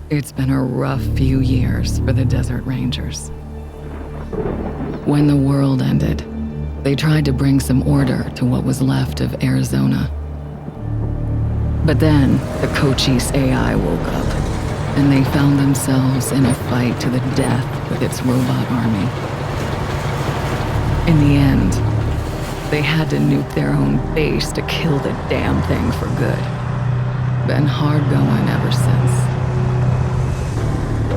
It's been a rough few years for the Desert Rangers. When the world ended, they tried to bring some order to what was left of Arizona. But then, the Cochise AI woke up, and they found themselves in a fight to the death with its robot army. In the end, they had to nuke their own base to kill the damn thing for good. Been hard going ever since.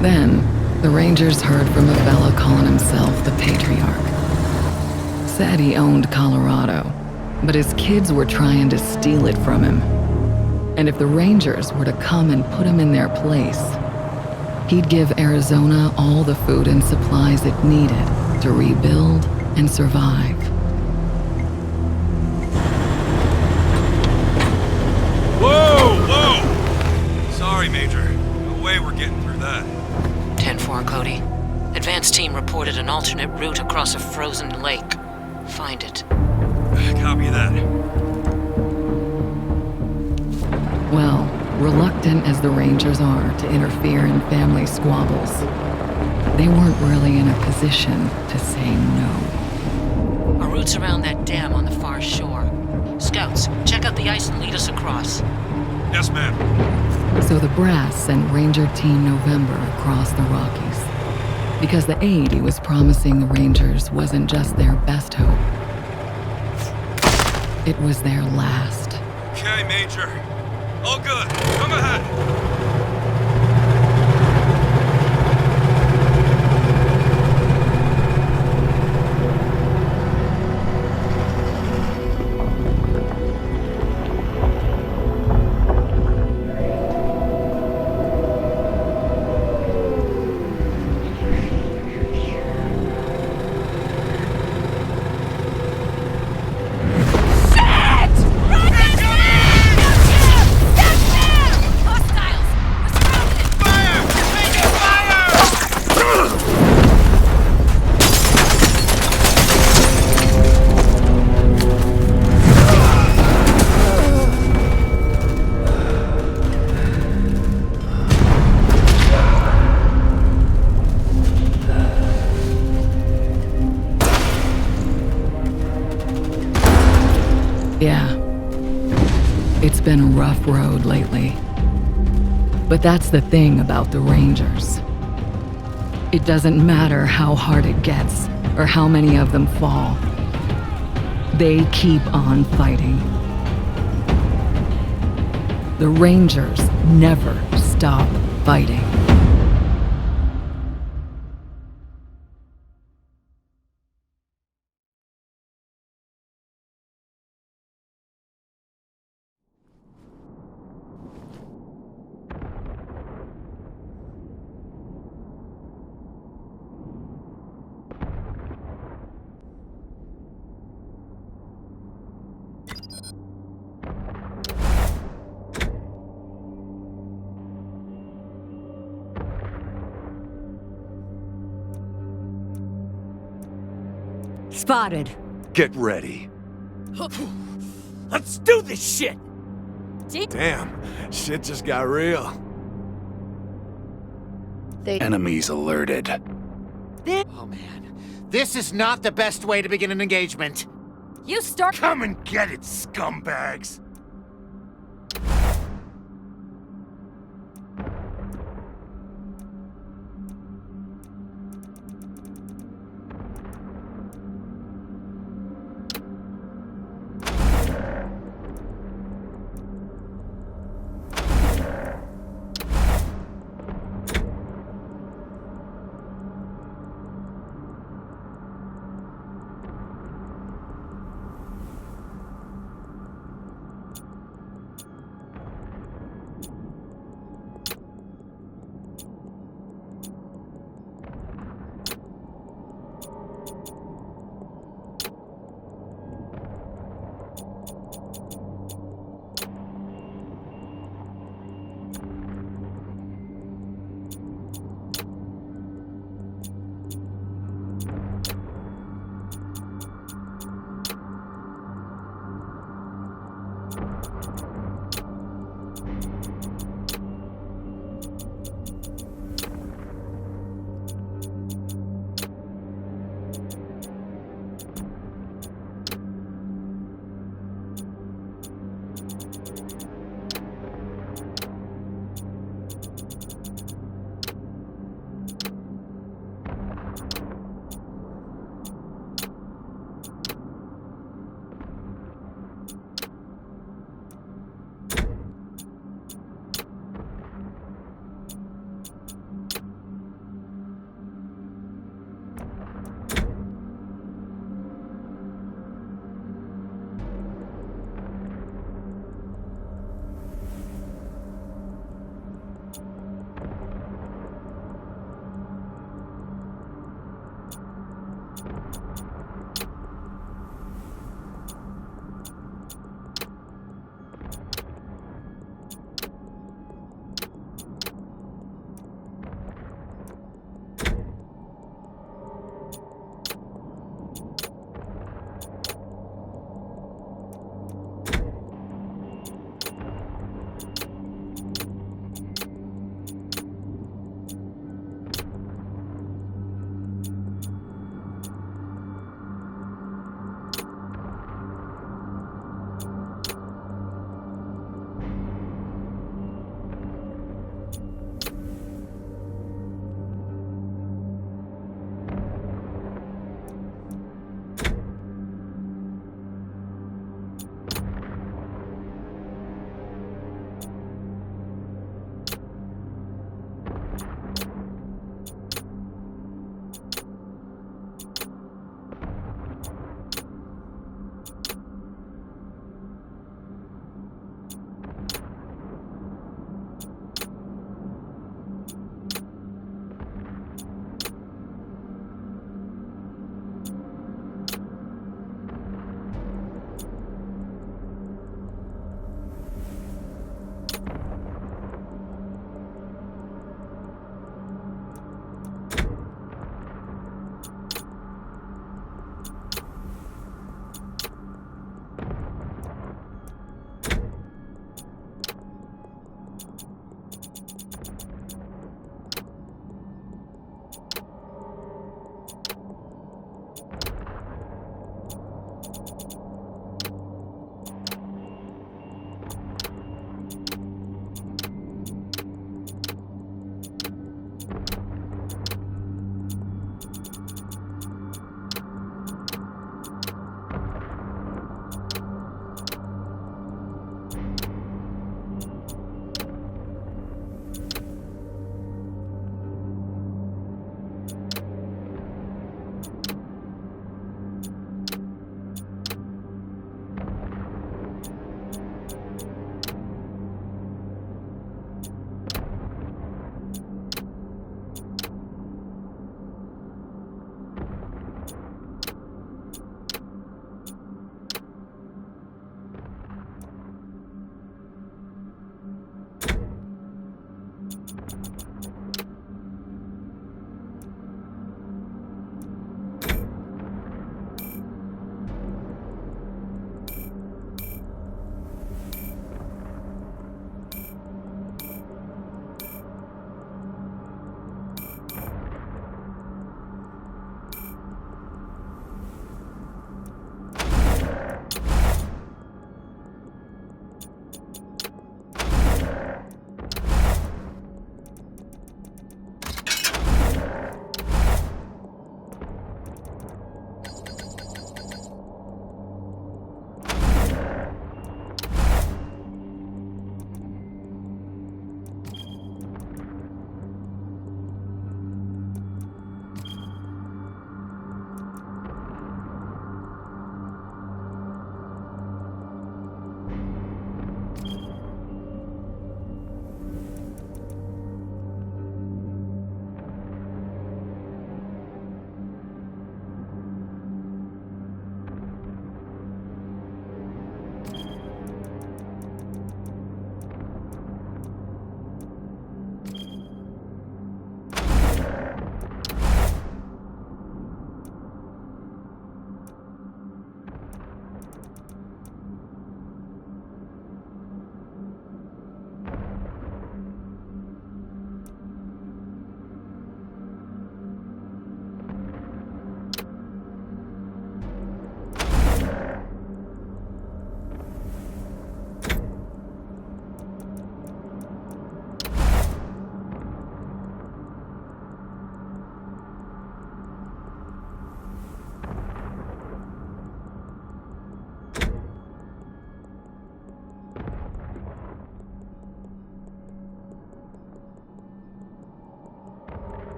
Then, the Rangers heard from a fella calling himself the Patriarch. Said he owned Colorado, but his kids were trying to steal it from him. And if the Rangers were to come and put him in their place, he'd give Arizona all the food and supplies it needed to rebuild and survive. Whoa! Sorry, Major. No way we're getting through that. 10-4, Cody. Advance team reported an alternate route across a frozen lake. Find it. Copy that. Well, reluctant as the Rangers are to interfere in family squabbles, they weren't really in a position to say no. Our route's around that dam on the far shore. Scouts, check out the ice and lead us across. Yes, ma'am. So the Brass sent Ranger Team November across the Rockies, because the aid he was promising the Rangers wasn't just their best hope. It was their last. Okay, Major. All good. Come ahead. Yeah, it's been a rough road lately. But that's the thing about the Rangers. It doesn't matter how hard it gets or how many of them fall. They keep on fighting. The Rangers never stop fighting. Spotted. Get ready. Let's do this shit! Damn, shit just got real. Enemies alerted. Oh man, this is not the best way to begin an engagement. You start. Come and get it, scumbags!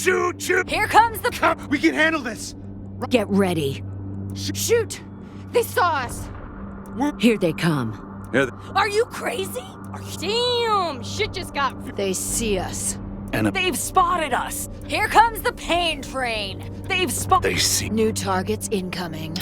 Shoot! Shoot! Here comes the... Come, we can handle this! Get ready. Shoot! They saw us! Here they come. Are you crazy? Damn! Shit just got... They see us. They've spotted us! Here comes the pain train! They've spotted... They see. New targets incoming.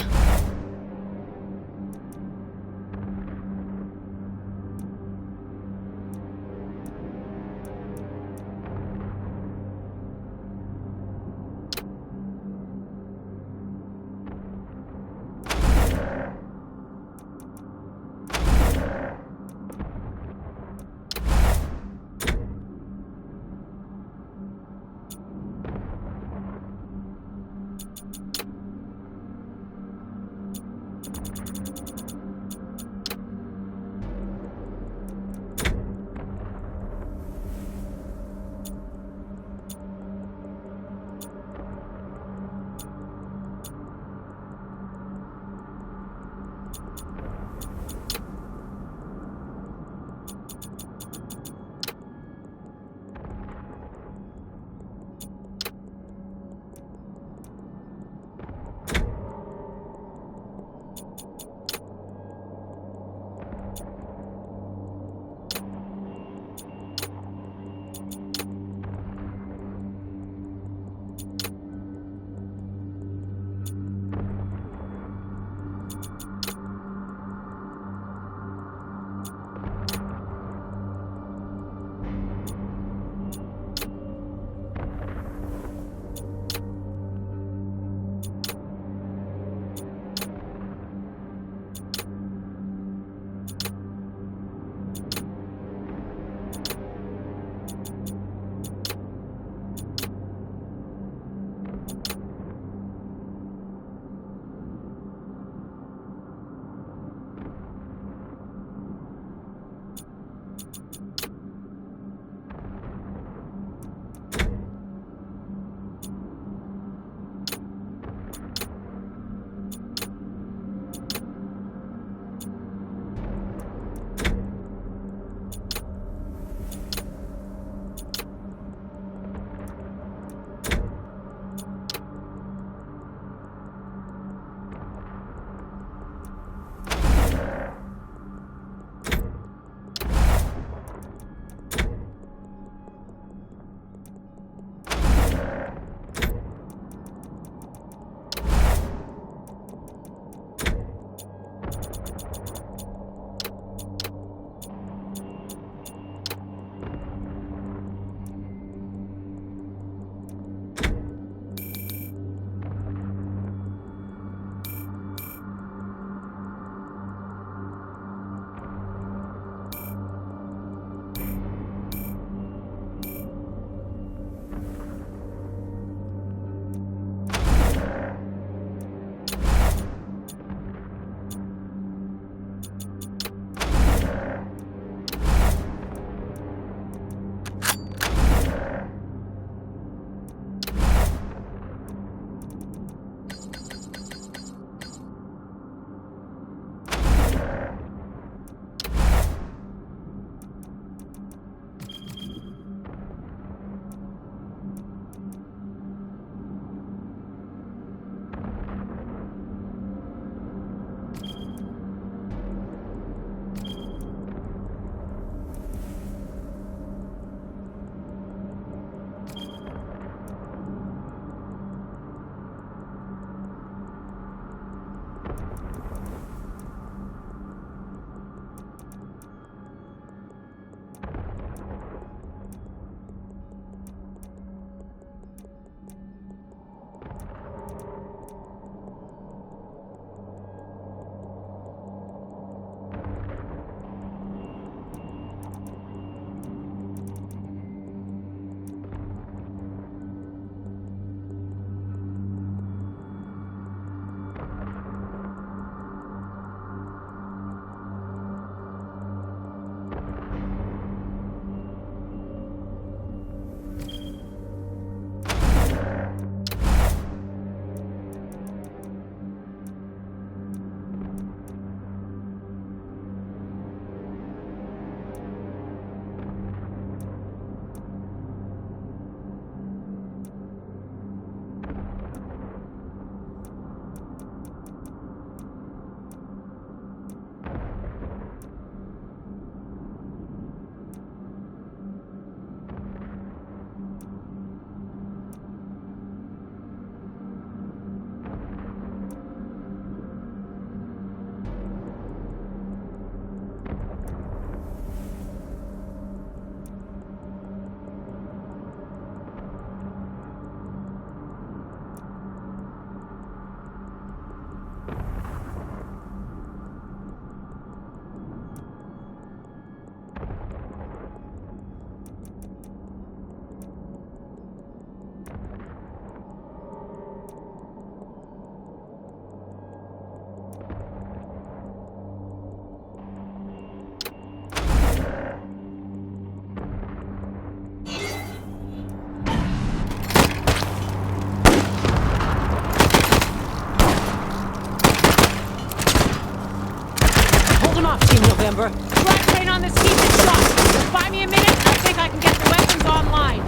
November. Drive train on this heap and shot. Buy me a minute, I think I can get the weapons online.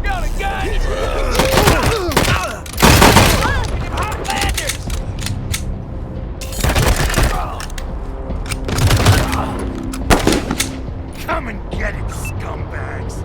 Got a gun! Hotlanders! Come and get it, scumbags!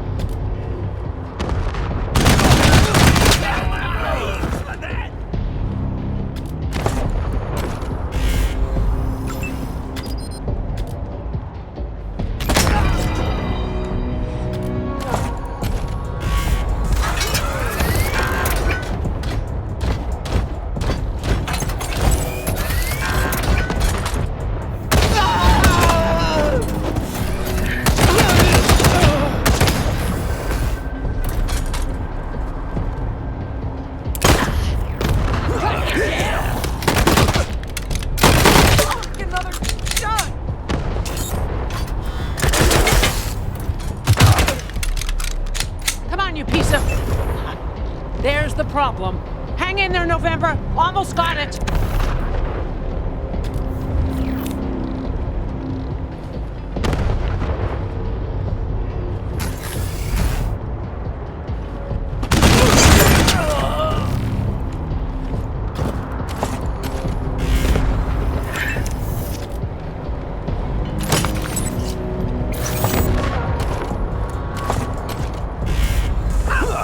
There's the problem. Hang in there, November. Almost got it.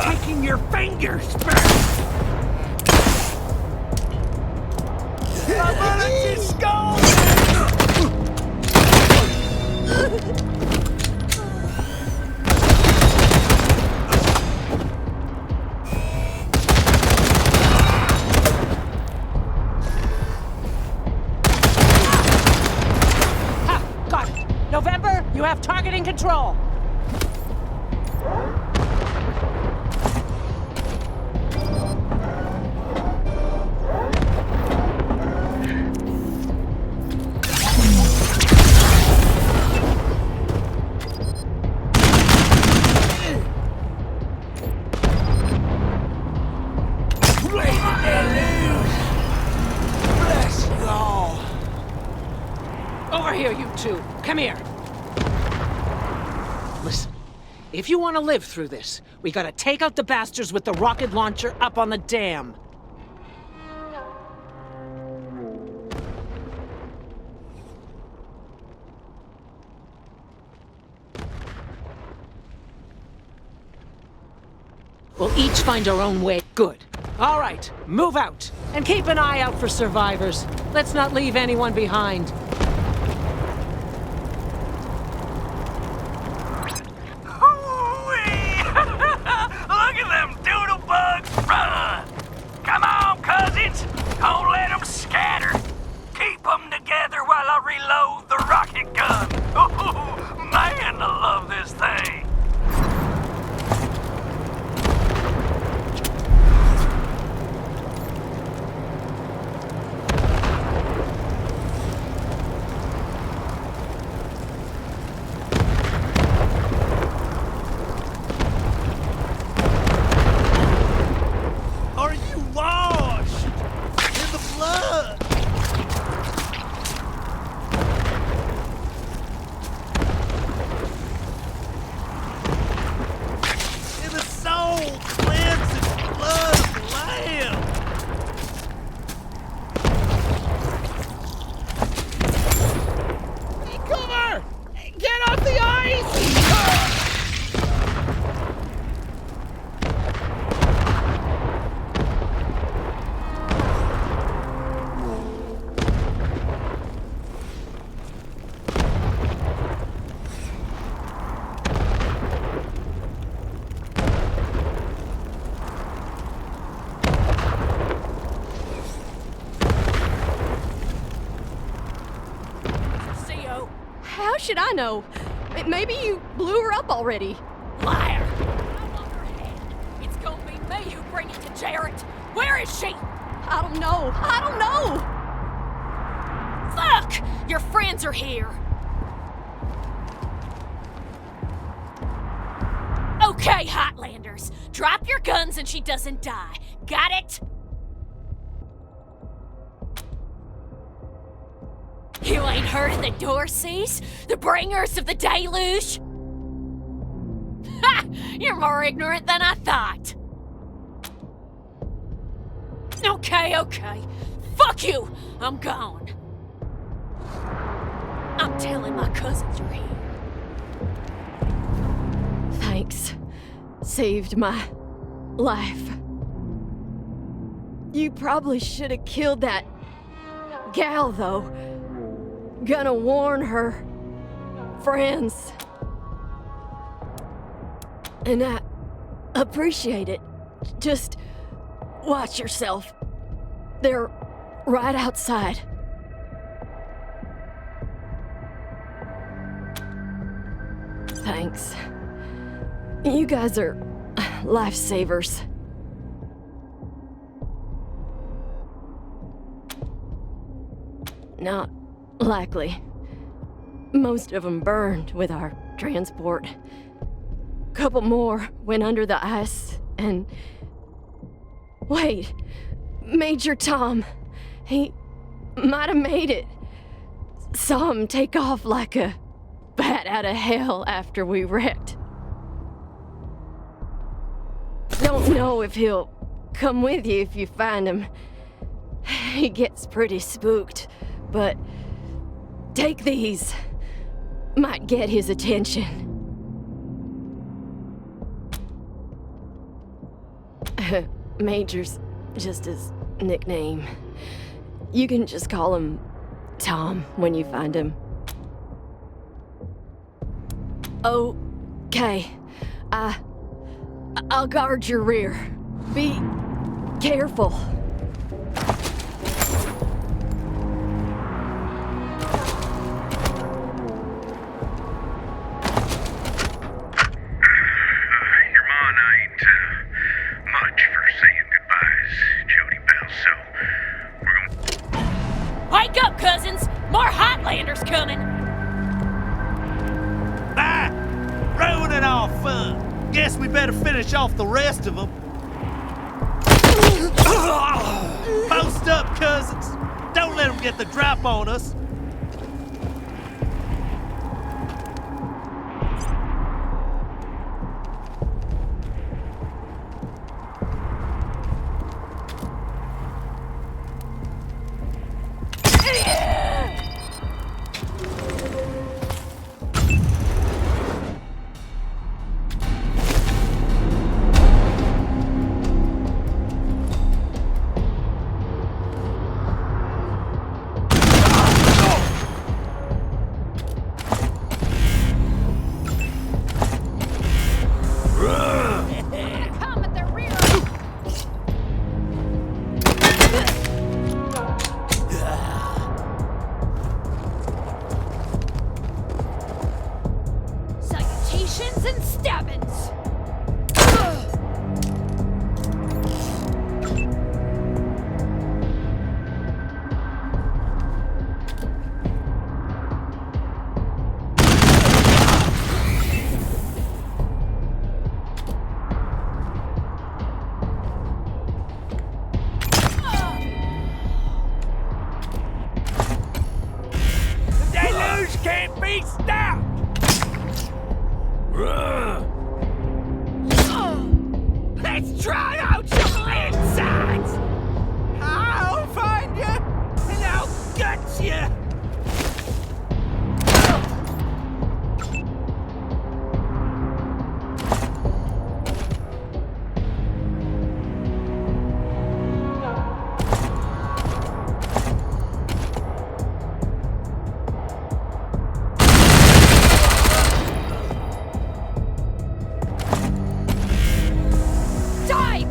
Taking your fingers first! My bullet is gone! Ha! Got it. November, you have targeting control. Over here, you two. Come here. Listen, if you want to live through this, we gotta take out the bastards with the rocket launcher up on the dam. We'll each find our own way. Good. All right, move out. And keep an eye out for survivors. Let's not leave anyone behind. Look at them doodle bugs run! Come on, cousins! Don't let them scatter! Keep them together while I reload the rocket gun! Ooh, man, I love this thing! Are you washed in the blood? In the soul cleansing blood of the Lamb. Cover! Get off the ice! How should I know? Maybe you blew her up already. Liar! I'm on her head. It's gonna be me who bring it to Jarrett. Where is she? I don't know. I don't know. Fuck! Your friends are here. Okay, Hotlanders. Drop your guns and she doesn't die. Got it? You ain't heard of the Dorseys? The bringers of the deluge? Ha! You're more ignorant than I thought. Okay. Fuck you! I'm gone. I'm telling my cousins you're here. Thanks. Saved my life. You probably should have killed that gal, though. Gonna warn her friends. And I appreciate it. Just watch yourself. They're right outside. Thanks. You guys are lifesavers. Not likely. Most of them burned with our transport. Couple more went under the ice, and... Wait, Major Tom. He might have made it. Saw him take off like a bat out of hell after we wrecked. Don't know if he'll come with you if you find him. He gets pretty spooked, but take these. Might get his attention. Major's just his nickname. You can just call him Tom when you find him. Okay. I'll guard your rear. Be careful. Wake up, cousins! More Highlanders coming! Ah! Ruining our fun. Guess we better finish off the rest of them. Post up, cousins. Don't let them get the drop on us. And stabbings! The deluge can't be stopped! Let's try out your insides! I'll find you, and I'll gut you! Die,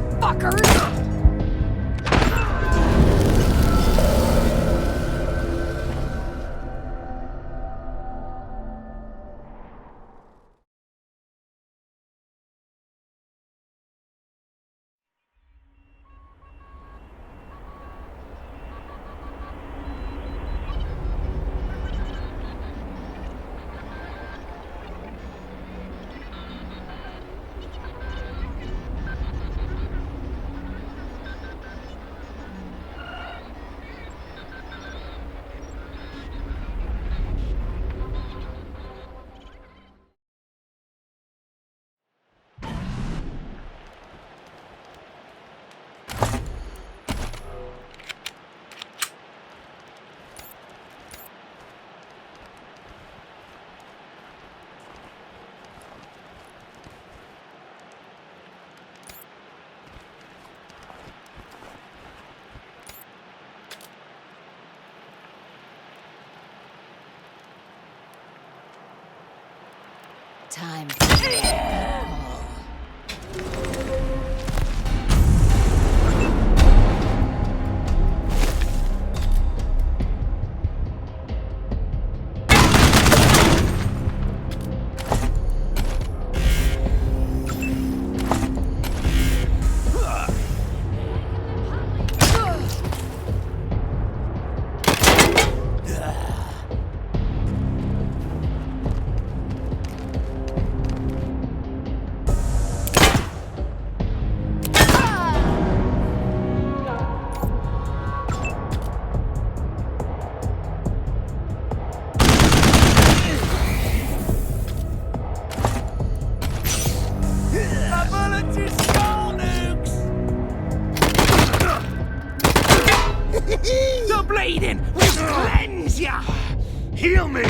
Time. The bleeding will cleanse ya! Heal me!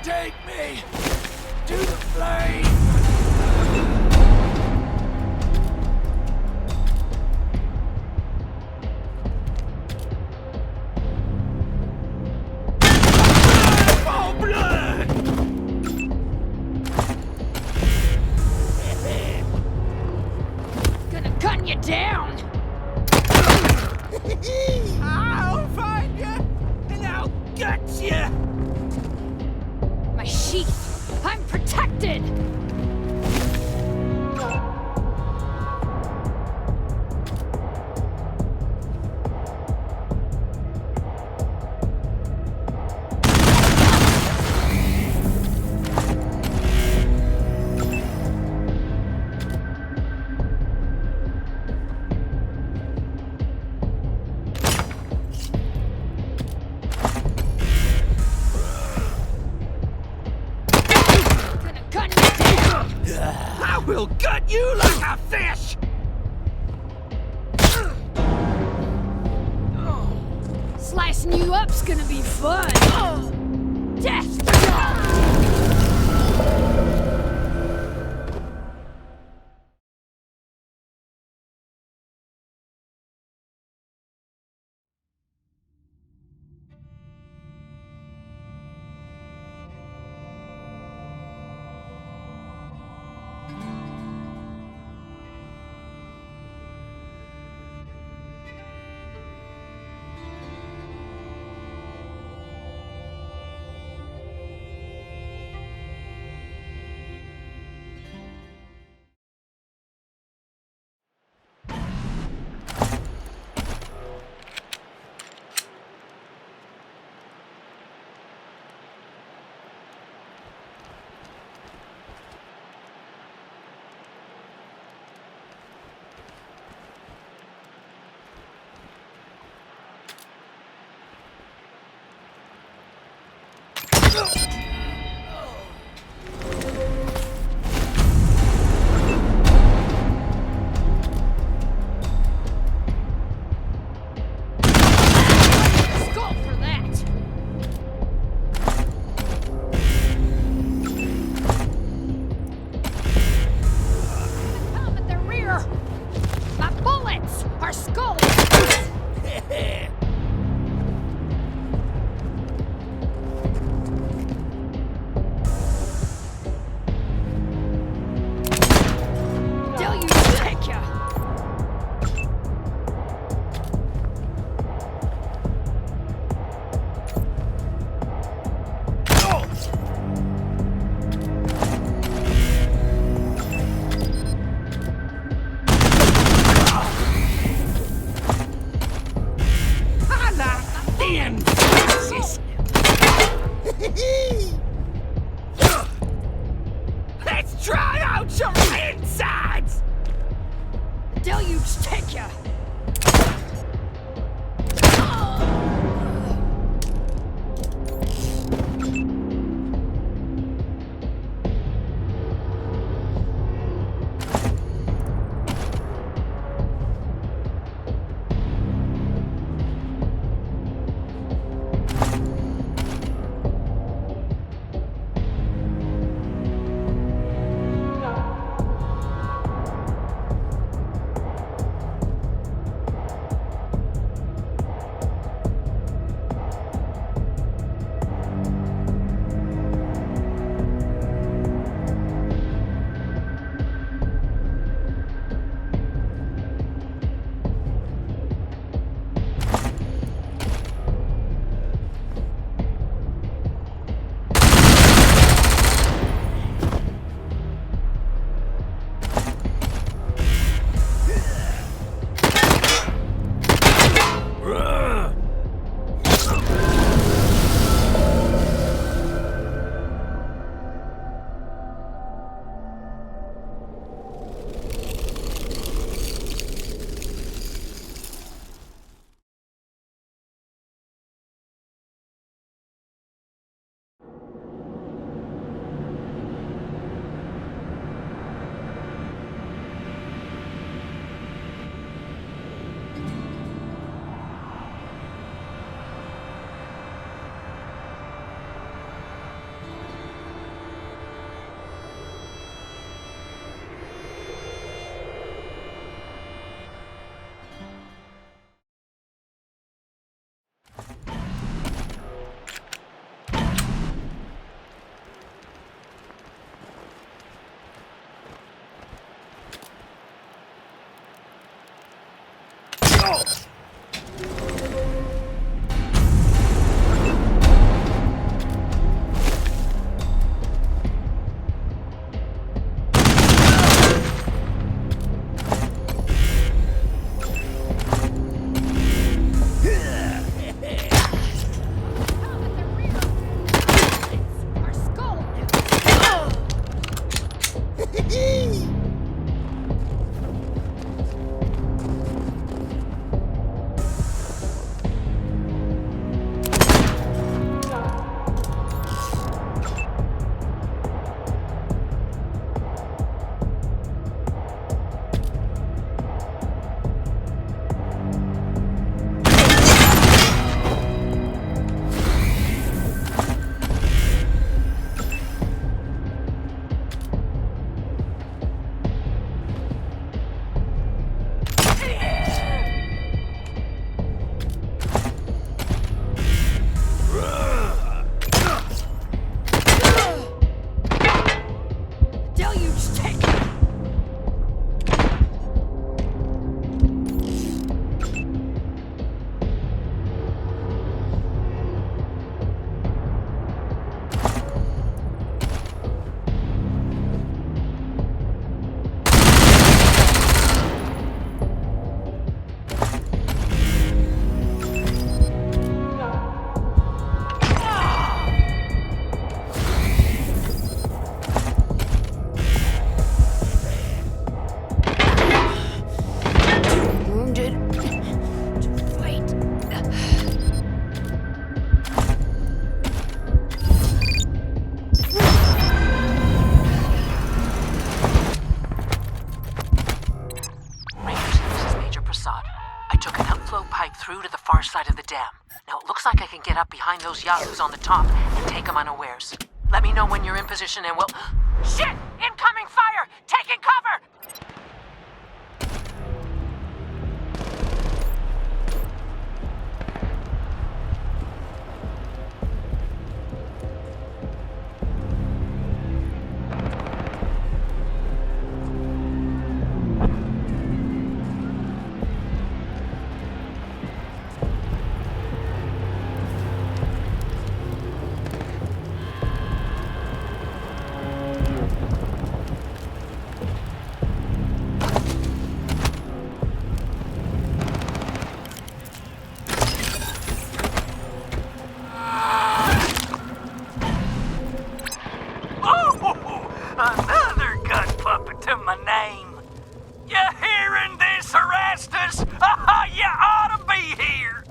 Take me to the flame! Oh, blood! Gonna gun you down! I'll find you, and I'll gut you! My sheath! I'm protected! I will gut you like a fish! Slicing you up's gonna be fun! Death! Dry out your insides! Deluge take ya! through to the far side of the dam. Now it looks like I can get up behind those yahoos on the top and take them unawares. Let me know when you're in position and we'll... Shit! Incoming fire! Taking cover! my name. You hearing this, Erastus? You ought to be here.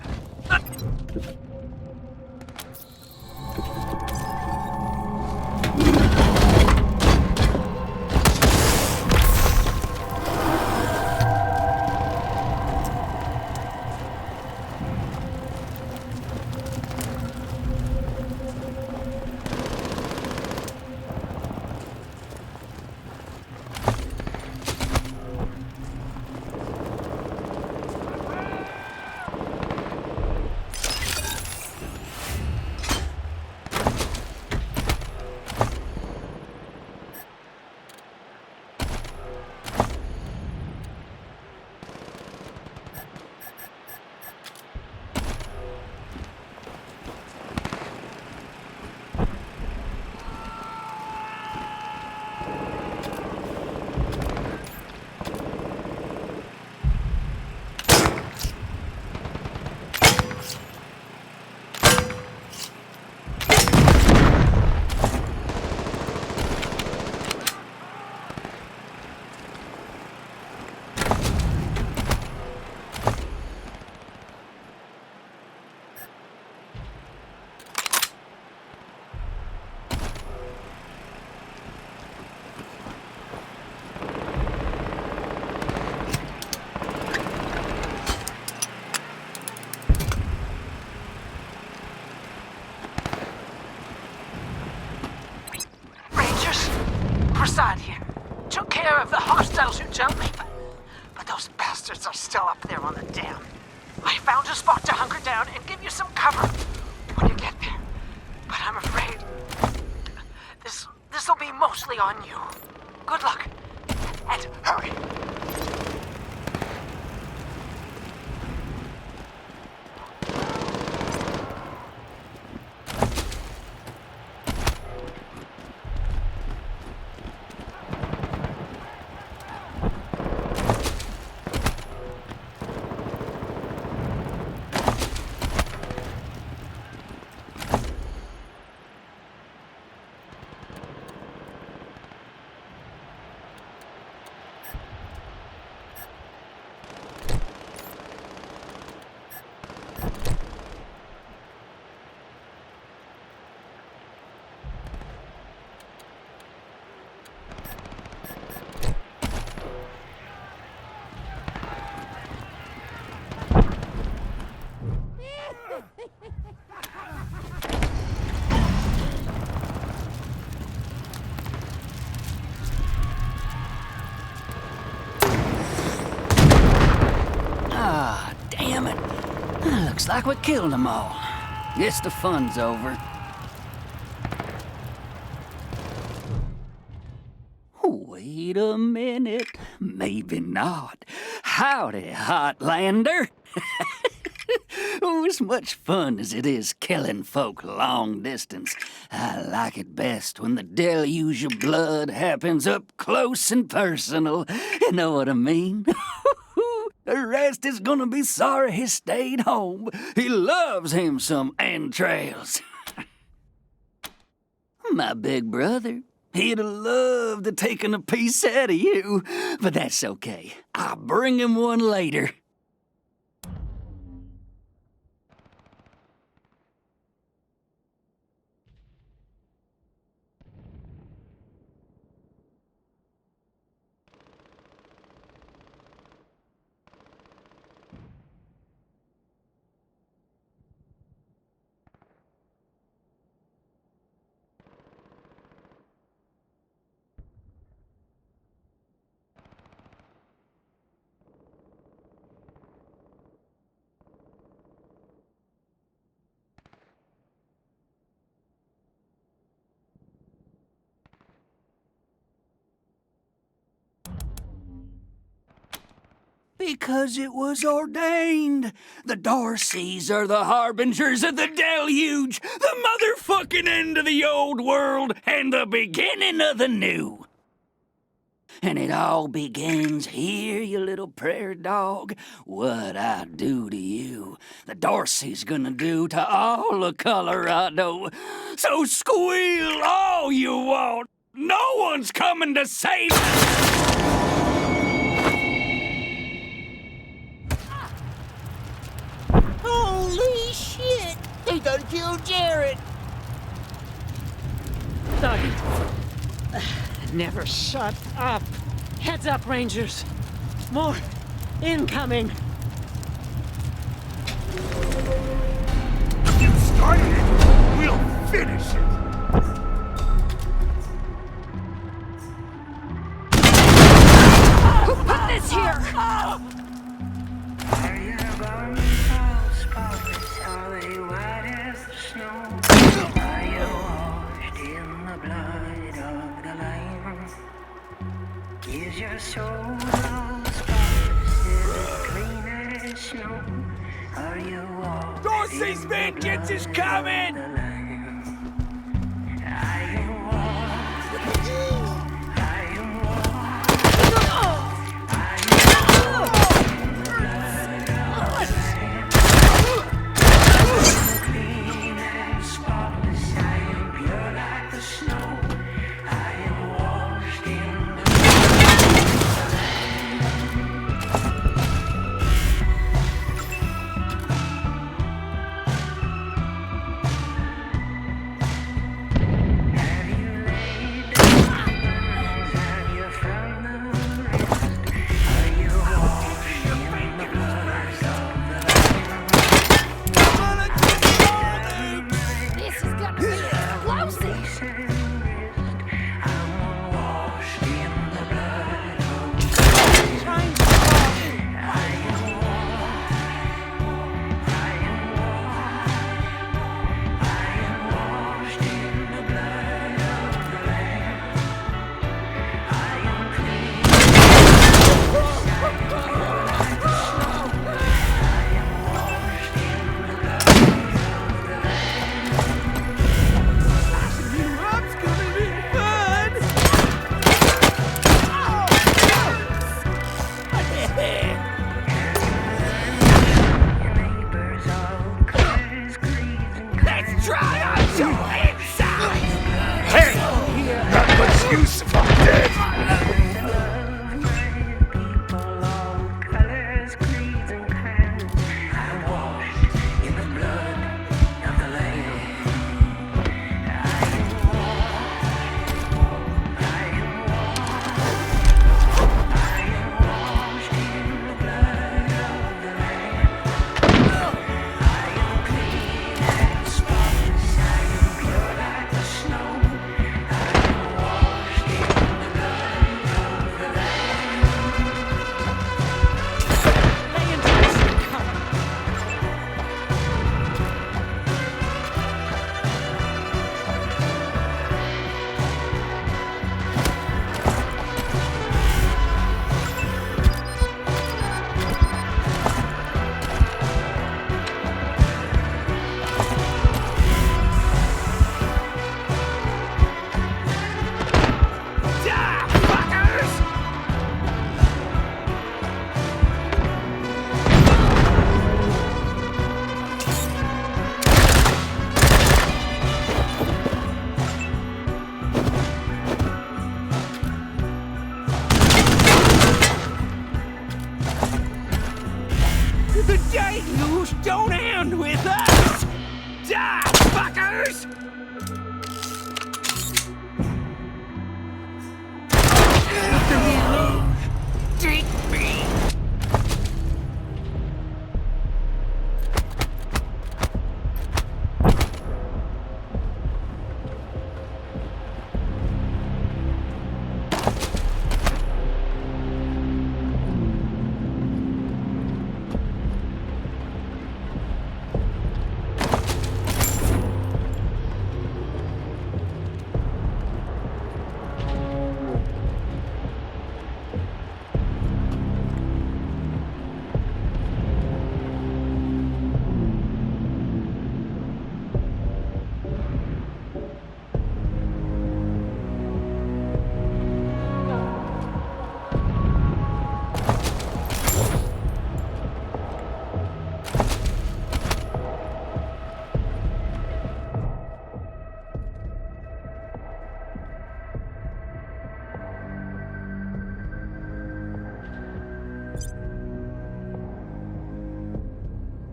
Prasad here. Took care of the hostiles who jumped me, but those bastards are still up there on the dam. I found a spot to hunker down and give you some cover when you get there. But I'm afraid this'll be mostly on you. Good luck, and hurry. Looks like we killed them all. Guess the fun's over. Wait a minute. Maybe not. Howdy, Hotlander. Oh, as much fun as it is killing folk long distance, I like it best when the deluge of blood happens up close and personal. You know what I mean? The rest is gonna be sorry he stayed home. He loves him some entrails. My big brother, he'd have loved to taken a piece out of you, but that's okay. I'll bring him one later. Because it was ordained. The Darcys are the harbingers of the deluge, the motherfucking end of the old world, and the beginning of the new. And it all begins here, you little prairie dog. What I do to you, the Darcy's gonna do to all of Colorado. So squeal all you want. No one's coming to save us! Holy shit! They done killed Jared! Doggy. Never shut up. Heads up, Rangers. More incoming. You started it, we'll finish it. Who put this here? Is your soul all spotless? Is it clean as snow? Are you all Dorsey's vengeance is coming! don't end with us! Die, fuckers! Drink me!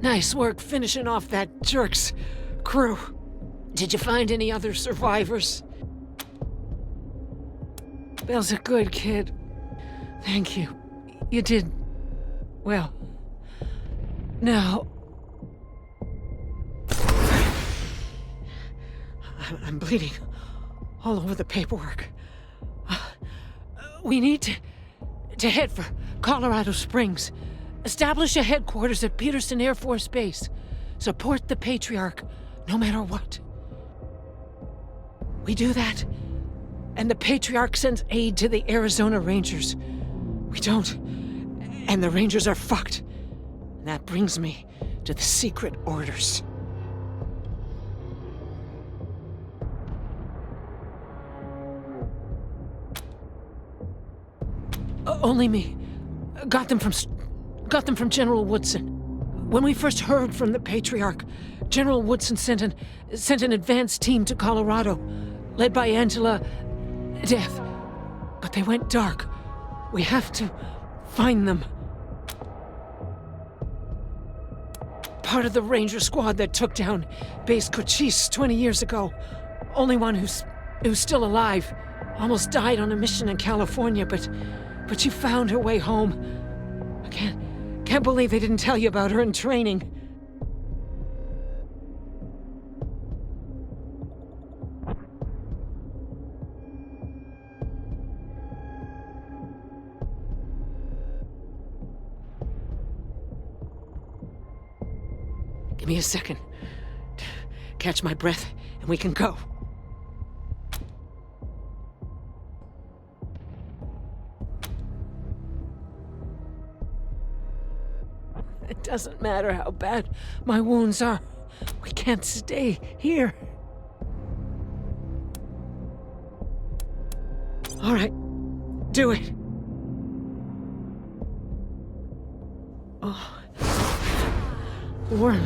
Nice work finishing off that jerk's crew. Did you find any other survivors? Bill's a good kid. Thank you. You did... well. Now... I'm bleeding all over the paperwork. We need to head for Colorado Springs. Establish a headquarters at Peterson Air Force Base. Support the Patriarch, no matter what. We do that, and the Patriarch sends aid to the Arizona Rangers. We don't, and the Rangers are fucked. And that brings me to the secret orders. Only me. Got them from General Woodson. When we first heard from the Patriarch, General Woodson sent an advance team to Colorado, led by Angela Death. But they went dark. We have to find them. Part of the Ranger squad that took down Base Cochise 20 years ago. Only one who's still alive. Almost died on a mission in California, but she found her way home. I can't believe they didn't tell you about her in training. Give me a second. Catch my breath, and we can go. It doesn't matter how bad my wounds are. We can't stay here. All right, do it. Oh, worm.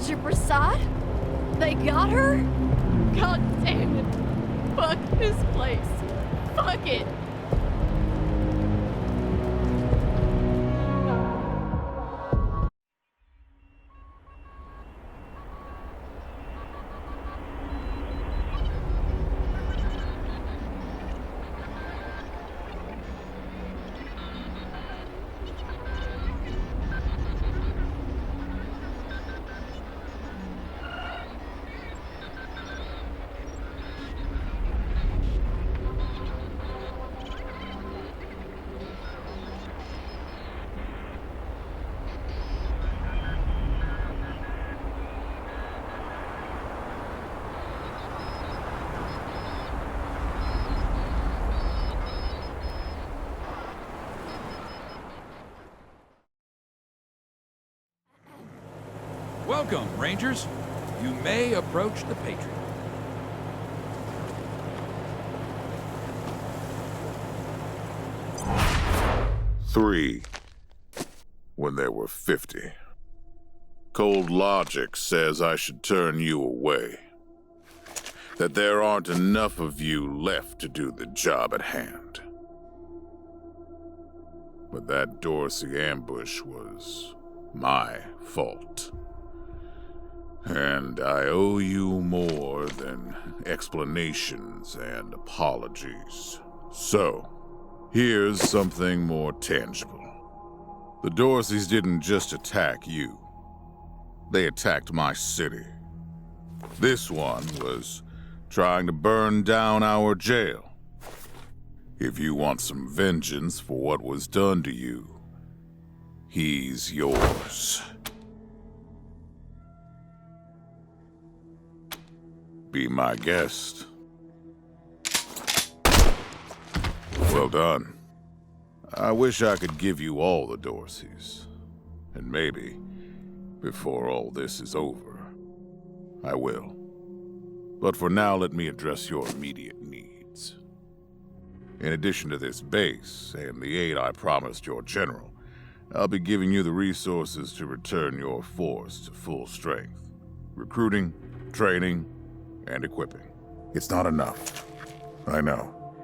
Major Prasad? They got her? God damn it. Fuck this place. Fuck it. Welcome, Rangers. You may approach the Patriot. Three, when there were 50. Cold logic says I should turn you away. That there aren't enough of you left to do the job at hand. But that Dorsey ambush was my fault. And I owe you more than explanations and apologies. So, here's something more tangible. The Dorseys didn't just attack you. They attacked my city. This one was trying to burn down our jail. If you want some vengeance for what was done to you, he's yours. Be my guest. Well done. I wish I could give you all the Dorseys. And maybe, before all this is over, I will. But for now, let me address your immediate needs. In addition to this base and the aid I promised your general, I'll be giving you the resources to return your force to full strength. Recruiting, training, and equipping. It's not enough. I know.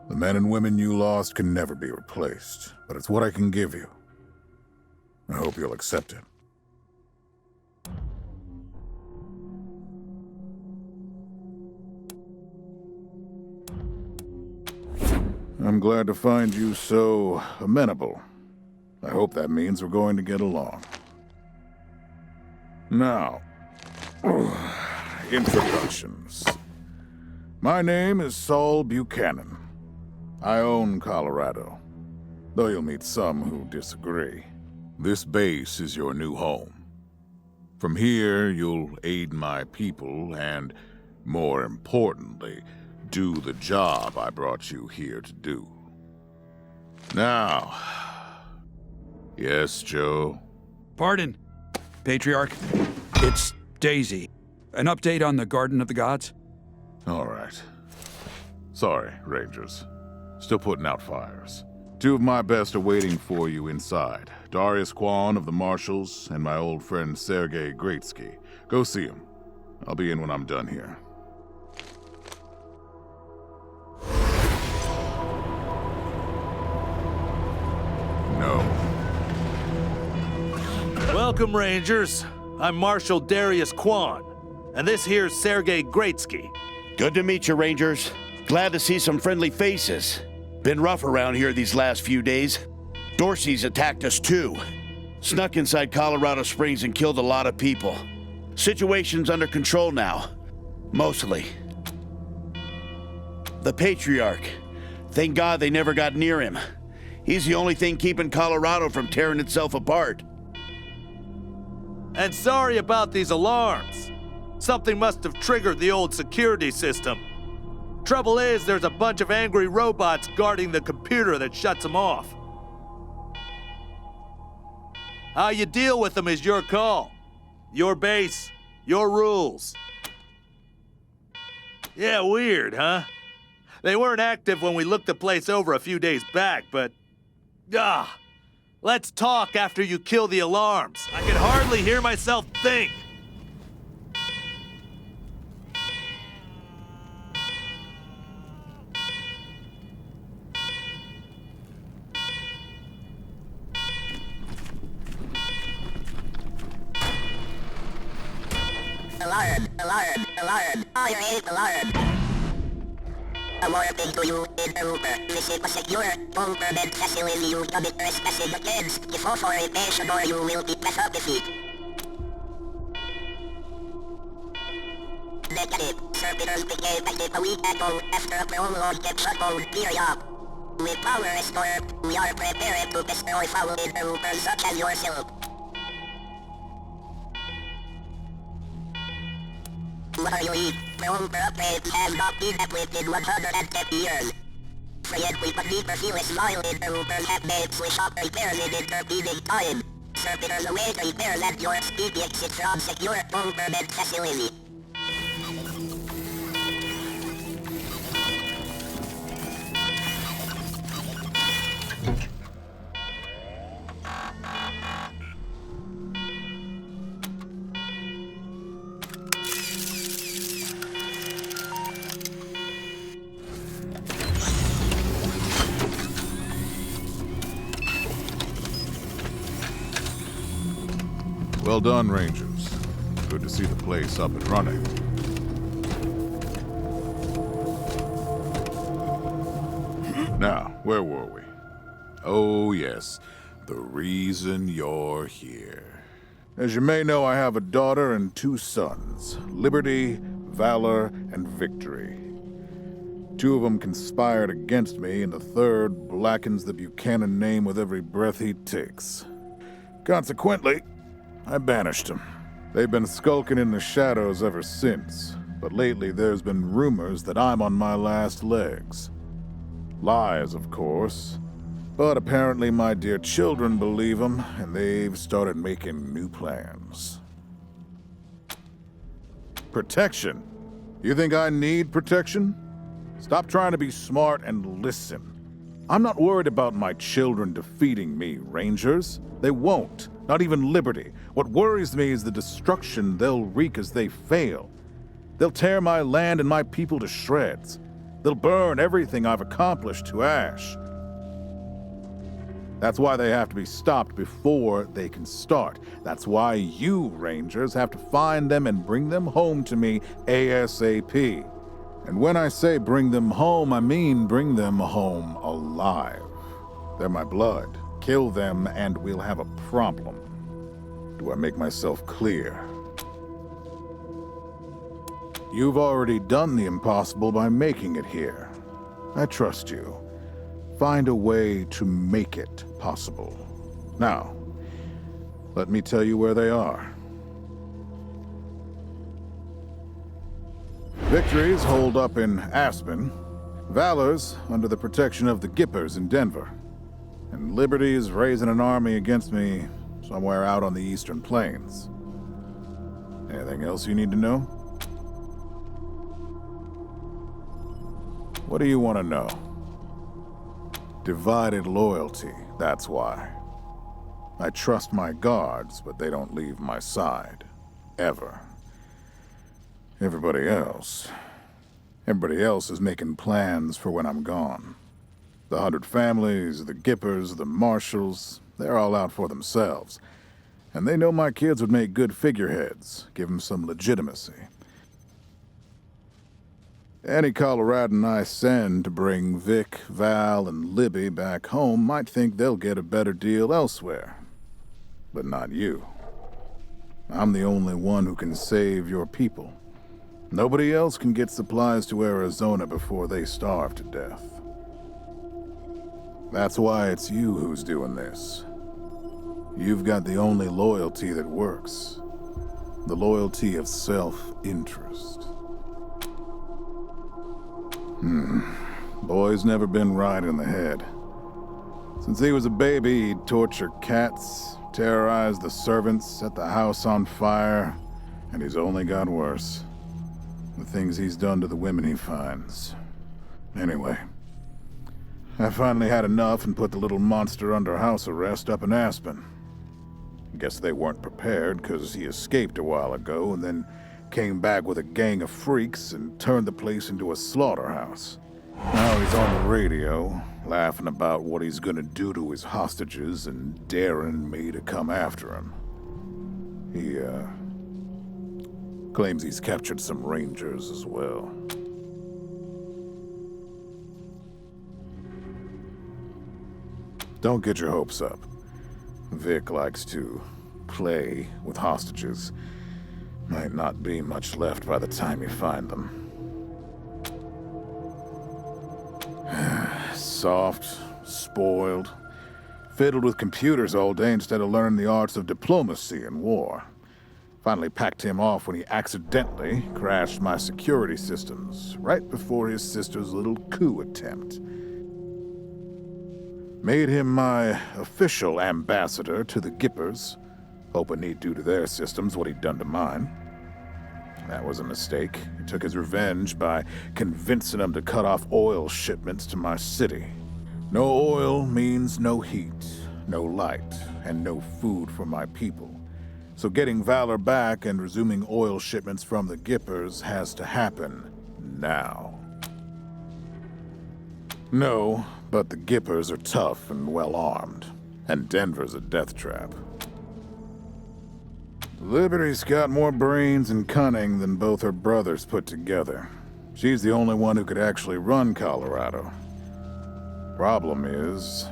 The men and women you lost can never be replaced, but it's what I can give you. I hope you'll accept it. I'm glad to find you so amenable. I hope that means we're going to get along. Now, introductions. My name is Saul Buchanan. I own Colorado, though you'll meet some who disagree. This base is your new home. From here, you'll aid my people and, more importantly, do the job I brought you here to do. Now, yes, Joe? Pardon, Patriarch. It's Daisy. An update on the Garden of the Gods? All right. Sorry, Rangers. Still putting out fires. Two of my best are waiting for you inside. Darius Kwan of the Marshals and my old friend Sergei Greatsky. Go see him. I'll be in when I'm done here. No. Welcome, Rangers. I'm Marshal Darius Kwan, and this here's Sergei Greatsky. Good to meet you, Rangers. Glad to see some friendly faces. Been rough around here these last few days. Dorsey's attacked us too. Snuck inside Colorado Springs and killed a lot of people. Situation's under control now. Mostly. The Patriarch. Thank God they never got near him. He's the only thing keeping Colorado from tearing itself apart. And sorry about these alarms. Something must have triggered the old security system. Trouble is, there's a bunch of angry robots guarding the computer that shuts them off. How you deal with them is your call. Your base, your rules. Yeah, weird, huh? They weren't active when we looked the place over a few days back, but... let's talk after you kill the alarms. I can hardly hear myself think. Alarm! Alarm! Alarm! Fire alarm! A warning to you, intruder. Visit a secure, home-permit facility. You commit trespassing against the authorization or you will be penalized. Negative. Servitors became active a week ago after a prolonged shutdown period. With power restored, we are prepared to destroy foul intruders such as yourself. What are you eat? Prone upgrades have not been equipped in 110 years. Frequently perfuse smile intruders have made switch up repairs in intervening time. Servitors await repairs at your speedy exit from secure home-permit facility. Well done, Rangers. Good to see the place up and running. Now, where were we? Oh, yes. The reason you're here. As you may know, I have a daughter and 2 sons. Liberty, Valor, and Victory. 2 of them conspired against me, and the third blackens the Buchanan name with every breath he takes. Consequently, I banished them. They've been skulking in the shadows ever since, but lately there's been rumors that I'm on my last legs. Lies, of course, but apparently my dear children believe them, and they've started making new plans. Protection? You think I need protection? Stop trying to be smart and listen. I'm not worried about my children defeating me, Rangers. They won't. Not even Liberty. What worries me is the destruction they'll wreak as they fail. They'll tear my land and my people to shreds. They'll burn everything I've accomplished to ash. That's why they have to be stopped before they can start. That's why you, Rangers, have to find them and bring them home to me ASAP. And when I say bring them home, I mean bring them home alive. They're my blood. Kill them and we'll have a problem. Do I make myself clear? You've already done the impossible by making it here. I trust you. Find a way to make it possible. Now, let me tell you where they are. Victory's holed up in Aspen. Valor's under the protection of the Gippers in Denver. And Liberty is raising an army against me somewhere out on the Eastern Plains. Anything else you need to know? What do you want to know? Divided loyalty, that's why. I trust my guards, but they don't leave my side. Ever. Everybody else is making plans for when I'm gone. The 100 families, the Gippers, the Marshals, they're all out for themselves. And they know my kids would make good figureheads, give them some legitimacy. Any Coloradan I send to bring Vic, Val, and Libby back home might think they'll get a better deal elsewhere. But not you. I'm the only one who can save your people. Nobody else can get supplies to Arizona before they starve to death. That's why it's you who's doing this. You've got the only loyalty that works. The loyalty of self-interest. Boy's never been right in the head. Since he was a baby, he'd torture cats, terrorize the servants, set the house on fire, and he's only got worse. The things he's done to the women he finds. Anyway, I finally had enough and put the little monster under house arrest up in Aspen. Guess they weren't prepared, because he escaped a while ago and then came back with a gang of freaks and turned the place into a slaughterhouse. Now he's on the radio, laughing about what he's gonna do to his hostages and daring me to come after him. Claims he's captured some rangers as well. Don't get your hopes up. Vic likes to play with hostages. Might not be much left by the time you find them. Soft, spoiled, fiddled with computers all day instead of learning the arts of diplomacy and war. Finally packed him off when he accidentally crashed my security systems right before his sister's little coup attempt. Made him my official ambassador to the Gippers, hoping he'd do to their systems what he'd done to mine. That was a mistake. He took his revenge by convincing them to cut off oil shipments to my city. No oil means no heat, no light, and no food for my people. So getting Valor back and resuming oil shipments from the Gippers has to happen now. No, but the Gippers are tough and well-armed, and Denver's a death trap. Liberty's got more brains and cunning than both her brothers put together. She's the only one who could actually run Colorado. Problem is,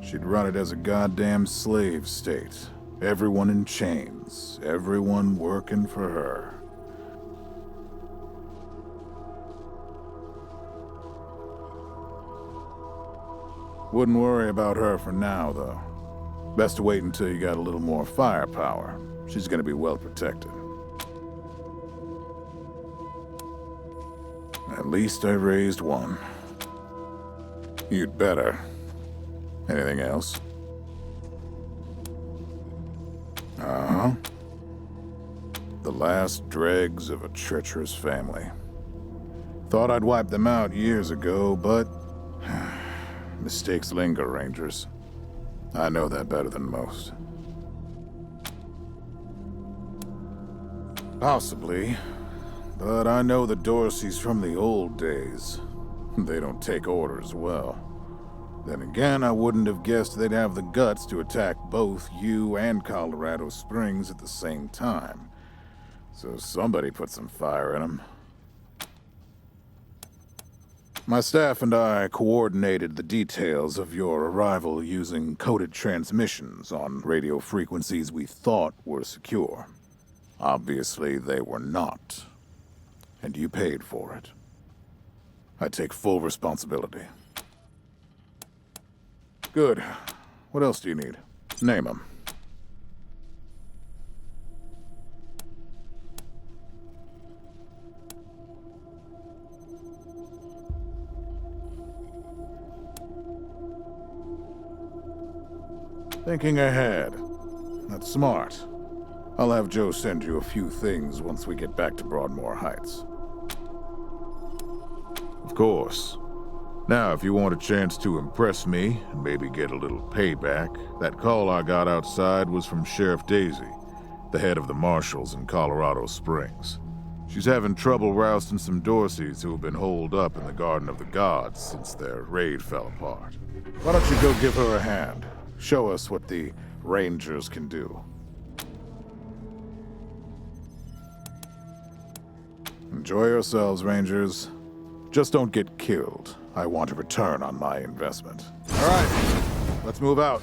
she'd run it as a goddamn slave state. Everyone in chains, everyone working for her. Wouldn't worry about her for now, though. Best to wait until you got a little more firepower. She's gonna be well protected. At least I raised one. You'd better. Anything else? Uh-huh. The last dregs of a treacherous family. Thought I'd wiped them out years ago, but mistakes linger, Rangers. I know that better than most. Possibly, but I know the Dorseys from the old days. They don't take orders well. Then again, I wouldn't have guessed they'd have the guts to attack both you and Colorado Springs at the same time. So somebody put some fire in them. My staff and I coordinated the details of your arrival using coded transmissions on radio frequencies we thought were secure. Obviously, they were not. And you paid for it. I take full responsibility. Good. What else do you need? Name them. Thinking ahead. That's smart. I'll have Joe send you a few things once we get back to Broadmoor Heights. Of course. Now, if you want a chance to impress me and maybe get a little payback, that call I got outside was from Sheriff Daisy, the head of the marshals in Colorado Springs. She's having trouble rousting some Dorseys who have been holed up in the Garden of the Gods since their raid fell apart. Why don't you go give her a hand? Show us what the Rangers can do. Enjoy yourselves, Rangers. Just don't get killed. I want a return on my investment. All right, let's move out.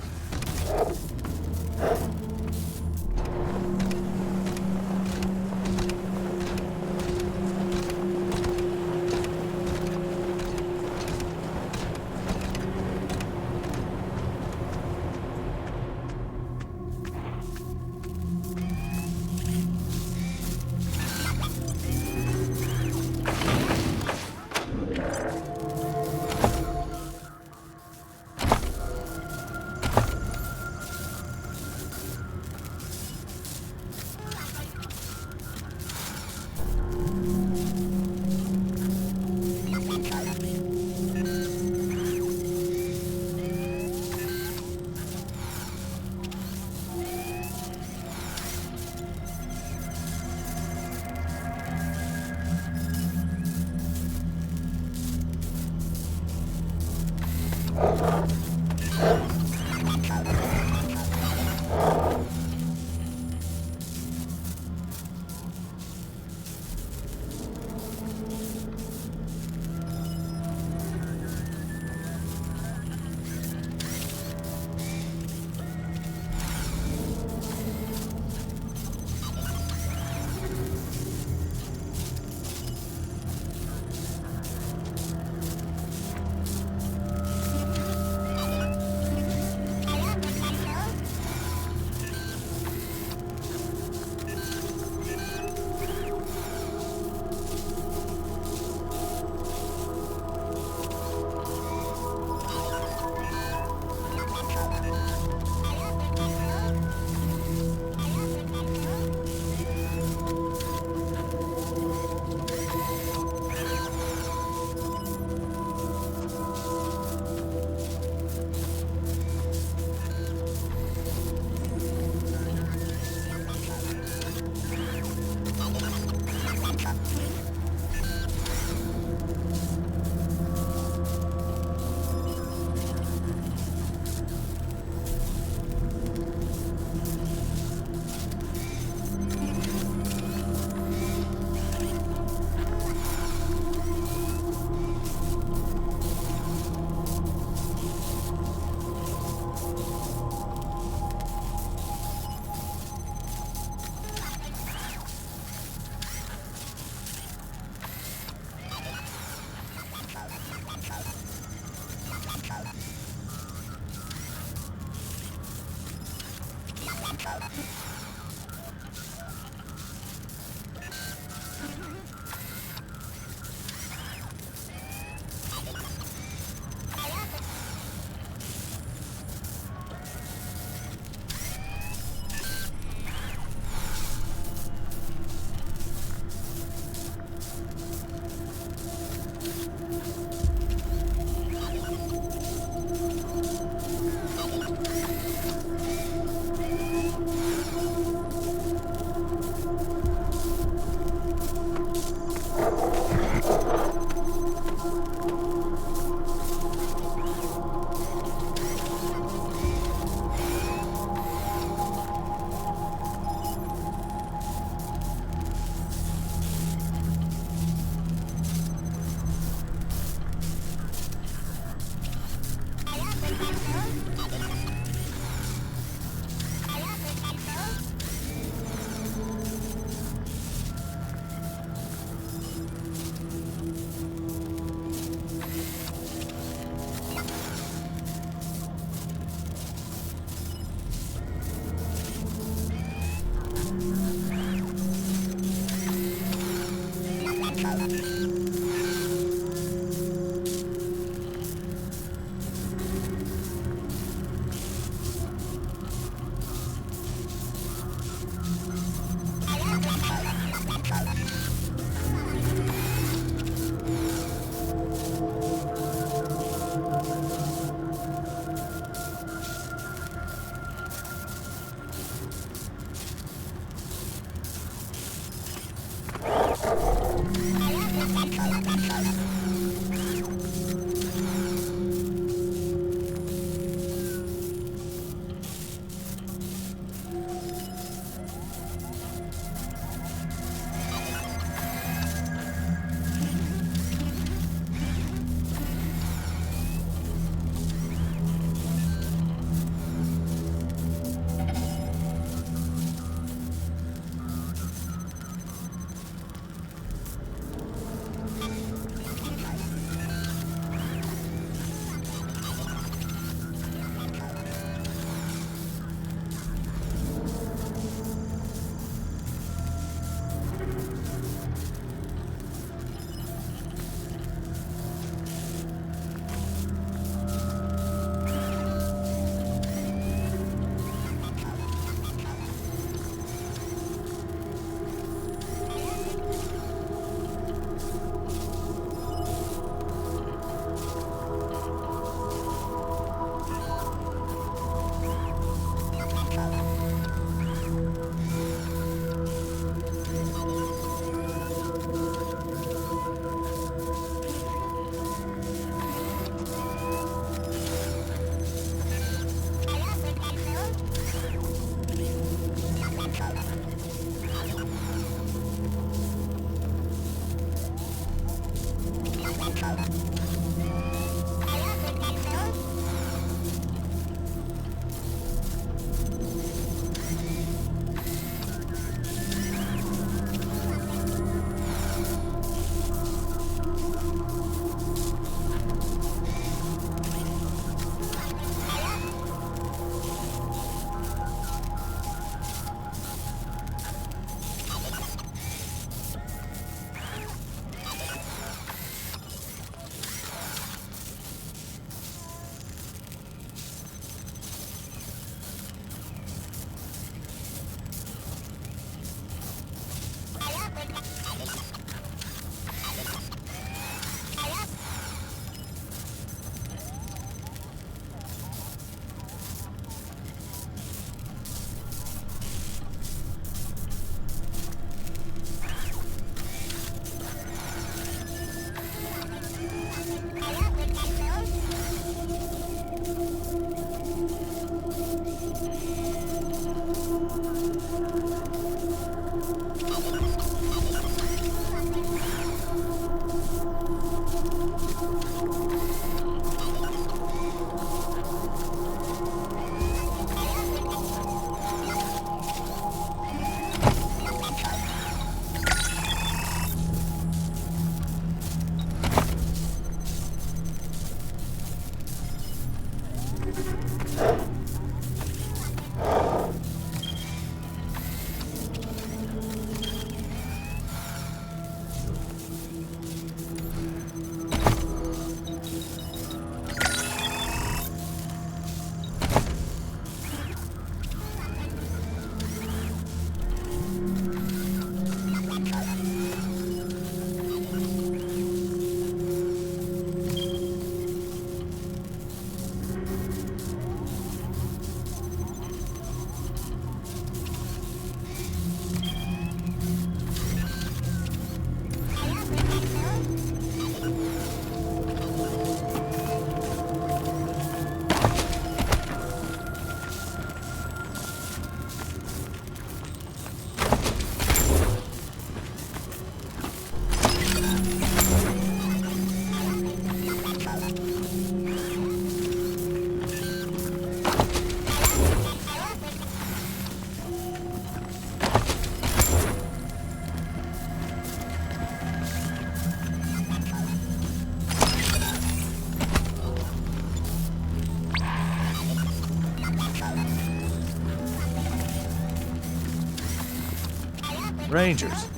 Rangers.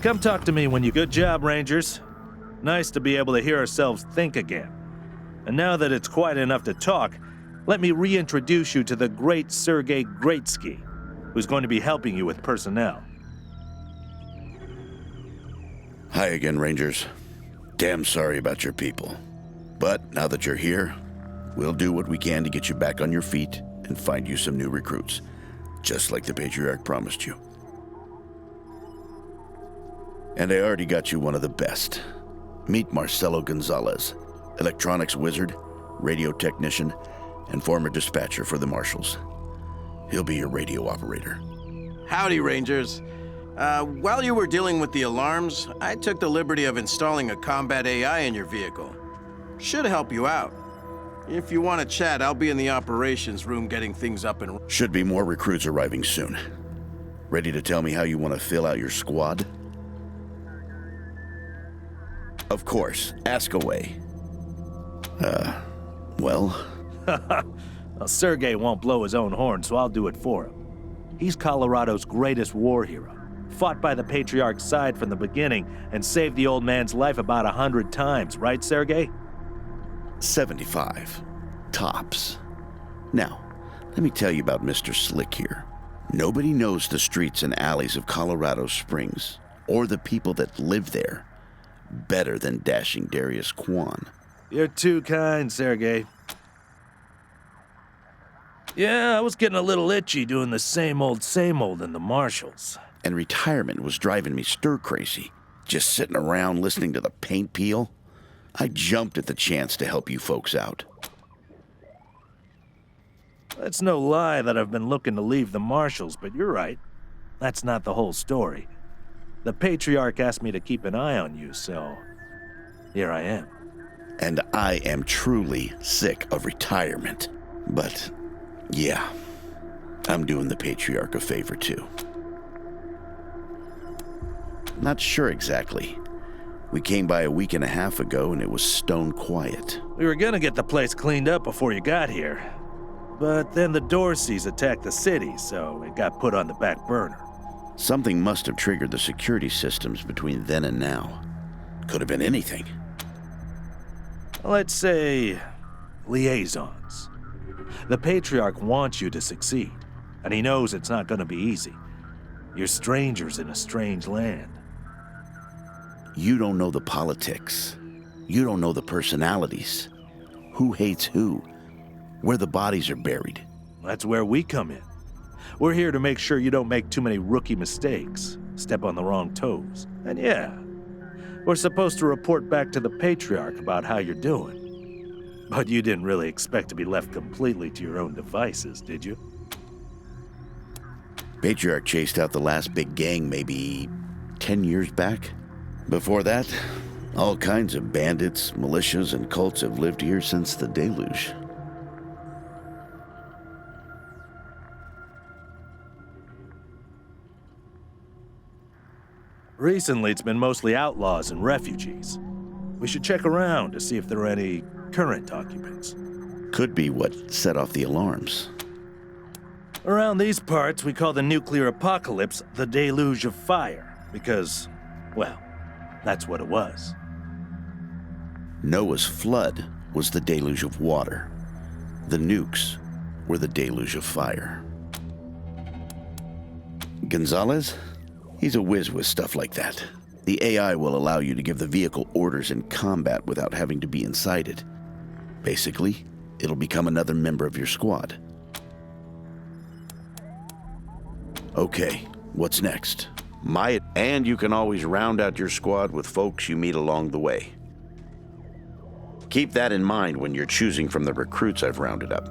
Come talk to me when you... Good job, Rangers. Nice to be able to hear ourselves think again. And now that it's quiet enough to talk, let me reintroduce you to the great Sergei Greatsky, who's going to be helping you with personnel. Hi again, Rangers. Damn sorry about your people. But now that you're here, we'll do what we can to get you back on your feet and find you some new recruits, just like the Patriarch promised you. And I already got you one of the best. Meet Marcelo Gonzalez, electronics wizard, radio technician, and former dispatcher for the Marshals. He'll be your radio operator. Howdy, Rangers. While you were dealing with the alarms, I took the liberty of installing a combat AI in your vehicle. Should help you out. If you want to chat, I'll be in the operations room getting things up and... Should be more recruits arriving soon. Ready to tell me how you want to fill out your squad? Of course, ask away. Well, Sergei won't blow his own horn, so I'll do it for him. He's Colorado's greatest war hero. Fought by the Patriarch's side from the beginning and saved the old man's life about 100 times, right, Sergei? 75. Tops. Now, let me tell you about Mr. Slick here. Nobody knows the streets and alleys of Colorado Springs, or the people that live there, better than dashing Darius Kwan. You're too kind, Sergei. Yeah, I was getting a little itchy doing the same old in the Marshals. And retirement was driving me stir-crazy. Just sitting around listening to the paint peel. I jumped at the chance to help you folks out. It's no lie that I've been looking to leave the Marshals, but you're right. That's not the whole story. The Patriarch asked me to keep an eye on you, so here I am. And I am truly sick of retirement. But, yeah, I'm doing the Patriarch a favor too. Not sure exactly. We came by a week and a half ago and it was stone quiet. We were gonna get the place cleaned up before you got here. But then the Dorseys attacked the city, so it got put on the back burner. Something must have triggered the security systems between then and now. Could have been anything. Let's say liaisons. The Patriarch wants you to succeed, and he knows it's not gonna be easy. You're strangers in a strange land. You don't know the politics. You don't know the personalities. Who hates who? Where the bodies are buried. That's where we come in. We're here to make sure you don't make too many rookie mistakes, step on the wrong toes. And yeah, we're supposed to report back to the Patriarch about how you're doing. But you didn't really expect to be left completely to your own devices, did you? Patriarch chased out the last big gang maybe 10 years back. Before that, all kinds of bandits, militias, and cults have lived here since the deluge. Recently, it's been mostly outlaws and refugees. We should check around to see if there are any current occupants. Could be what set off the alarms. Around these parts, we call the nuclear apocalypse the deluge of fire, because, well, that's what it was. Noah's flood was the deluge of water. The nukes were the deluge of fire. Gonzalez? He's a whiz with stuff like that. The AI will allow you to give the vehicle orders in combat without having to be inside it. Basically, it'll become another member of your squad. Okay, what's next? And you can always round out your squad with folks you meet along the way. Keep that in mind when you're choosing from the recruits I've rounded up.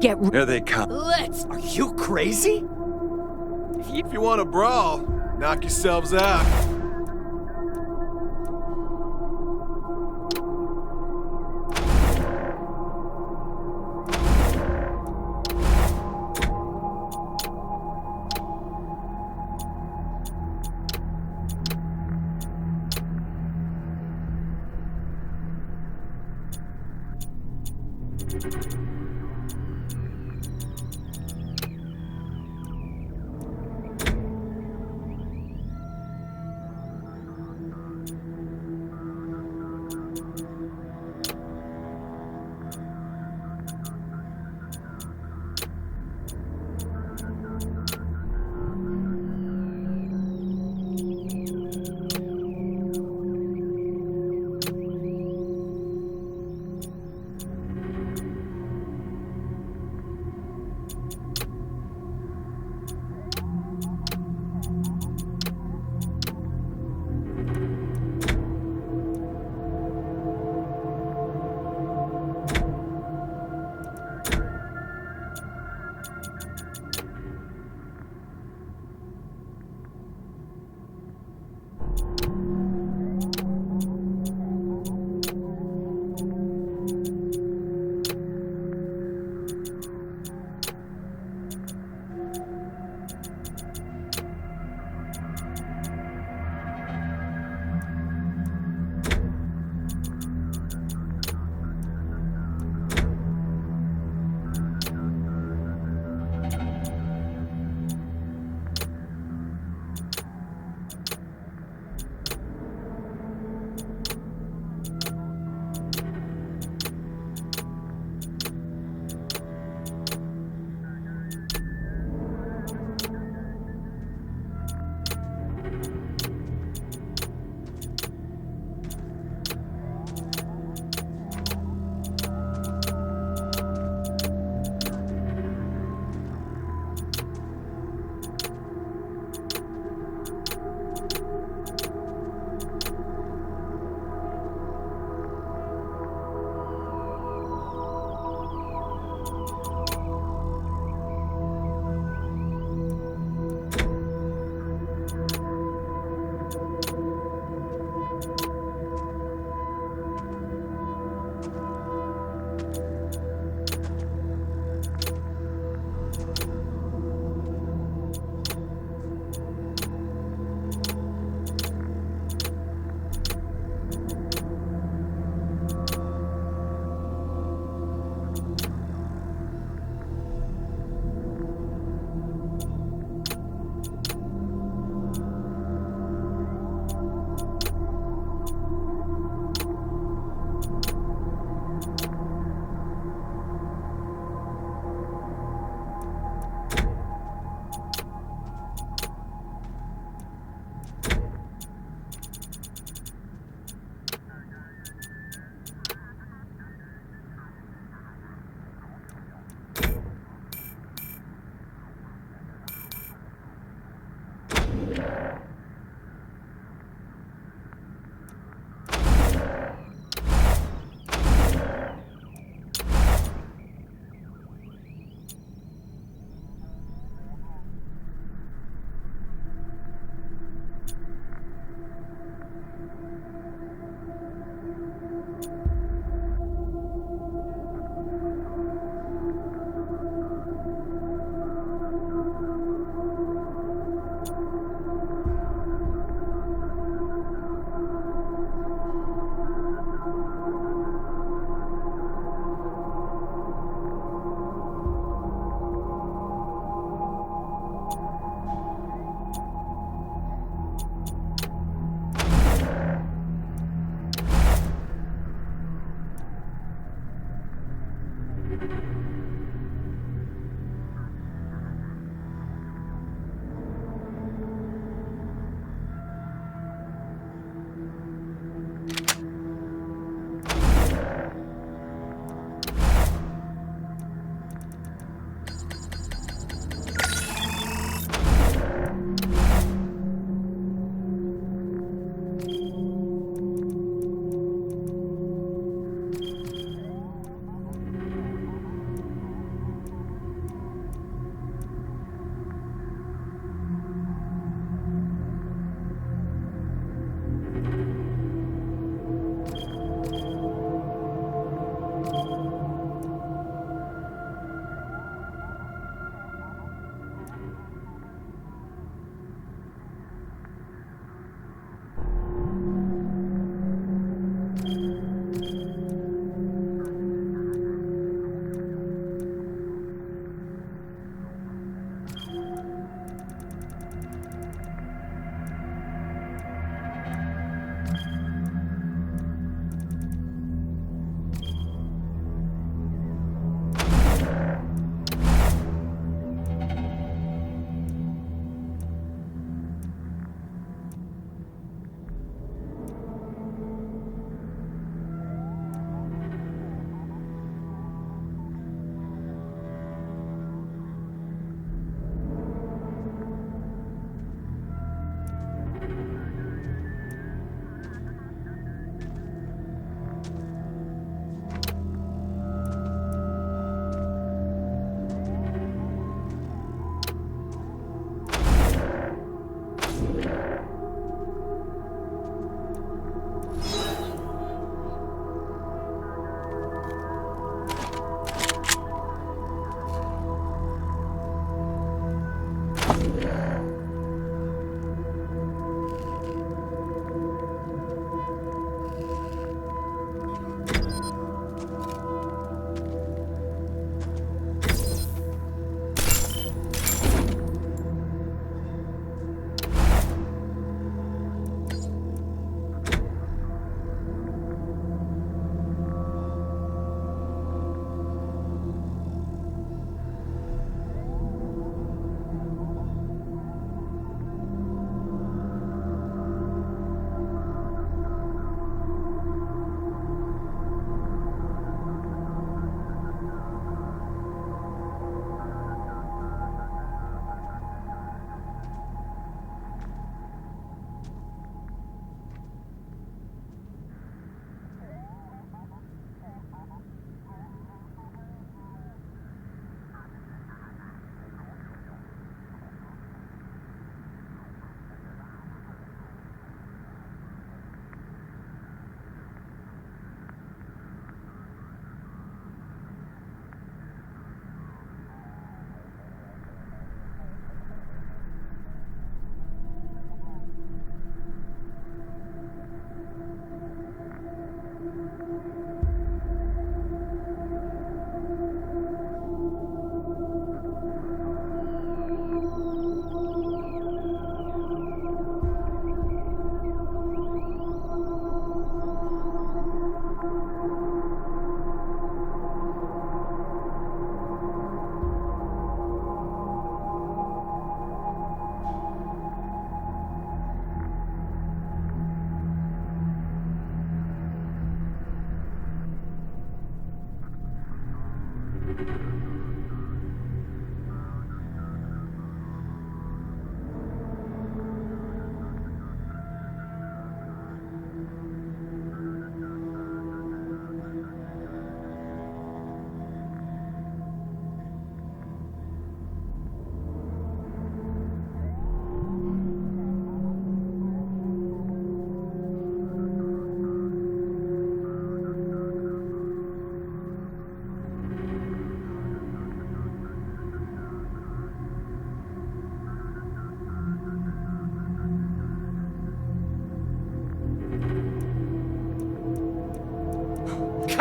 Get Here they come. Let's. Are you crazy? If you want to brawl, knock yourselves out.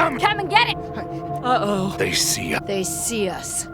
coming! Come and get it! Uh-oh. They see us. They see us.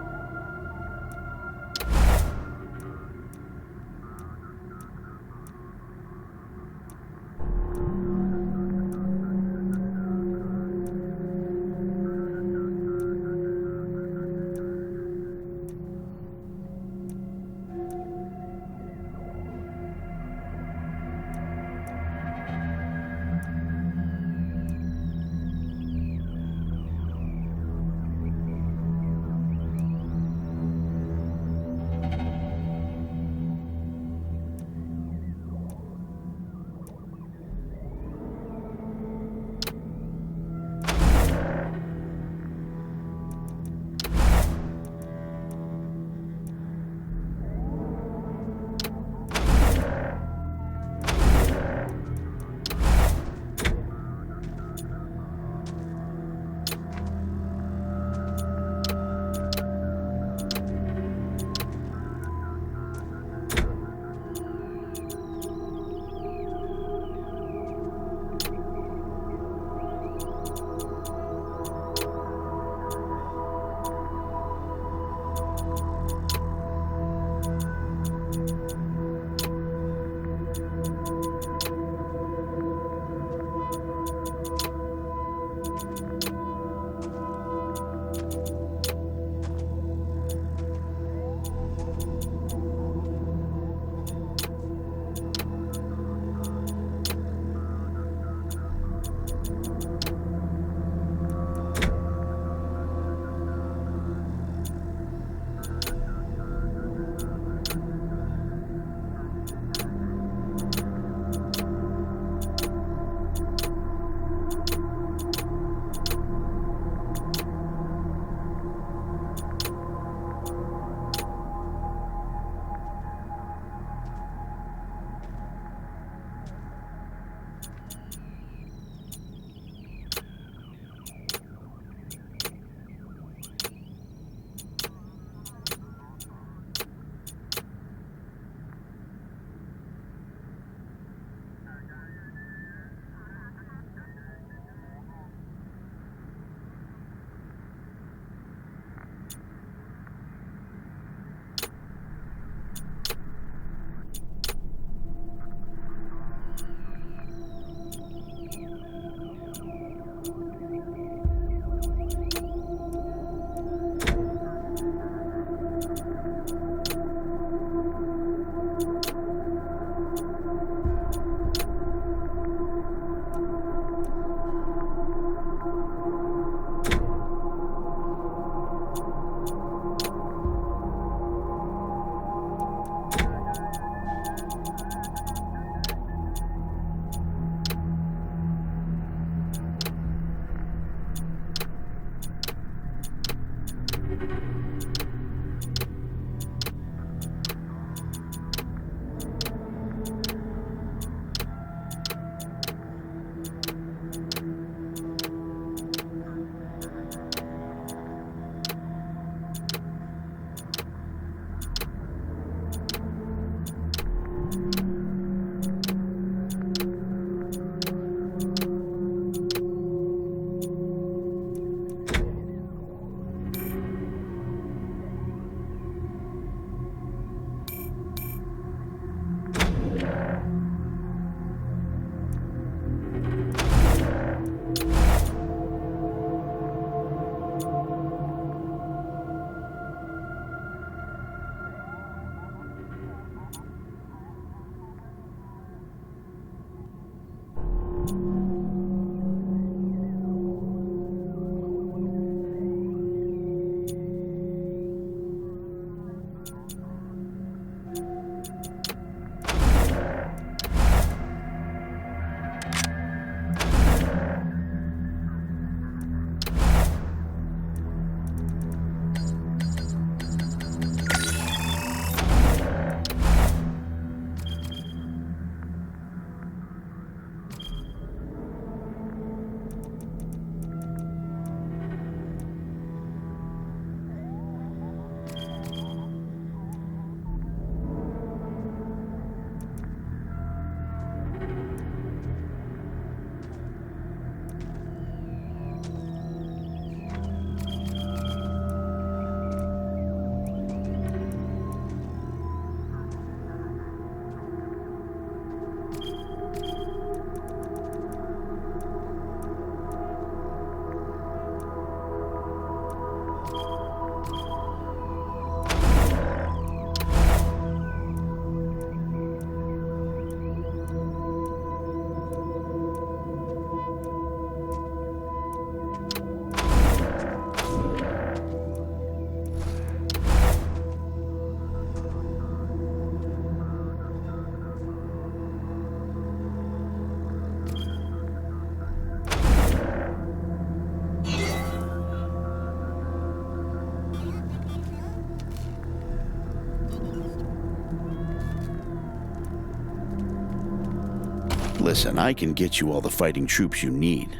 Listen, I can get you all the fighting troops you need.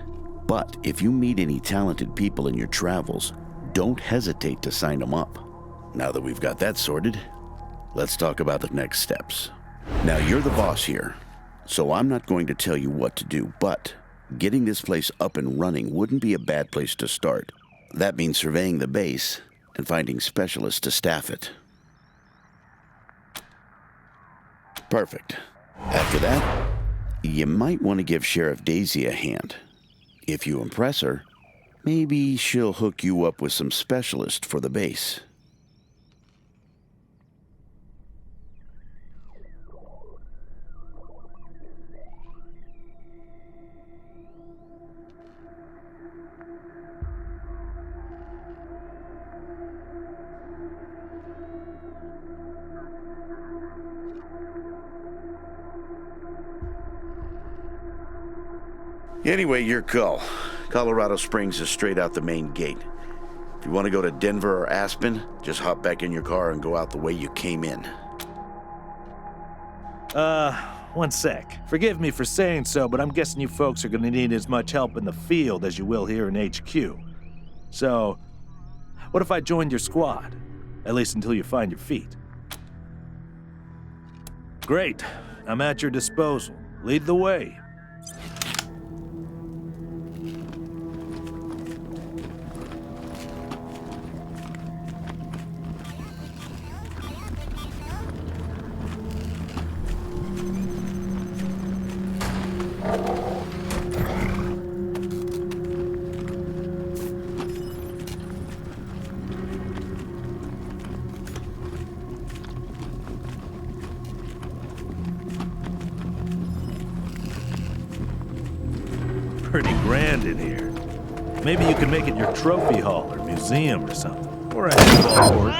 But if you meet any talented people in your travels, don't hesitate to sign them up. Now that we've got that sorted, let's talk about the next steps. Now, you're the boss here, so I'm not going to tell you what to do, but getting this place up and running wouldn't be a bad place to start. That means surveying the base and finding specialists to staff it. Perfect. After that, you might want to give Sheriff Daisy a hand. If you impress her, maybe she'll hook you up with some specialists for the base. Anyway, your call. Colorado Springs is straight out the main gate. If you want to go to Denver or Aspen, just hop back in your car and go out the way you came in. One sec. Forgive me for saying so, but I'm guessing you folks are gonna need as much help in the field as you will here in HQ. So, what if I joined your squad? At least until you find your feet. Great. I'm at your disposal. Lead the way. Pretty grand in here. Maybe you can make it your trophy hall or museum or something. Or a handball court.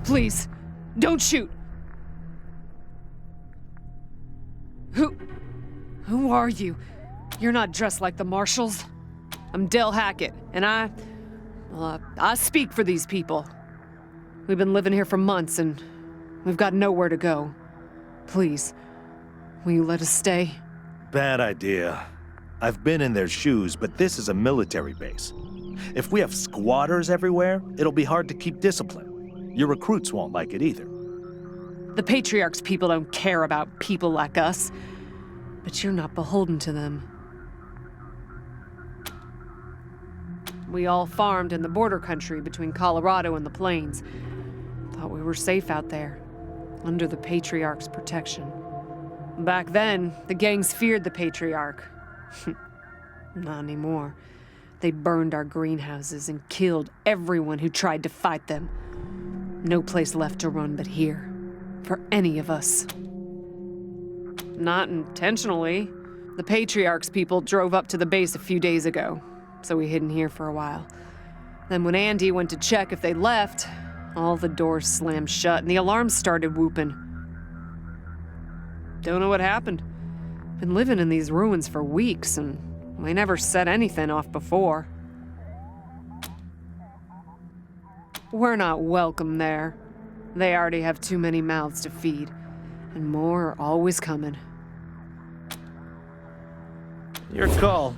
Please, don't shoot. Who are you? You're not dressed like the marshals. I'm Del Hackett, and I speak for these people. We've been living here for months, and we've got nowhere to go. Please, will you let us stay? Bad idea. I've been in their shoes, but this is a military base. If we have squatters everywhere, it'll be hard to keep discipline. Your recruits won't like it either. The Patriarch's people don't care about people like us, but you're not beholden to them. We all farmed in the border country between Colorado and the plains. Thought we were safe out there, under the Patriarch's protection. Back then, the gangs feared the Patriarch. Not anymore. They burned our greenhouses and killed everyone who tried to fight them. No place left to run but here, for any of us. Not intentionally. The Patriarch's people drove up to the base a few days ago, so we hid in here for a while. Then when Andy went to check if they left, all the doors slammed shut and the alarms started whooping. Don't know what happened. Been living in these ruins for weeks, and we never set anything off before. We're not welcome there. They already have too many mouths to feed, and more are always coming. Your call.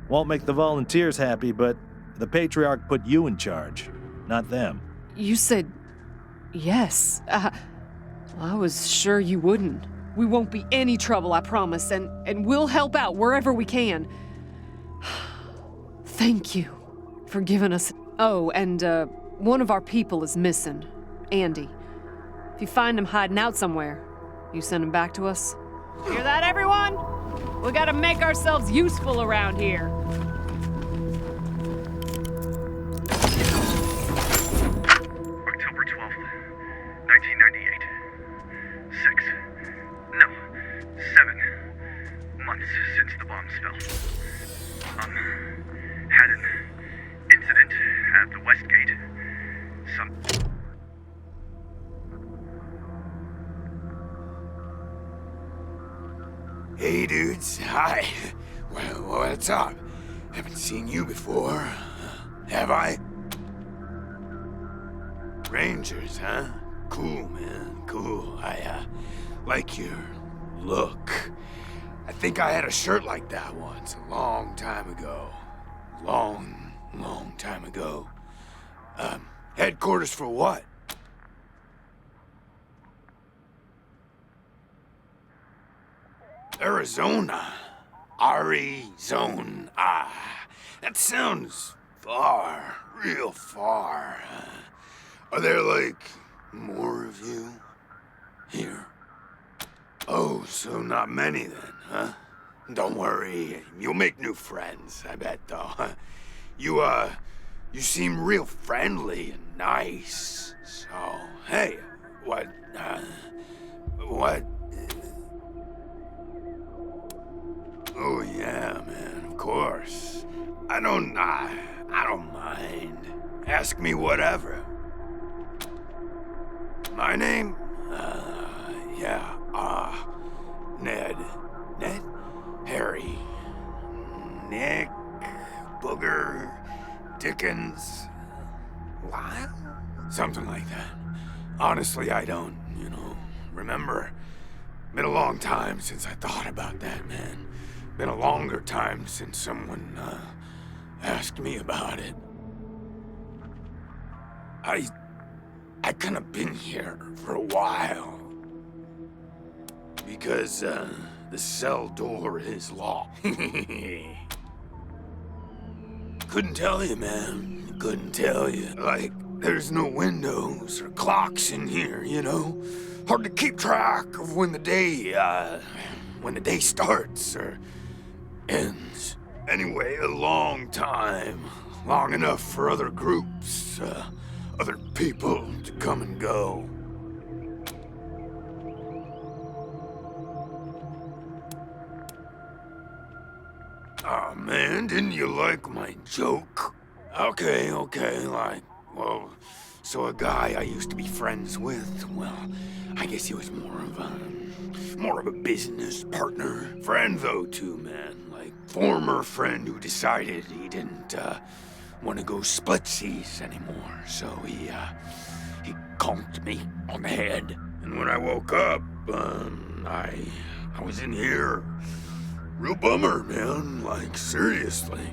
Won't make the volunteers happy, but the Patriarch put you in charge, not them. You said yes. I was sure you wouldn't. We won't be any trouble, I promise, and we'll help out wherever we can. Thank you for giving us... Oh, and one of our people is missing, Andy. If you find him hiding out somewhere, you send him back to us. Hear that, everyone? We gotta make ourselves useful around here. October 12th, 1998. 7 months since the bombs fell. Had an incident at the West Gate. Hey, dudes. Hi. Well, what's up? Haven't seen you before. Have I? Rangers, huh? Cool, man. Cool. I like your look. I think I had a shirt like that once, a long time ago. Long time ago. Headquarters for what? Arizona. Arizona. That sounds far, real far. Are there, like, more of you here? Oh, so not many then, huh? Don't worry, you'll make new friends, I bet, though. You seem real friendly and nice. So, hey, what? Oh, yeah, man, of course. I don't mind. Ask me whatever. My name? Ned. Ned? Harry. Nick. Booger. Dickens. Lyle? Something like that. Honestly, I don't, remember. Been a long time since I thought about that, man. Been a longer time since someone, asked me about it. I kinda been here for a while. Because, the cell door is locked. Couldn't tell you, man. Couldn't tell you. Like, there's no windows or clocks in here, Hard to keep track of when the day starts or ends. Anyway, a long time long enough for other groups, other people to come and go. Aw, man, didn't you like my joke? Okay, like, well, so a guy I used to be friends with, well, I guess he was more of a business partner. Friend, though, too, man. Like, former friend who decided he didn't, want to go splitsies anymore, so he conked me on the head. And when I woke up, I was in here. Real bummer, man. Like, seriously.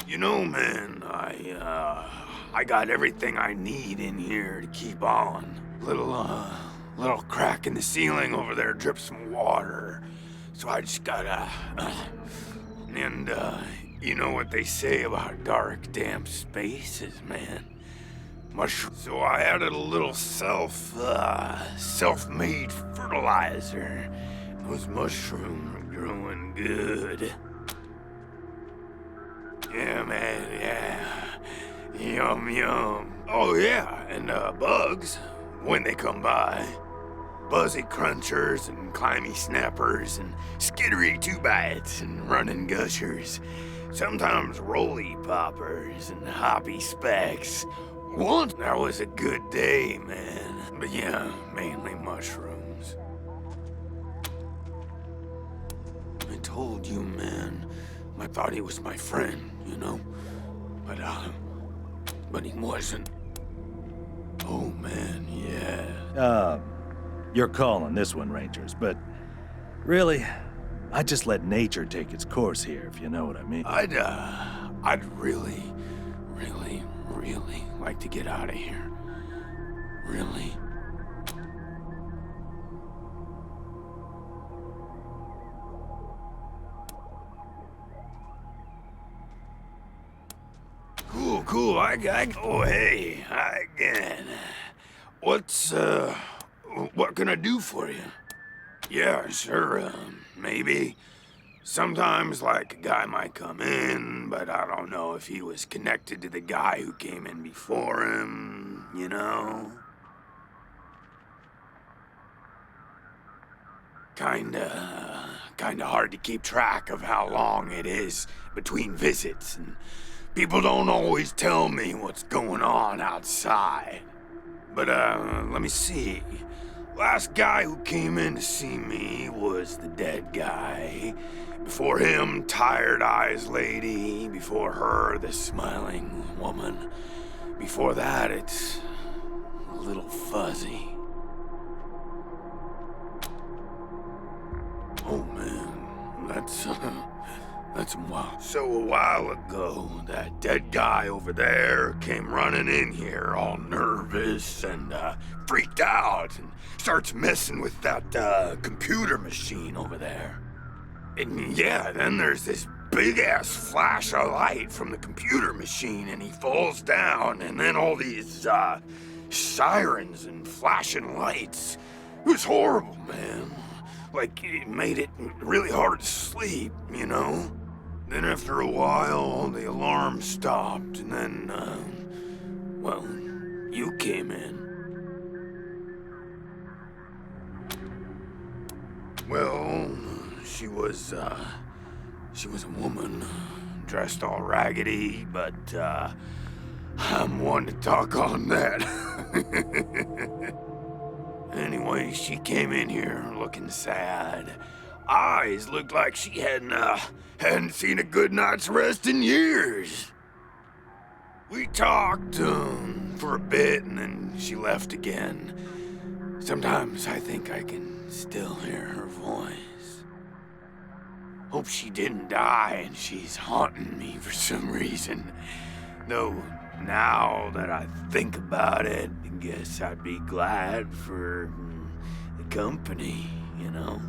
You know, man, I got everything I need in here to keep on. Little crack in the ceiling over there drips some water. So I just gotta, and, you know what they say about dark, damp spaces, man. So I added a little self-made fertilizer. Those mushrooms are growing good. Yeah, man, yeah. Yum, yum. Oh, yeah, and, bugs, when they come by. Buzzy crunchers and climby snappers and skittery two-bites and running gushers. Sometimes roly poppers and hoppy specks. Once that was a good day, man. But yeah, mainly mushrooms. I told you, man. I thought he was my friend, you know? But he wasn't. Oh, man, yeah. You're calling this one, Rangers, but really, I'd just let nature take its course here, if you know what I mean. I'd really like to get out of here. Really. Cool, I oh, hey, again. What can I do for you? Yeah, sure, maybe. Sometimes, like, a guy might come in, but I don't know if he was connected to the guy who came in before him, you know? Kinda hard to keep track of how long it is between visits, and people don't always tell me what's going on outside. But, let me see. Last guy who came in to see me was the dead guy. Before him, Tired Eyes Lady. Before her, the Smiling Woman. Before that, it's a little fuzzy. Oh, man, that's a while. So a while ago, that dead guy over there came running in here all nervous and freaked out and starts messing with that computer machine over there. And yeah, then there's this big-ass flash of light from the computer machine and he falls down, and then all these sirens and flashing lights. It was horrible, man. Like, it made it really hard to sleep, you know? Then after a while, the alarm stopped, and then, well, you came in. Well, she was a woman, dressed all raggedy, but, I'm one to talk on that. Anyway, she came in here looking sad. Eyes looked like she hadn't seen a good night's rest in years. We talked for a bit, and then she left again. Sometimes I think I can still hear her voice. Hope she didn't die and she's haunting me for some reason. Though, now that I think about it, I guess I'd be glad for the company, you know?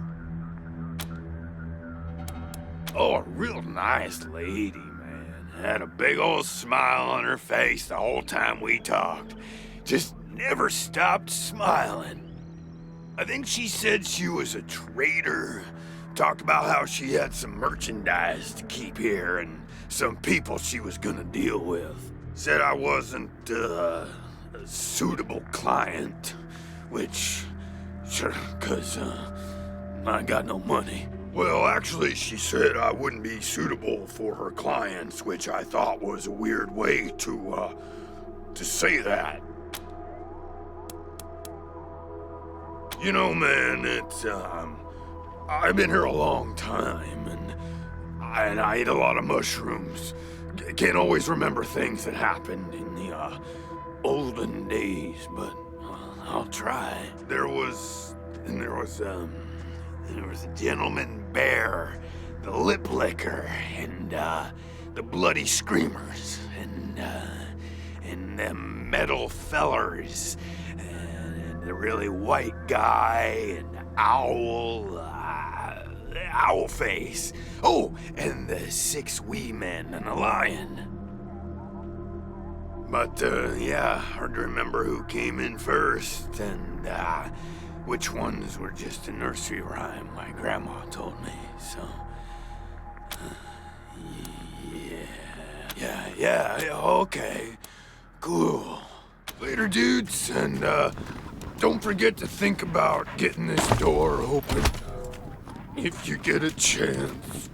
Oh, a real nice lady, man. Had a big old smile on her face the whole time we talked. Just never stopped smiling. I think she said she was a trader Talked about how she had some merchandise to keep here and some people she was gonna deal with. Said I wasn't a suitable client, which, sure, 'cause I got no money. Well, actually, she said I wouldn't be suitable for her clients, which I thought was a weird way to say that. You know, man, it's, I've been here a long time, and I eat a lot of mushrooms. Can't always remember things that happened in the, olden days, but I'll try. There was a gentleman bear, the lip licker, and the bloody screamers, and them metal fellers, and the really white guy, and owl face. Oh, and the 6 wee men and a lion. But, yeah, hard to remember who came in first, and, which ones were just a nursery rhyme my grandma told me, so... Yeah, okay. Cool. Later, dudes, and, don't forget to think about getting this door open if you get a chance.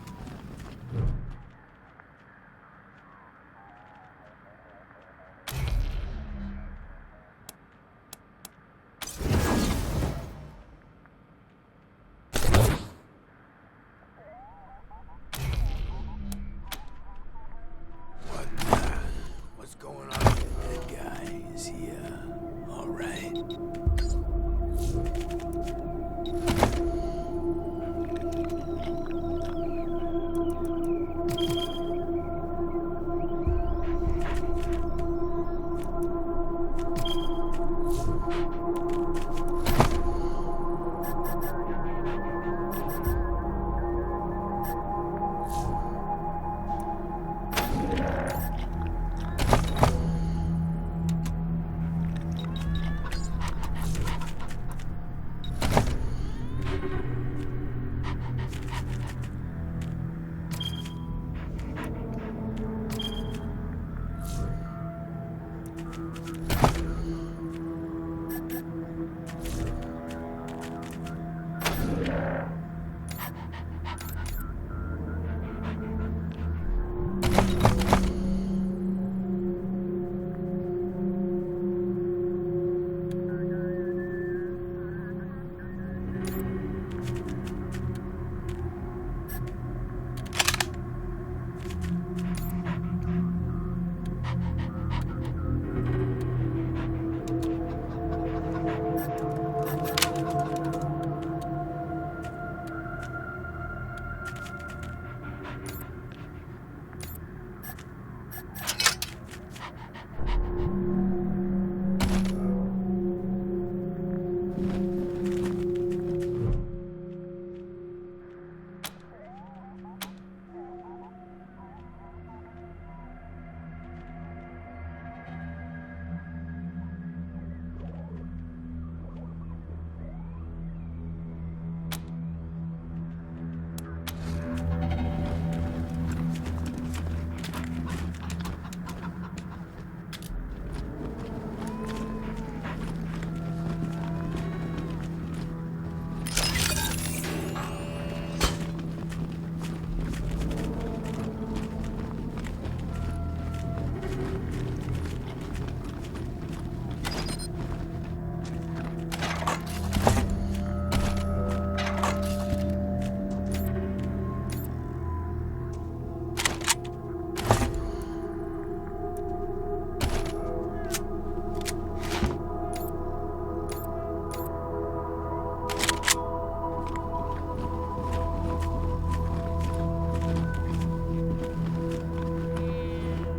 What's going on with that guy? Is he, all right?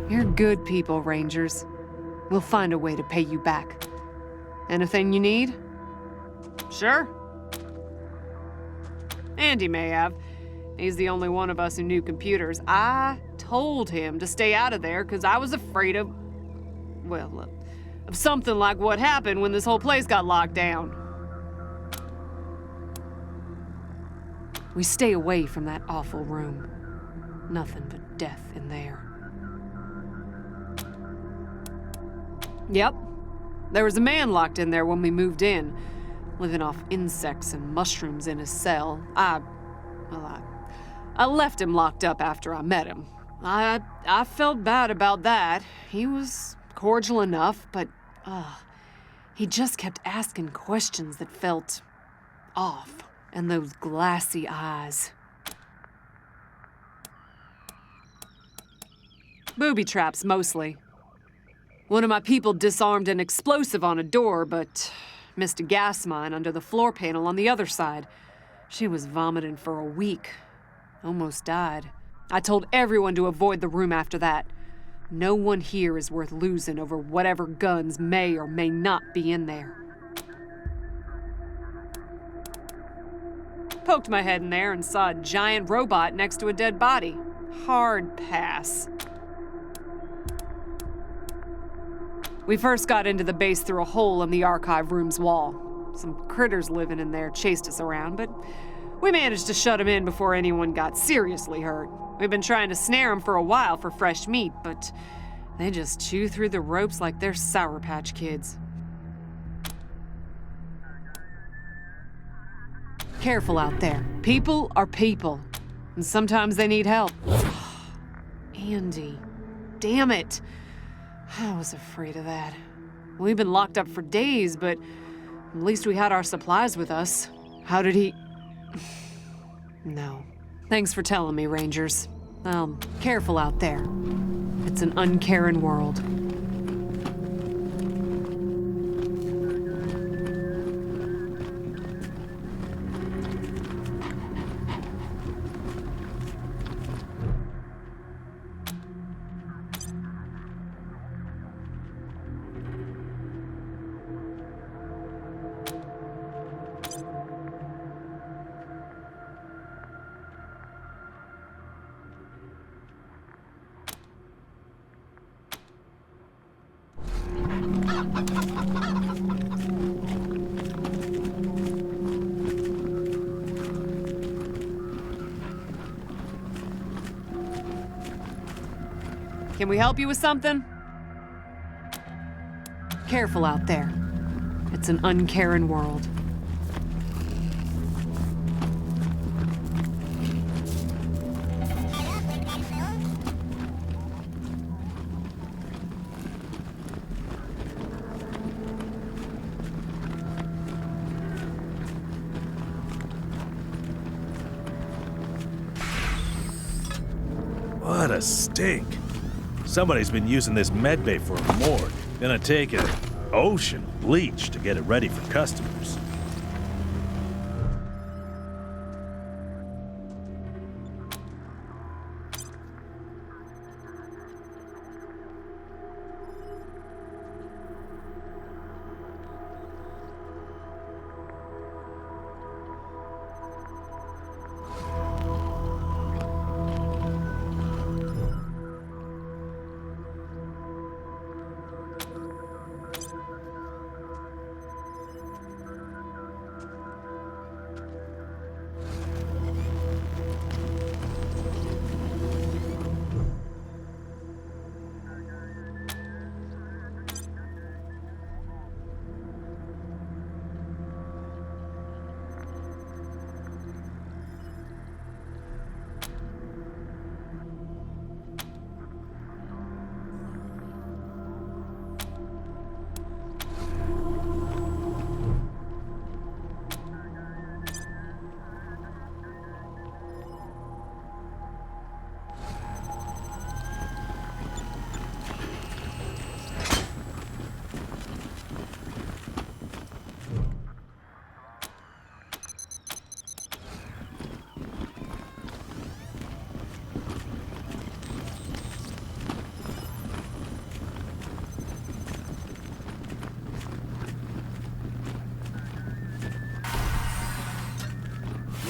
You're good people, Rangers. We'll find a way to pay you back. Anything you need? Sure. Andy may have. He's the only one of us who knew computers. I told him to stay out of there because I was afraid of, well, of something like what happened when this whole place got locked down. We stay away from that awful room. Nothing but death in there. Yep. There was a man locked in there when we moved in, living off insects and mushrooms in his cell. I left him locked up after I met him. I felt bad about that. He was cordial enough, but he just kept asking questions that felt off. And those glassy eyes. Booby traps, mostly. One of my people disarmed an explosive on a door, but missed a gas mine under the floor panel on the other side. She was vomiting for a week. Almost died. I told everyone to avoid the room after that. No one here is worth losing over whatever guns may or may not be in there. Poked my head in there and saw a giant robot next to a dead body. Hard pass. We first got into the base through a hole in the archive room's wall. Some critters living in there chased us around, but we managed to shut them in before anyone got seriously hurt. We've been trying to snare them for a while for fresh meat, but they just chew through the ropes like they're Sour Patch Kids. Careful out there. People are people, and sometimes they need help. Andy, damn it. I was afraid of that. We've been locked up for days, but at least we had our supplies with us. How did he... No. Thanks for telling me, Rangers. Careful out there. It's an uncaring world. Can we help you with something? Careful out there. It's an uncaring world. What a stink. Somebody's been using this medbay for a morgue. Gonna take an ocean bleach to get it ready for customers.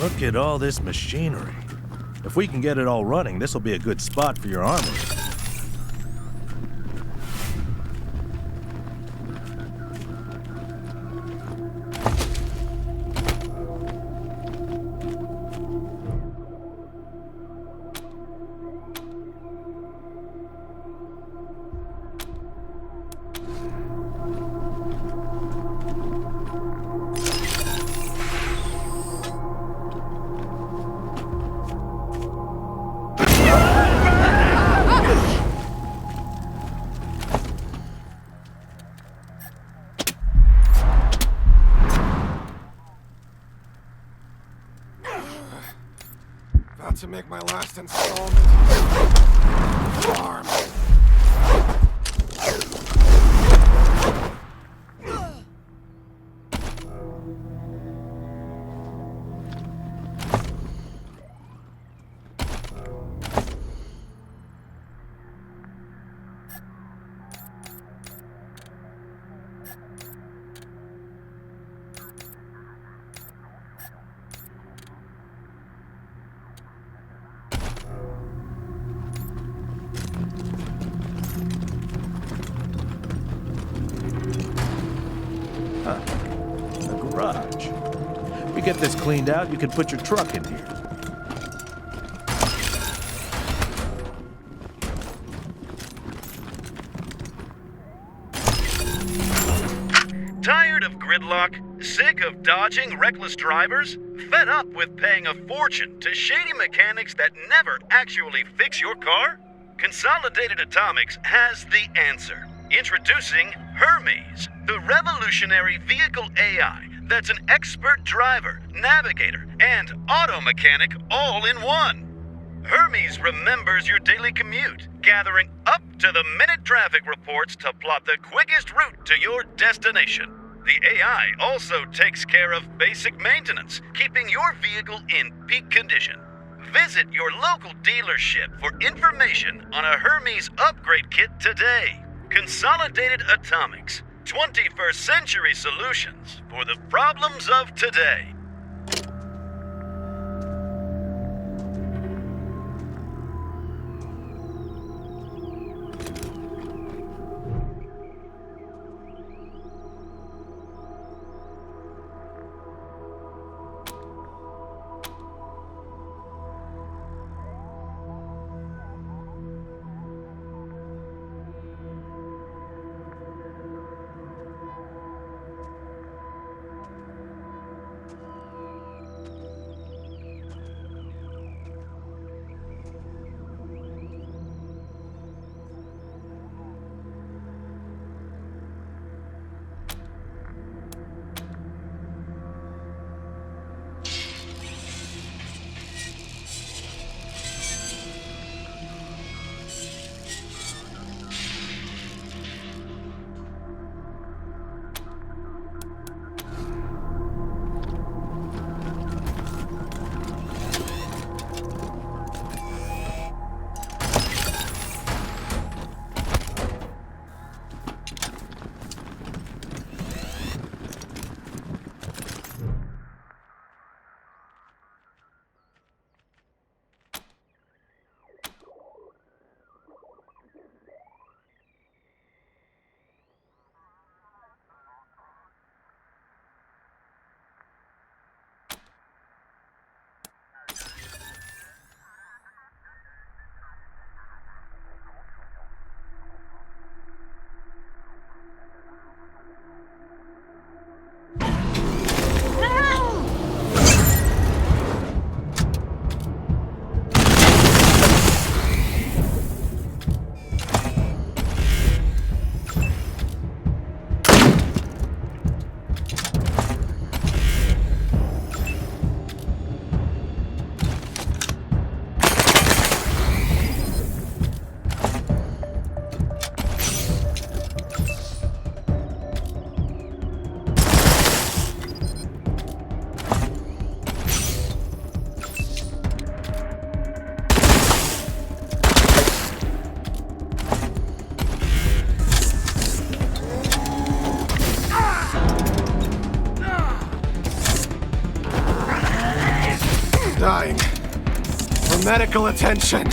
Look at all this machinery. If we can get it all running, this will be a good spot for your armory. make my last installment. Farm. A garage. We get this cleaned out, you can put your truck in here. Tired of gridlock? Sick of dodging reckless drivers? Fed up with paying a fortune to shady mechanics that never actually fix your car? Consolidated Atomics has the answer. Introducing Hermes, the revolutionary vehicle AI that's an expert driver, navigator, and auto mechanic all in one. Hermes remembers your daily commute, gathering up-to-the-minute traffic reports to plot the quickest route to your destination. The AI also takes care of basic maintenance, keeping your vehicle in peak condition. Visit your local dealership for information on a Hermes upgrade kit today. Consolidated Atomics, 21st century solutions for the problems of today. Dying. For medical attention.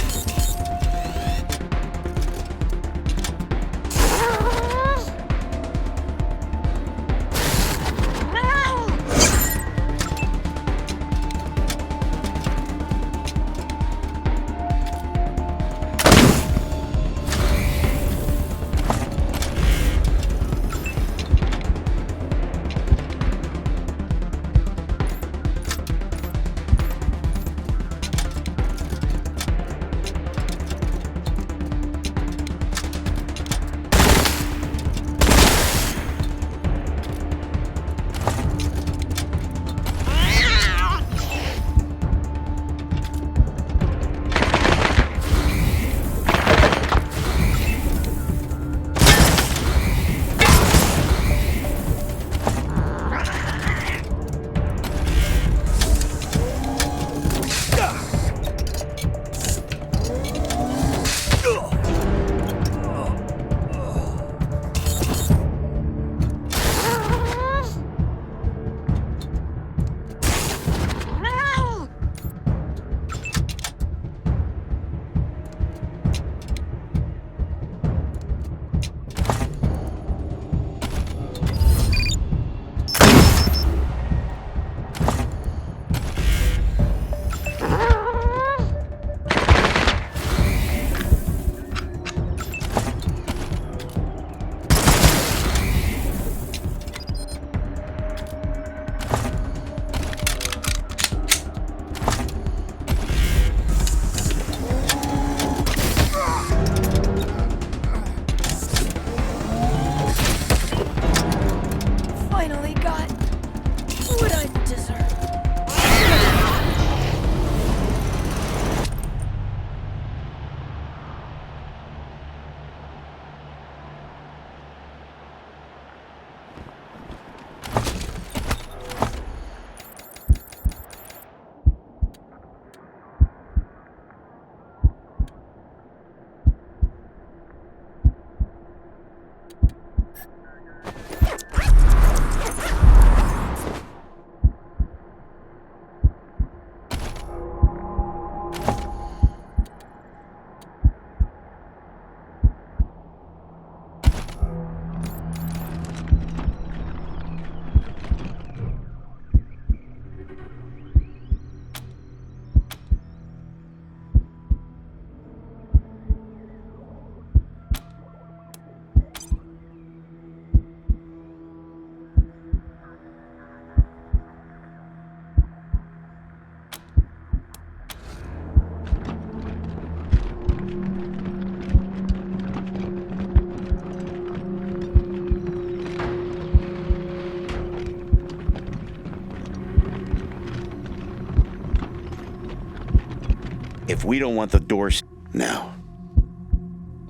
If we don't want the doors... Now,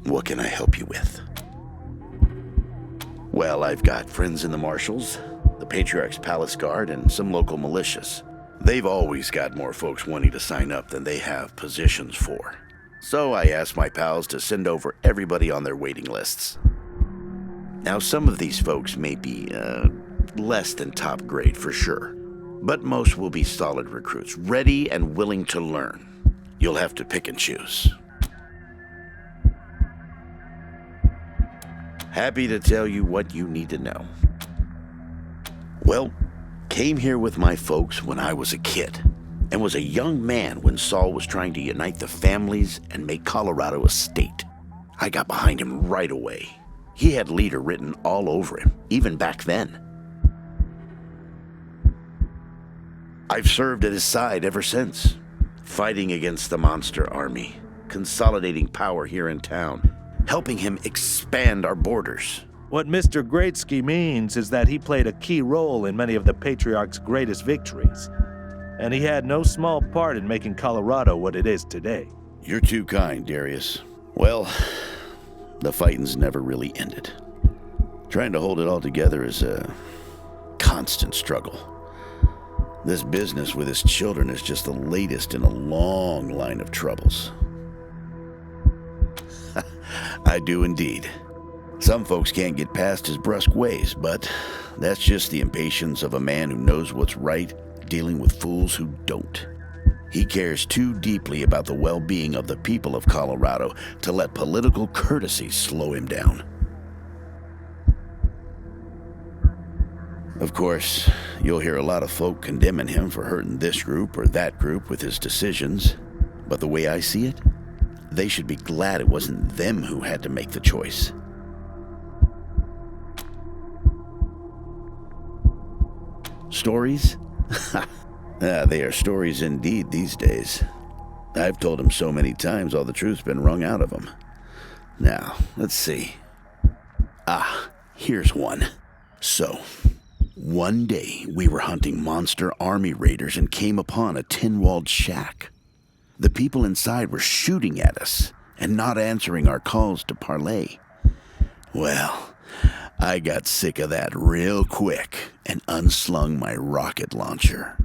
what can I help you with? Well, I've got friends in the Marshals, the Patriarch's Palace Guard, and some local militias. They've always got more folks wanting to sign up than they have positions for. So I asked my pals to send over everybody on their waiting lists. Now, some of these folks may be, less than top grade for sure, but most will be solid recruits, ready and willing to learn. You'll have to pick and choose. Happy to tell you what you need to know. Well, came here with my folks when I was a kid, and was a young man when Saul was trying to unite the families and make Colorado a state. I got behind him right away. He had leader written all over him, even back then. I've served at his side ever since, fighting against the monster army, consolidating power here in town, helping him expand our borders. What Mr. Greatsky means is that he played a key role in many of the Patriarch's greatest victories, and he had no small part in making Colorado what it is today. You're too kind, Darius. Well, the fighting's never really ended. Trying to hold it all together is a constant struggle. This business with his children is just the latest in a long line of troubles. I do indeed. Some folks can't get past his brusque ways, but that's just the impatience of a man who knows what's right, dealing with fools who don't. He cares too deeply about the well-being of the people of Colorado to let political courtesy slow him down. Of course, you'll hear a lot of folk condemning him for hurting this group or that group with his decisions, but the way I see it, they should be glad it wasn't them who had to make the choice. Stories? They are stories indeed these days. I've told him so many times all the truth's been wrung out of him. Now, let's see. Here's one. So, one day we were hunting monster army raiders and came upon a tin-walled shack. The people inside were shooting at us and not answering our calls to parley. Well, I got sick of that real quick and unslung my rocket launcher.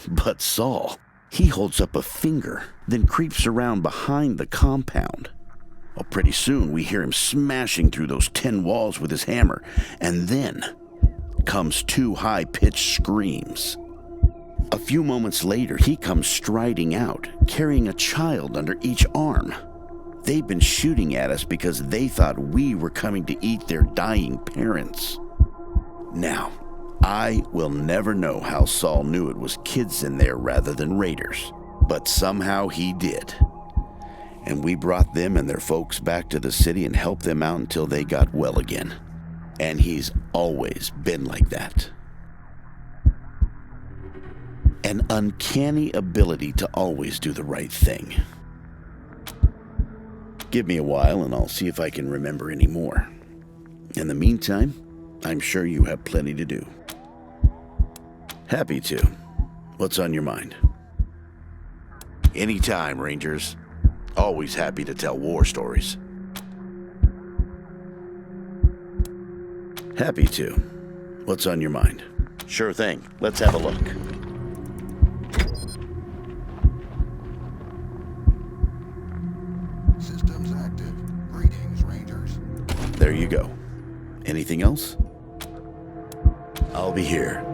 But Saul, he holds up a finger, then creeps around behind the compound. Well, pretty soon we hear him smashing through those tin walls with his hammer, and then comes two high-pitched screams. A few moments later, he comes striding out, carrying a child under each arm. They'd been shooting at us because they thought we were coming to eat their dying parents. Now, I will never know how Saul knew it was kids in there rather than raiders, but somehow he did. And we brought them and their folks back to the city and helped them out until they got well again. And he's always been like that. An uncanny ability to always do the right thing. Give me a while and I'll see if I can remember any more. In the meantime, I'm sure you have plenty to do. Happy to. What's on your mind? Anytime, Rangers. Always happy to tell war stories. Happy to. What's on your mind? Sure thing. Let's have a look. Systems active. Greetings, Rangers. There you go. Anything else? I'll be here.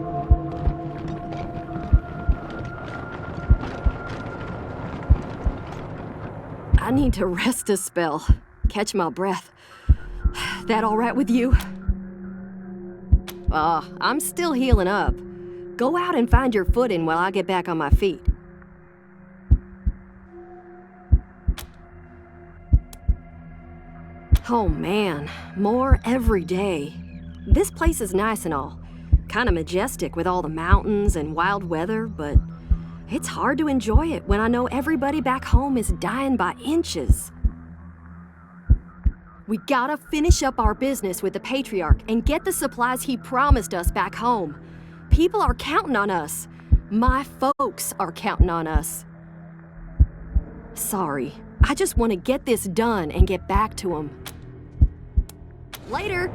I need to rest a spell. Catch my breath. That all right with you? I'm still healing up. Go out and find your footing while I get back on my feet. Oh man, more every day. This place is nice and all. Kinda majestic with all the mountains and wild weather, but it's hard to enjoy it when I know everybody back home is dying by inches. We gotta finish up our business with the Patriarch and get the supplies he promised us back home. People are counting on us. My folks are counting on us. Sorry. I just want to get this done and get back to him. Later!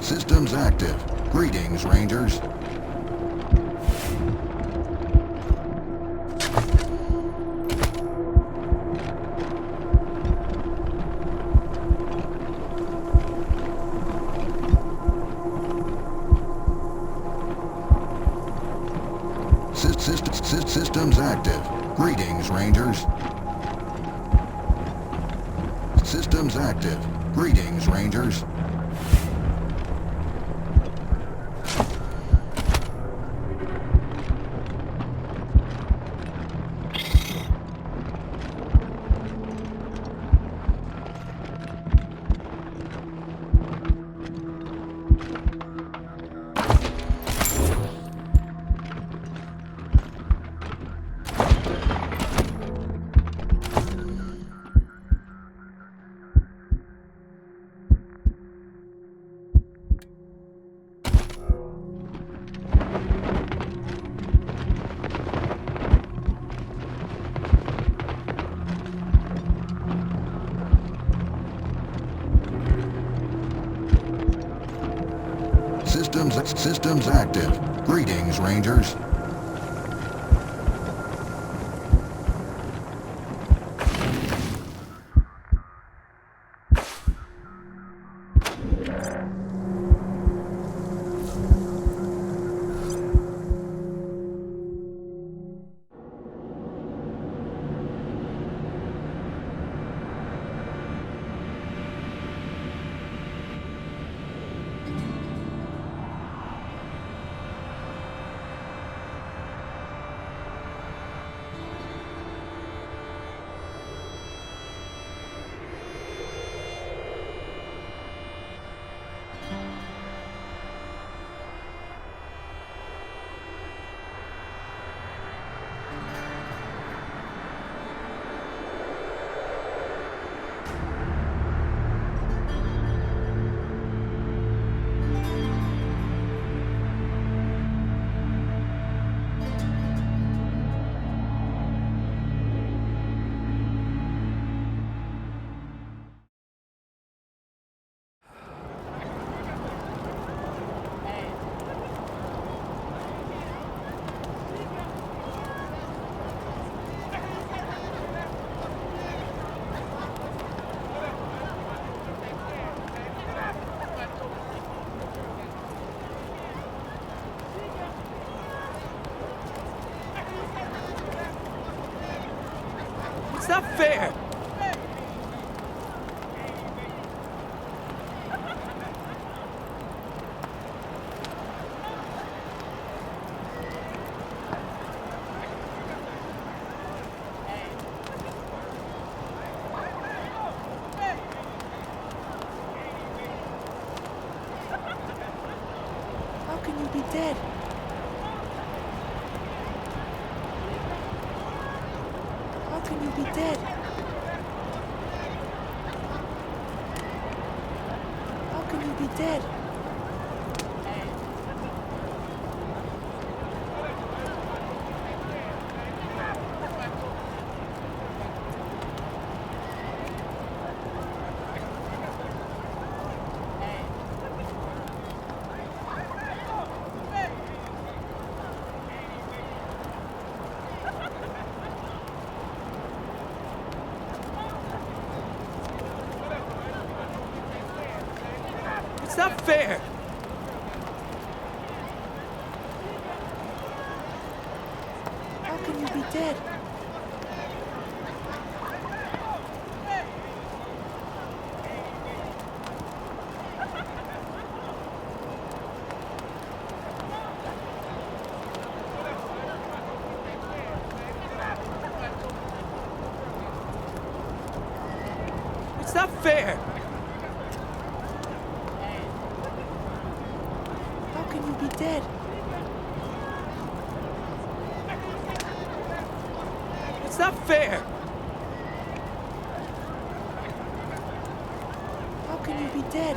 Systems active. Greetings, Rangers. Systems active. Greetings, Rangers. Systems active. Greetings, Rangers. Systems active. Greetings, Rangers. It's not fair! dead? How can you be dead? How can you be dead? It's not fair! How can you be dead? It's not fair! How can you be dead? It's not fair! How can you be dead?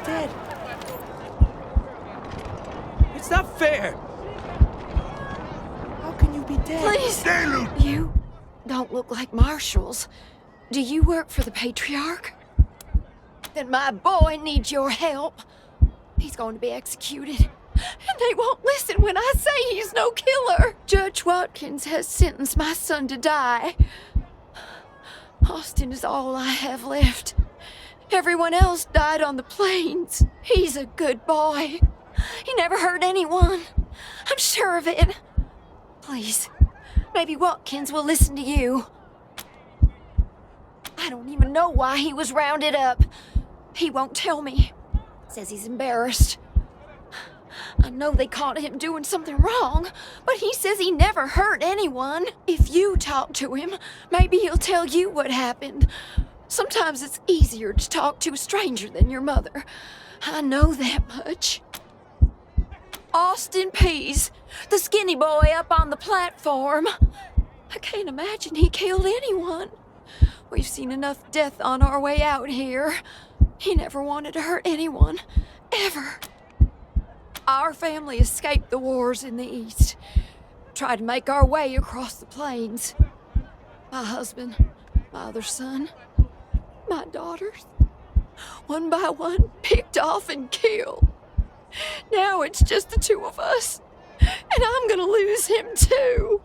dead? It's not fair! How can you be dead? Please! You don't look like marshals. Do you work for the Patriarch? Then my boy needs your help. He's going to be executed. And they won't listen when I say he's no killer. Judge Watkins has sentenced my son to die. Austin is all I have left. Everyone else died on the plains. He's a good boy. He never hurt anyone. I'm sure of it. Please, maybe Watkins will listen to you. I don't even know why he was rounded up. He won't tell me. Says he's embarrassed. I know they caught him doing something wrong, but he says he never hurt anyone. If you talk to him, maybe he'll tell you what happened. Sometimes it's easier to talk to a stranger than your mother. I know that much. Austin Pease, the skinny boy up on the platform. I can't imagine he killed anyone. We've seen enough death on our way out here. He never wanted to hurt anyone, ever. Our family escaped the wars in the East. Tried to make our way across the plains. My husband, my other son, my daughters, one by one, picked off and killed. Now it's just the two of us, and I'm gonna lose him too.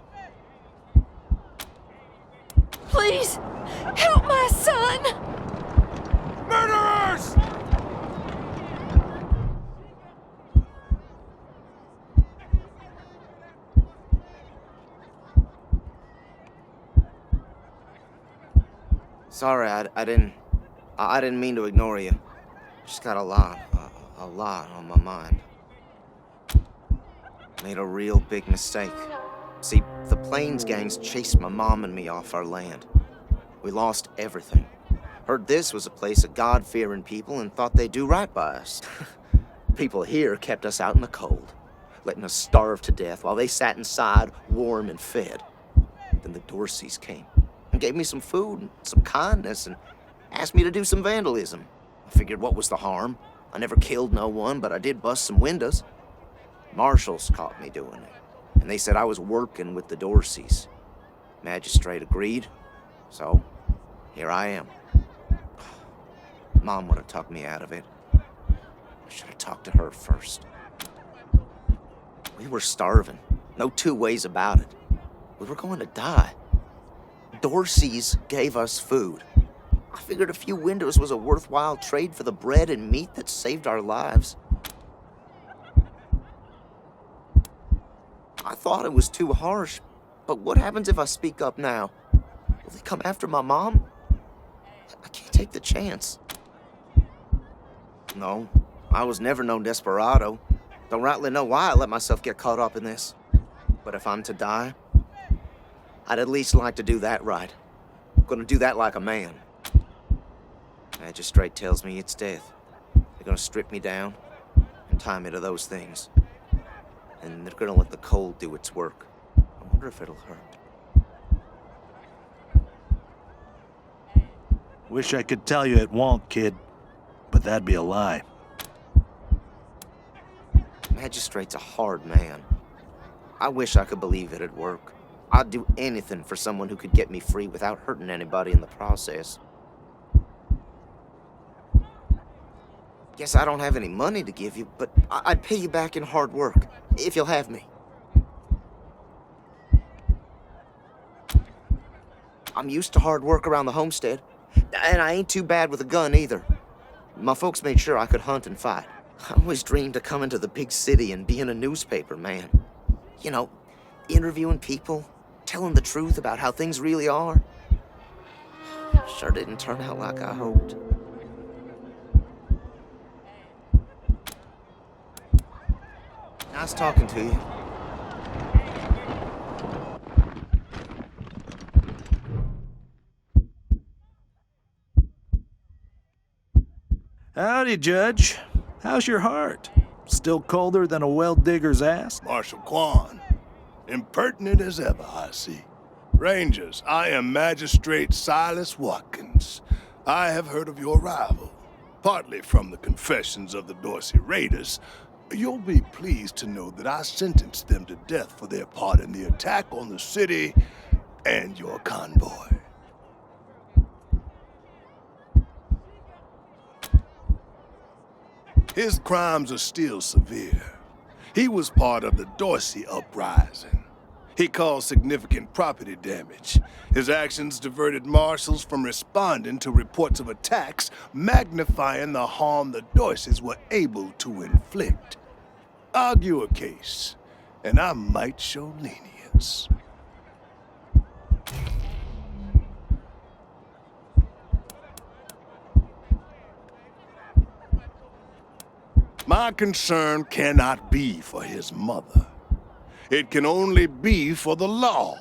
Please, help my son! Murderers! Sorry, I didn't mean to ignore you. Just got a lot on my mind. Made a real big mistake. See, the Plains gangs chased my mom and me off our land. We lost everything. Heard this was a place of God-fearing people and thought they'd do right by us. People here kept us out in the cold, letting us starve to death while they sat inside, warm and fed. Then the Dorseys came and gave me some food and some kindness and asked me to do some vandalism. I figured what was the harm? I never killed no one, but I did bust some windows. Marshals caught me doing it, and they said I was working with the Dorseys. Magistrate agreed, so here I am. Mom would have talked me out of it. I should have talked to her first. We were starving, no two ways about it. We were going to die. Dorseys gave us food. I figured a few windows was a worthwhile trade for the bread and meat that saved our lives. I thought it was too harsh, but what happens if I speak up now? Will they come after my mom? I can't take the chance. No, I was never no desperado. Don't rightly know why I let myself get caught up in this. But if I'm to die, I'd at least like to do that right. I'm gonna do that like a man. Magistrate tells me it's death. They're gonna strip me down and tie me to those things. And they're gonna let the cold do its work. I wonder if it'll hurt. Wish I could tell you it won't, kid. But that'd be a lie. Magistrate's a hard man. I wish I could believe it'd work. I'd do anything for someone who could get me free without hurting anybody in the process. Guess I don't have any money to give you, but I'd pay you back in hard work, if you'll have me. I'm used to hard work around the homestead, and I ain't too bad with a gun either. My folks made sure I could hunt and fight. I always dreamed of coming to the big city and being a newspaper man. You know, interviewing people, telling the truth about how things really are. Sure didn't turn out like I hoped. Nice talking to you. Howdy, Judge. How's your heart? Still colder than a well digger's ass? Marshal Quan. Impertinent as ever, I see. Rangers, I am Magistrate Silas Watkins. I have heard of your arrival. partly from the confessions of the Dorsey Raiders, you'll be pleased to know that I sentenced them to death for their part in the attack on the city and your convoy. His crimes are still severe. He was part of the Dorsey uprising. He caused significant property damage. His actions diverted marshals from responding to reports of attacks, magnifying the harm the Dorseys were able to inflict. Argue a case, and I might show lenience. My concern cannot be for his mother. It can only be for the law.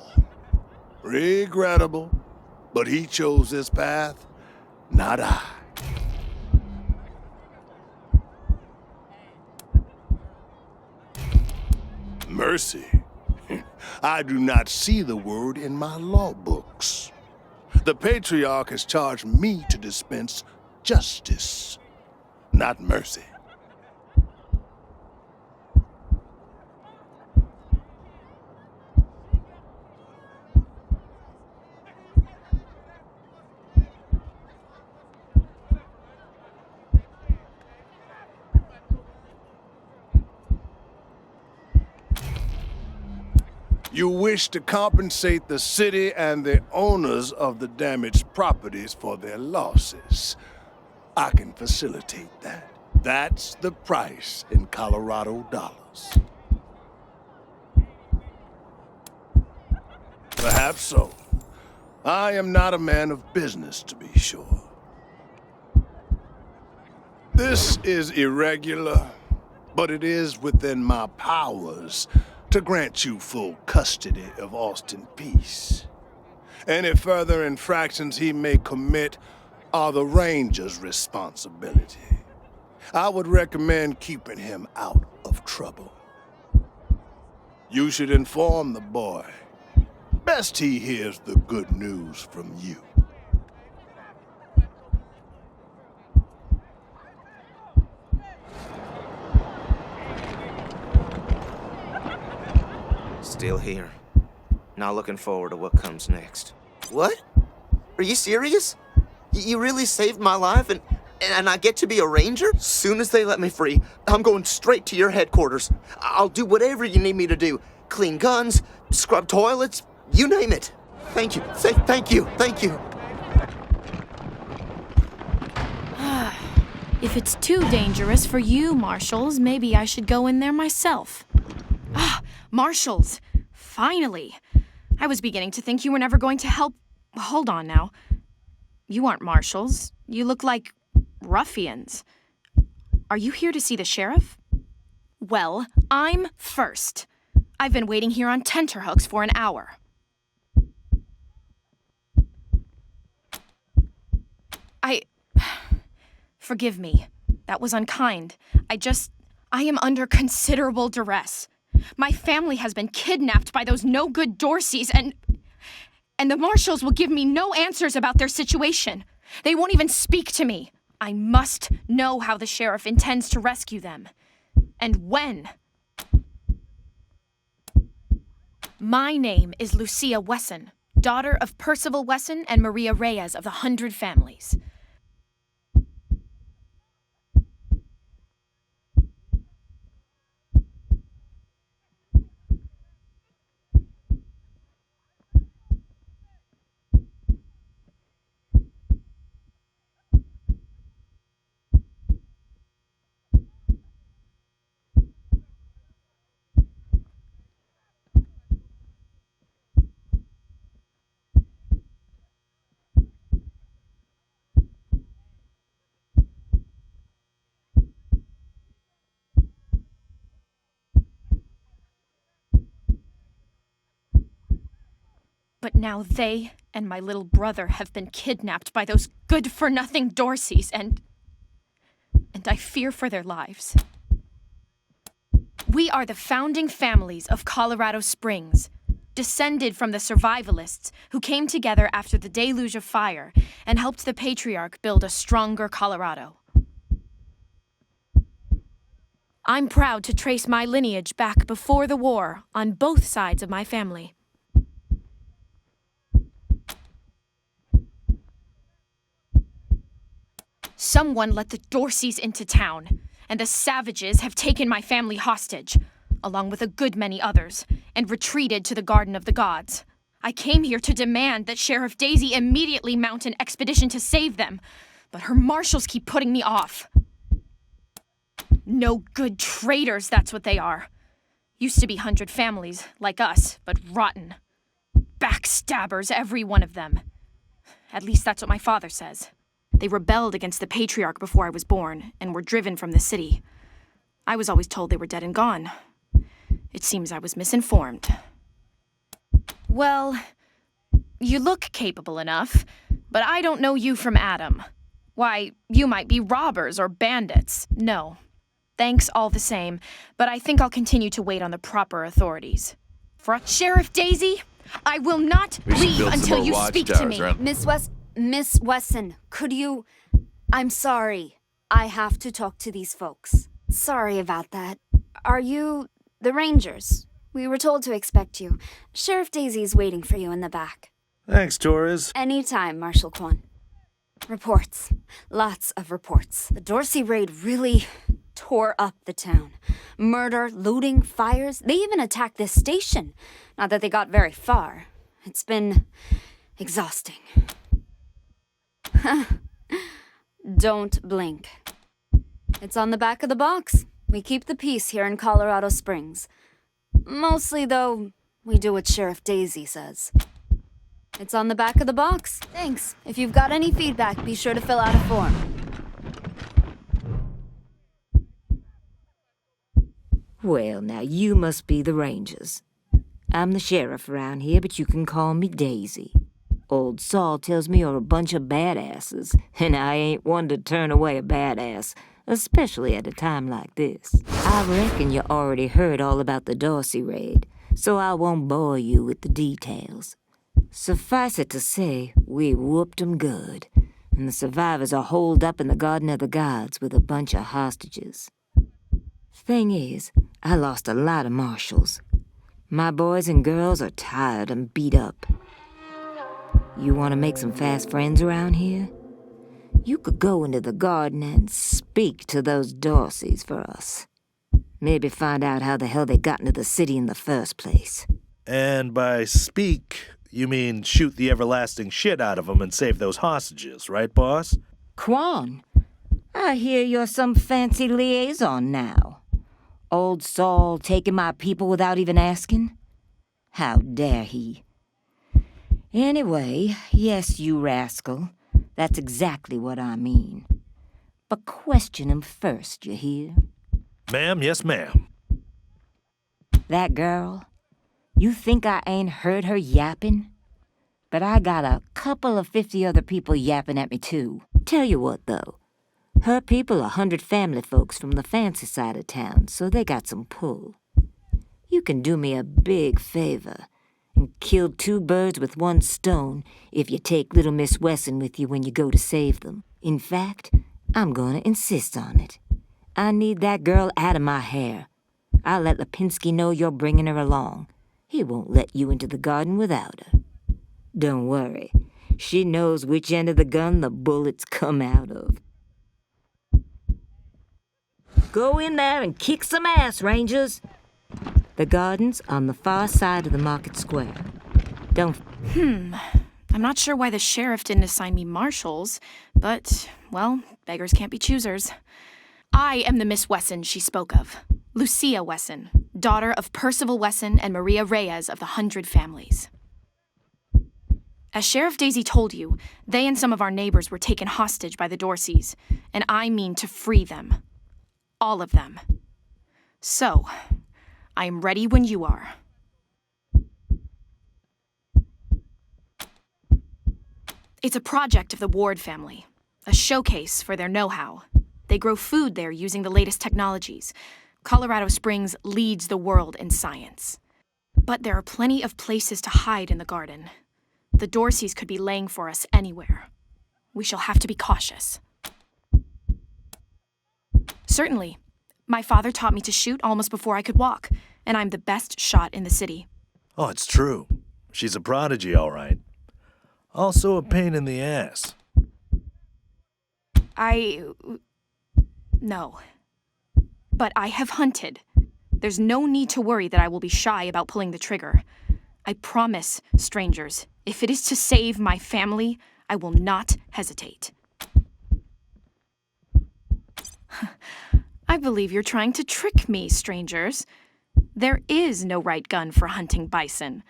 Regrettable, but he chose this path, not I. Mercy. I do not see the word in my law books. The Patriarch has charged me to dispense justice, not mercy. You wish to compensate the city and the owners of the damaged properties for their losses. I can facilitate that. That's the price in Colorado dollars. Perhaps so. I am not a man of business, to be sure. This is irregular, but it is within my powers to grant you full custody of Austin Peace. Any further infractions he may commit are the Ranger's responsibility. I would recommend keeping him out of trouble. You should inform the boy. Best he hears the good news from you. Still here. Not looking forward to what comes next. What? Are you serious? You really saved my life and I get to be a ranger? Soon as they let me free, I'm going straight to your headquarters. I'll do whatever you need me to do. Clean guns, scrub toilets, you name it. Thank you. Thank you. Thank you. If it's too dangerous for you, Marshals, maybe I should go in there myself. Marshals! Finally! I was beginning to think you were never going to help. Hold on now. You aren't Marshals. You look like ruffians. Are you here to see the sheriff? Well, I'm first. I've been waiting here on tenterhooks for an hour. Forgive me. That was unkind. I am under considerable duress. My family has been kidnapped by those no-good Dorseys, and the Marshals will give me no answers about their situation. They won't even speak to me. I must know how the sheriff intends to rescue them. And when. My name is Lucia Wesson, daughter of Percival Wesson and Maria Reyes of the 100 Families. But now they and my little brother have been kidnapped by those good-for-nothing Dorseys, and I fear for their lives. We are the founding families of Colorado Springs, descended from the survivalists who came together after the deluge of fire and helped the Patriarch build a stronger Colorado. I'm proud to trace my lineage back before the war on both sides of my family. Someone let the Dorseys into town, and the savages have taken my family hostage, along with a good many others, and retreated to the Garden of the Gods. I came here to demand that Sheriff Daisy immediately mount an expedition to save them, but her marshals keep putting me off. No good traitors, that's what they are. Used to be 100 families, like us, but rotten. Backstabbers, every one of them. At least that's what my father says. They rebelled against the Patriarch before I was born, and were driven from the city. I was always told they were dead and gone. It seems I was misinformed. Well, you look capable enough, but I don't know you from Adam. Why, you might be robbers or bandits. No. Thanks all the same, but I think I'll continue to wait on the proper authorities. Sheriff Daisy, I will not leave until you speak to me. Miss Wesson, could you... I'm sorry. I have to talk to these folks. Sorry about that. Are you the Rangers? We were told to expect you. Sheriff Daisy's waiting for you in the back. Thanks, Torres. Anytime, Marshal Quan. Reports. Lots of reports. The Dorsey raid really tore up the town. Murder, looting, fires. They even attacked this station. Not that they got very far. It's been exhausting. Don't blink. It's on the back of the box. We keep the peace here in Colorado Springs. Mostly, though, we do what Sheriff Daisy says. It's on the back of the box. Thanks. If you've got any feedback, be sure to fill out a form. Well, now you must be the Rangers. I'm the sheriff around here, but you can call me Daisy. Old Saul tells me you're a bunch of badasses, and I ain't one to turn away a badass, especially at a time like this. I reckon you already heard all about the Dorsey raid, so I won't bore you with the details. Suffice it to say, we whooped 'em good, and the survivors are holed up in the Garden of the Gods with a bunch of hostages. Thing is, I lost a lot of marshals. My boys and girls are tired and beat up. You want to make some fast friends around here? You could go into the garden and speak to those Dorseys for us. Maybe find out how the hell they got into the city in the first place. And by speak, you mean shoot the everlasting shit out of them and save those hostages, right, boss? Quan, I hear you're some fancy liaison now. Old Saul taking my people without even asking? How dare he? Anyway, yes, you rascal. That's exactly what I mean. But question him first, you hear? Ma'am, yes, ma'am. That girl, you think I ain't heard her yapping? But I got a couple of 50 other people yapping at me, too. Tell you what, though. Her people are 100 family folks from the fancy side of town, so they got some pull. You can do me a big favor and kill 2 birds with 1 stone if you take little Miss Wesson with you when you go to save them. In fact, I'm going to insist on it. I need that girl out of my hair. I'll let Lipinski know you're bringing her along. He won't let you into the garden without her. Don't worry. She knows which end of the gun the bullets come out of. Go in there and kick some ass, Rangers. The garden's on the far side of the market square. Don't... I'm not sure why the sheriff didn't assign me marshals, but, well, beggars can't be choosers. I am the Miss Wesson she spoke of. Lucia Wesson, daughter of Percival Wesson and Maria Reyes of the 100 Families. As Sheriff Daisy told you, they and some of our neighbors were taken hostage by the Dorseys, and I mean to free them. All of them. So, I am ready when you are. It's a project of the Ward family, a showcase for their know-how. They grow food there using the latest technologies. Colorado Springs leads the world in science. But there are plenty of places to hide in the garden. The Dorseys could be laying for us anywhere. We shall have to be cautious. Certainly, My father taught me to shoot almost before I could walk, and I'm the best shot in the city. Oh, it's true. She's a prodigy, all right. Also a pain in the ass. No. But I have hunted. There's no need to worry that I will be shy about pulling the trigger. I promise, strangers, if it is to save my family, I will not hesitate. I believe you're trying to trick me, strangers. There is no right gun for hunting bison.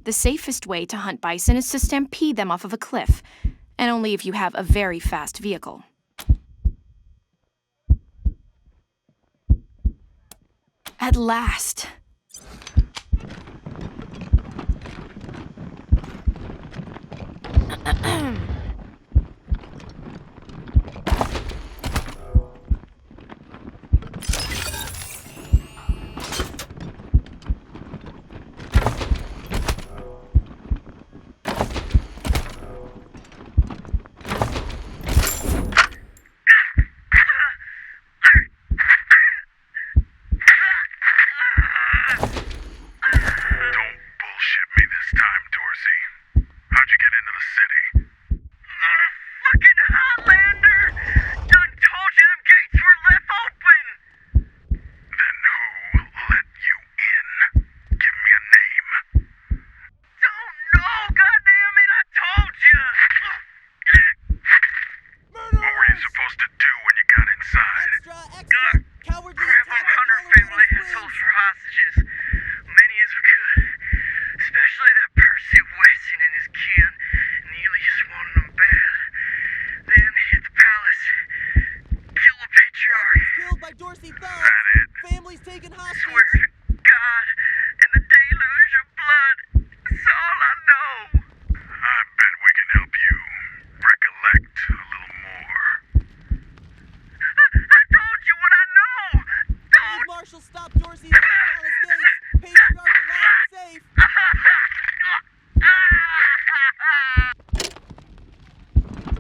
The safest way to hunt bison is to stampede them off of a cliff, and only if you have a very fast vehicle. At last.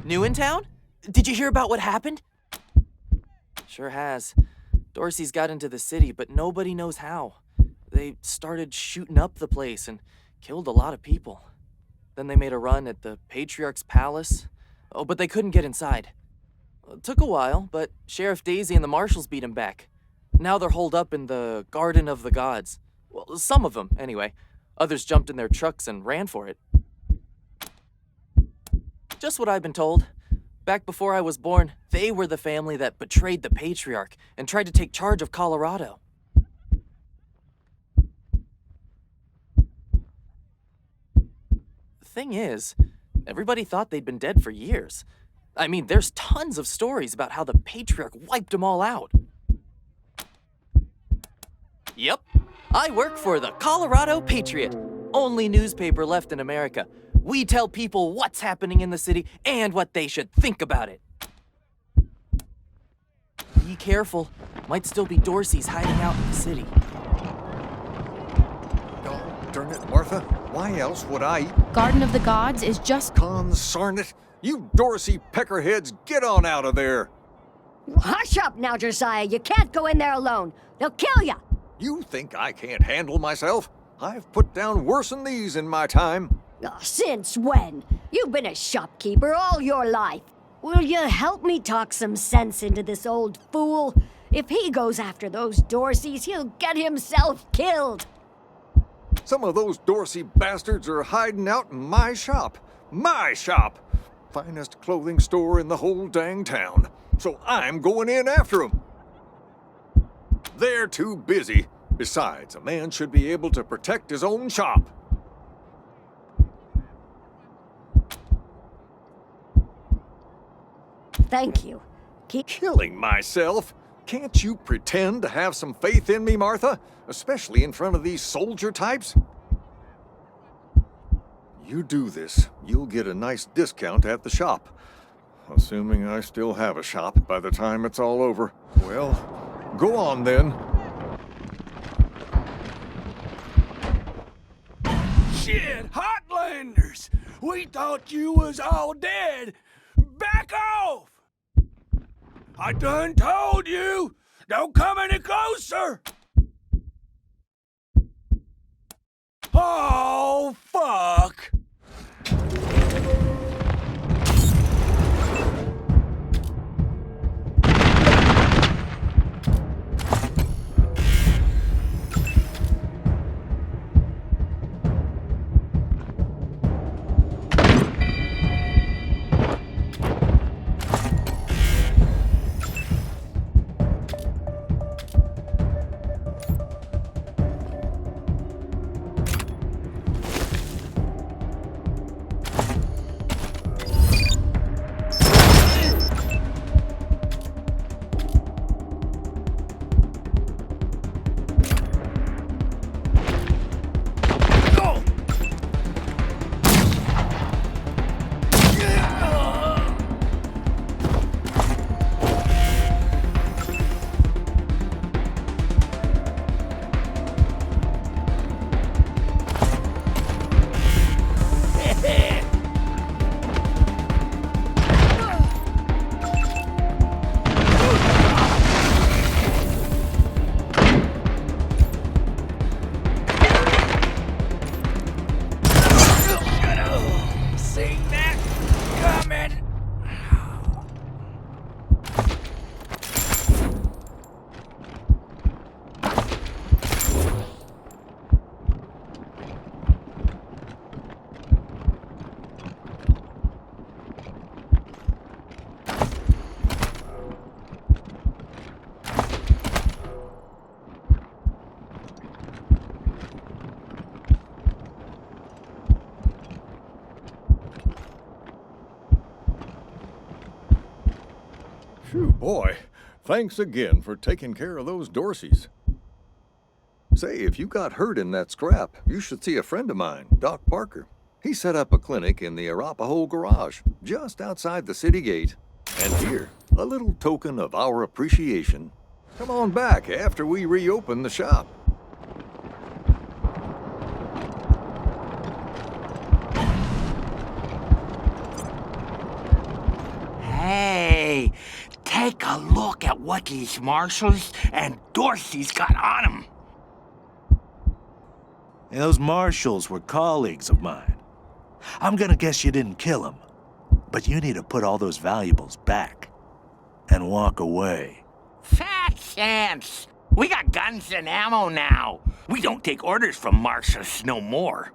New in town? Did you hear about what happened? Sure has. Dorsey's got into the city, but nobody knows how. They started shooting up the place and killed a lot of people. Then they made a run at the Patriarch's palace. Oh, but they couldn't get inside. It took a while, but Sheriff Daisy and the marshals beat him back. Now they're holed up in the Garden of the Gods. Well, some of them, anyway. Others jumped in their trucks and ran for it. Just what I've been told. Back before I was born, they were the family that betrayed the Patriarch and tried to take charge of Colorado. The thing is, everybody thought they'd been dead for years. I mean, there's tons of stories about how the Patriarch wiped them all out. Yep, I work for the Colorado Patriot, only newspaper left in America. We tell people what's happening in the city and what they should think about it. Be careful. Might still be Dorsey's hiding out in the city. God darn it, Martha. Why else would I? Garden of the Gods is just... Consarn it. You Dorsey peckerheads, get on out of there. Hush up now, Josiah. You can't go in there alone. They'll kill you. You think I can't handle myself? I've put down worse than these in my time. Since when? You've been a shopkeeper all your life. Will you help me talk some sense into this old fool? If he goes after those Dorseys, he'll get himself killed. Some of those Dorsey bastards are hiding out in my shop. My shop! Finest clothing store in the whole dang town. So I'm going in after them. They're too busy. Besides, a man should be able to protect his own shop. Thank you. Keep killing myself. Can't you pretend to have some faith in me, Martha? Especially in front of these soldier types? You do this, you'll get a nice discount at the shop. Assuming I still have a shop by the time it's all over. Well, go on then. Shit, Hotlanders! We thought you was all dead. Back off! I done told you, Don't come any closer! Oh, fuck! Phew, boy. Thanks again for taking care of those Dorseys. Say, if you got hurt in that scrap, you should see a friend of mine, Doc Parker. He set up a clinic in the Arapahoe Garage, just outside the city gate. And here, a little token of our appreciation. Come on back after we reopen the shop. Hey, take a look at what these marshals and Dorsey's got on them. Those marshals were colleagues of mine. I'm gonna guess you didn't kill them, but you need to put all those valuables back and walk away. Fat chance. We got guns and ammo now. We don't take orders from marshals no more.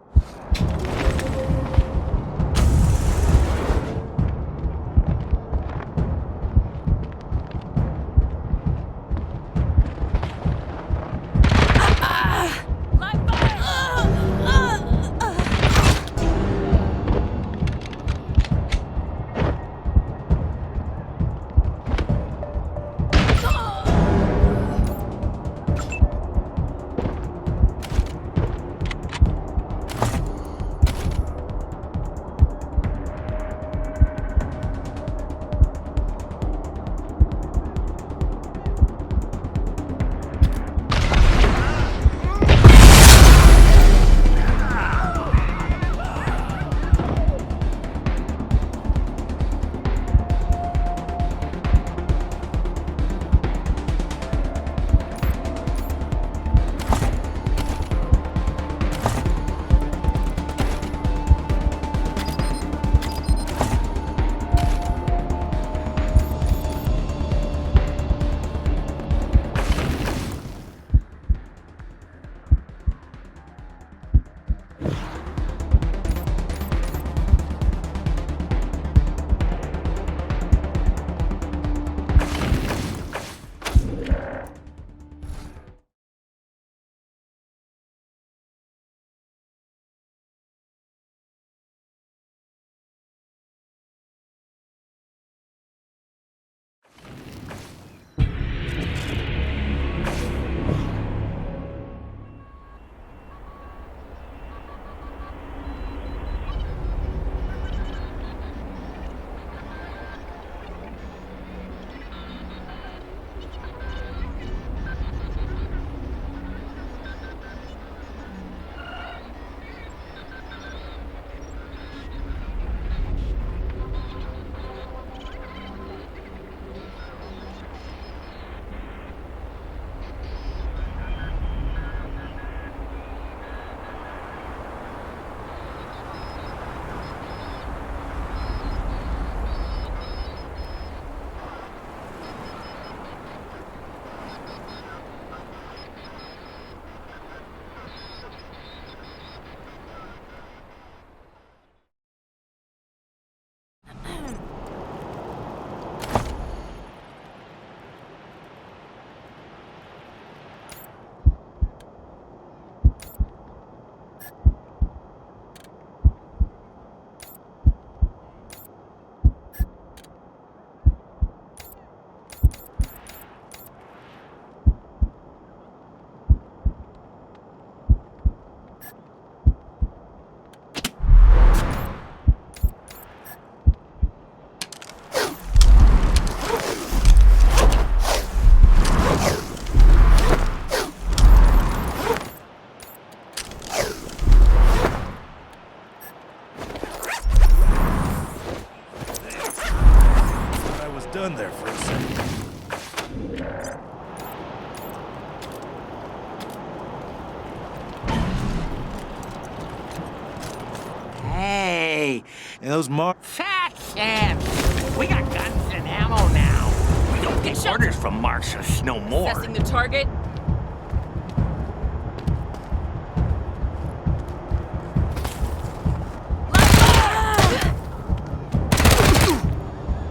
And those Fat chance! We got guns and ammo now. We don't take orders from Marcius no more. Assessing the target.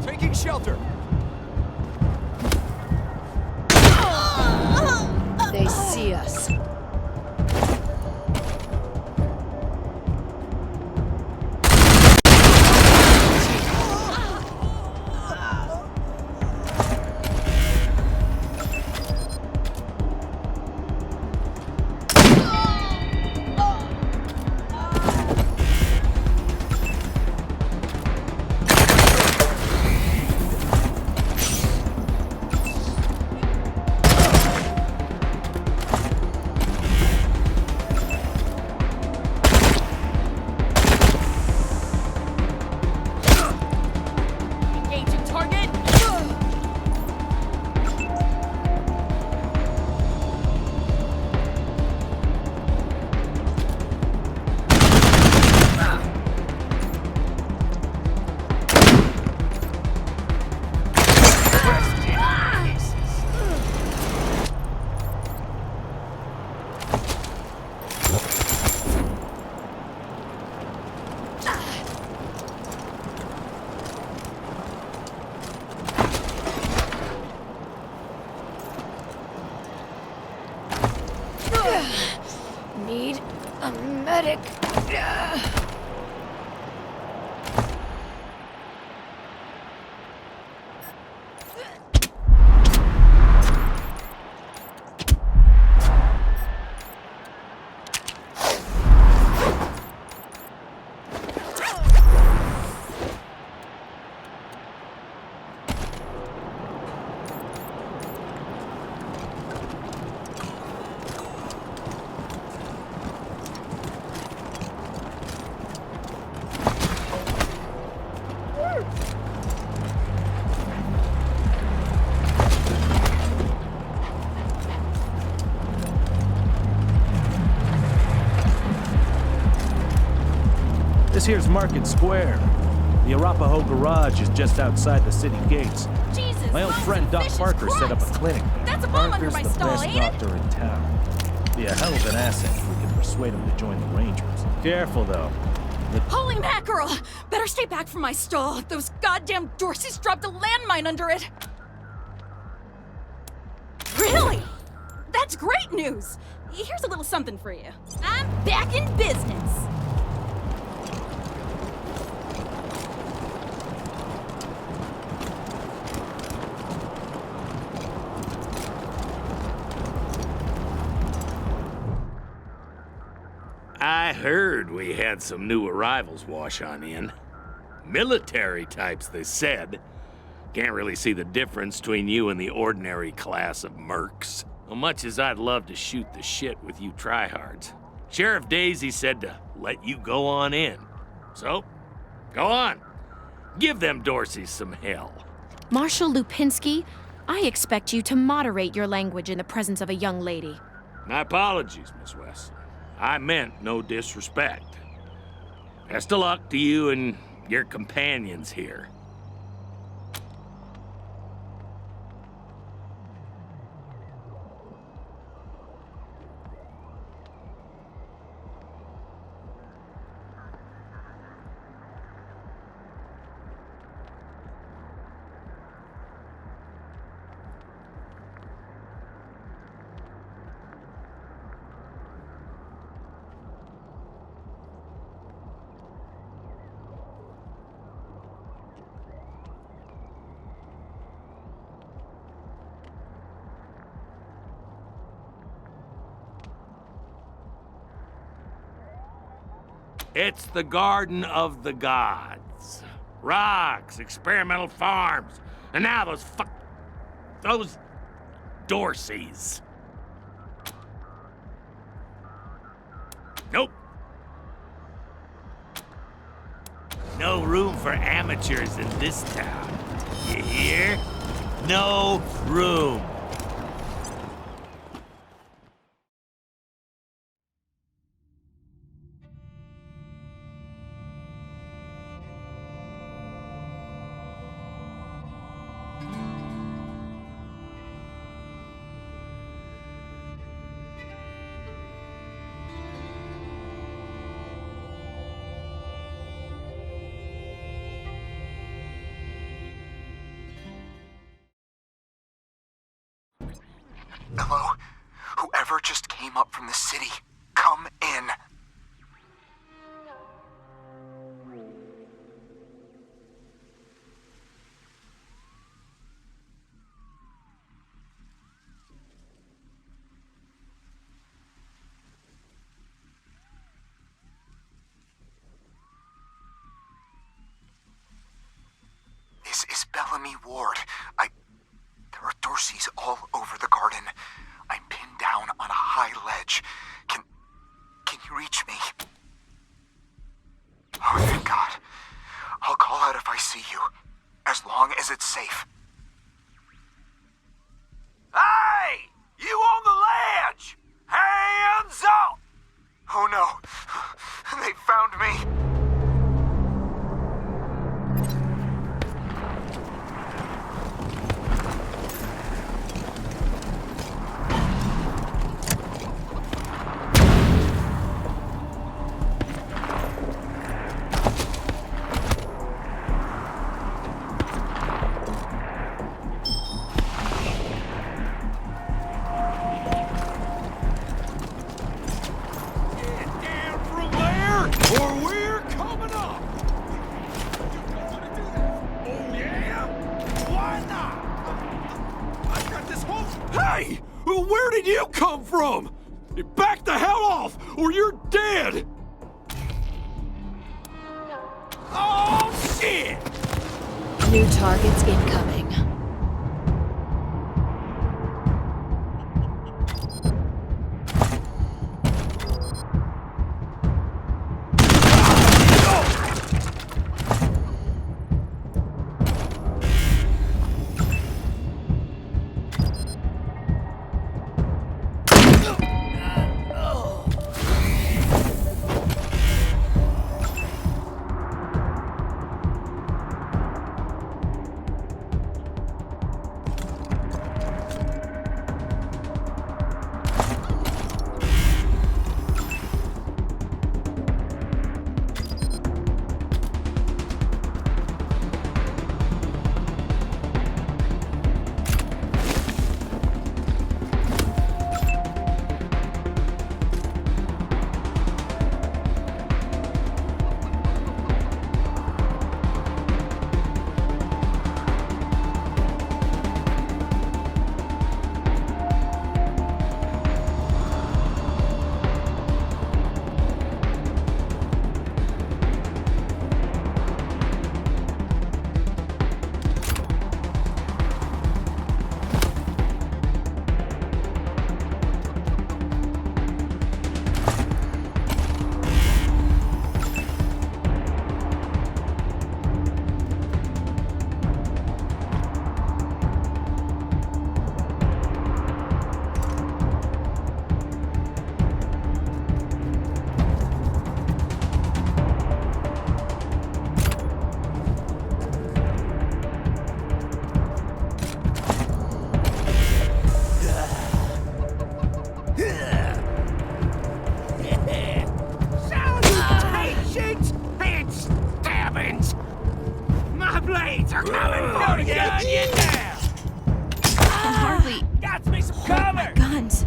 Taking shelter. They see us. Engaging target. Need a medic. This here's Market Square. The Arapahoe Garage is just outside the city gates. Jesus, My old friend Doc Parker set up a clinic. That's a bomb under Parker's my the stall, best ain't it? doctor in town. Be a hell of an asset if we can persuade him to join the Rangers. Careful, though. Holy mackerel! Better stay back from my stall. Those goddamn Dorseys dropped a landmine under it. Really? That's great news! Here's a little something for you. I'm back in business. I heard we had some new arrivals wash on in. Military types, they said. Can't really see the difference between you and the ordinary class of mercs. As much as I'd love to shoot the shit with you tryhards, Sheriff Daisy said to let you go on in. So, go on. Give them Dorseys some hell. Marshal Lupinski, I expect you to moderate your language in the presence of a young lady. My apologies, Miss West. I meant no disrespect. Best of luck to you and your companions here. It's the Garden of the Gods. Rocks, experimental farms, and now those Dorseys. Nope. No room for amateurs in this town. You hear? No room. Hello? Whoever just came up from the city, come in. This is Bellamy Ward. There are Dorseys all over the garden. I'm pinned down on a high ledge. Can you reach me? Oh, thank God. I'll call out if I see you, as long as it's safe. Hey! You on the ledge! Hands up! Oh no, they found me. Hey! Where did you come from? Back the hell off, or you're dead! Oh, shit! New targets incoming. blades are coming for you! Down you now! And Harley... Got me some cover! My guns.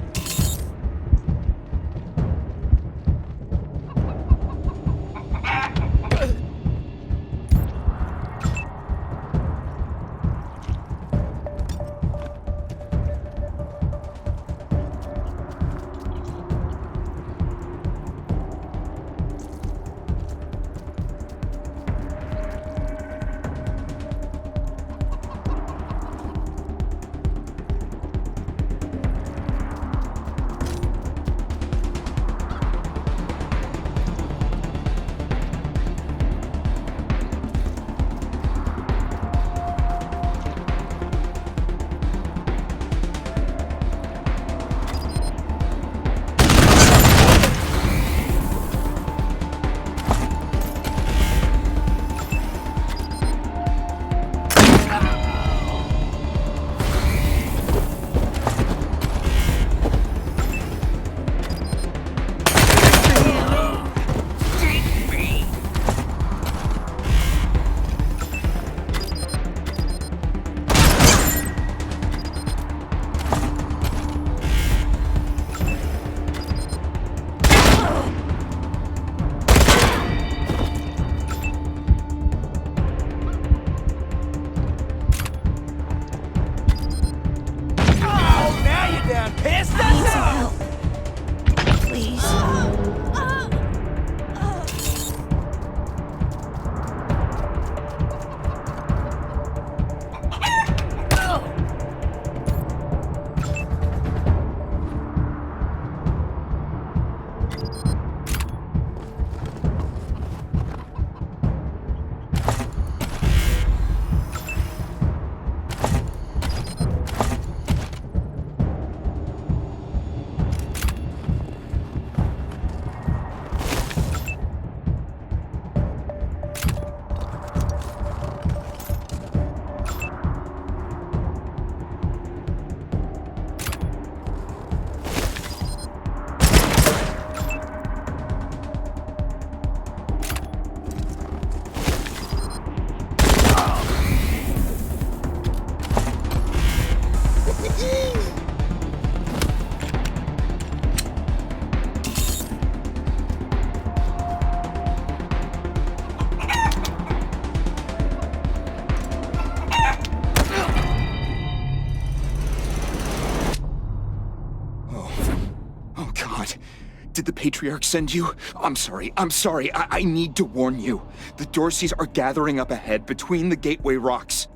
God. Did the Patriarch send you? I'm sorry. I need to warn you. The Dorseys are gathering up ahead between the Gateway Rocks.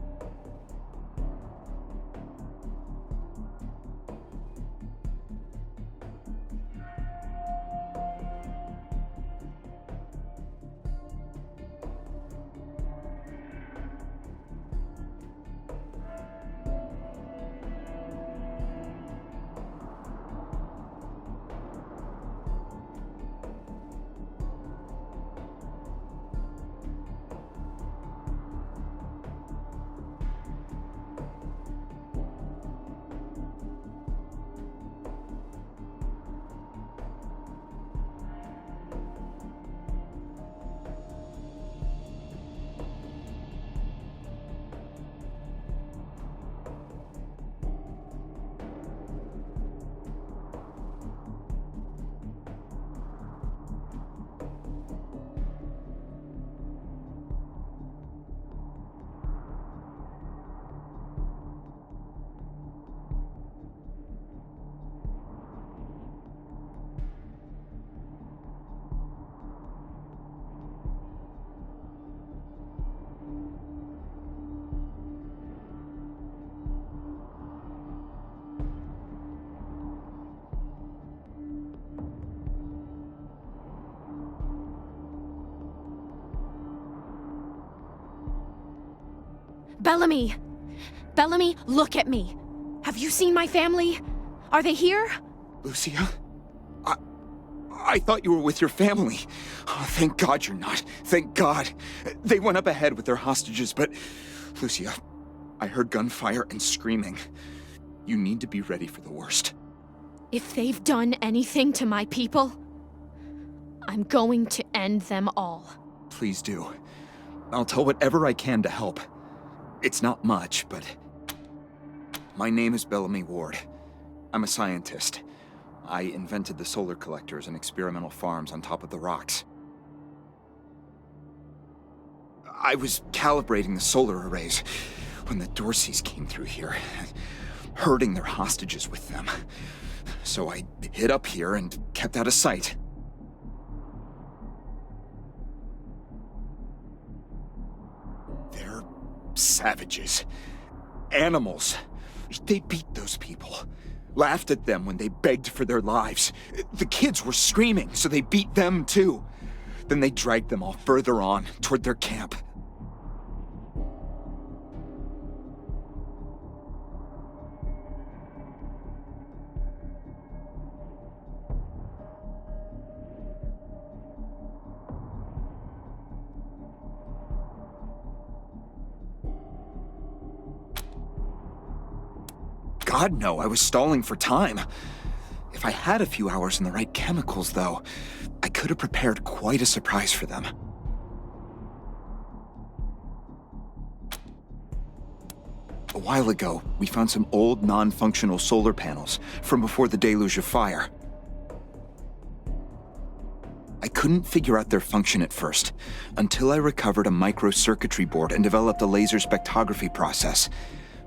Bellamy! Bellamy, look at me! Have you seen my family? Are they here? Lucia? I thought you were with your family. Oh, thank God you're not. Thank God. They went up ahead with their hostages, but... Lucia, I heard gunfire and screaming. You need to be ready for the worst. If they've done anything to my people, I'm going to end them all. Please do. I'll tell whatever I can to help. It's not much, but... My name is Bellamy Ward. I'm a scientist. I invented the solar collectors and experimental farms on top of the rocks. I was calibrating the solar arrays when the Dorseys came through here, herding their hostages with them. So I hid up here and kept out of sight. They're savages. Animals. They beat those people. Laughed at them when they begged for their lives. The kids were screaming, so they beat them too. Then they dragged them all further on, toward their camp. God, no, I was stalling for time. If I had a few hours and the right chemicals, though, I could have prepared quite a surprise for them. A while ago, we found some old, non-functional solar panels from before the deluge of fire. I couldn't figure out their function at first, until I recovered a microcircuitry board and developed a laser spectrography process.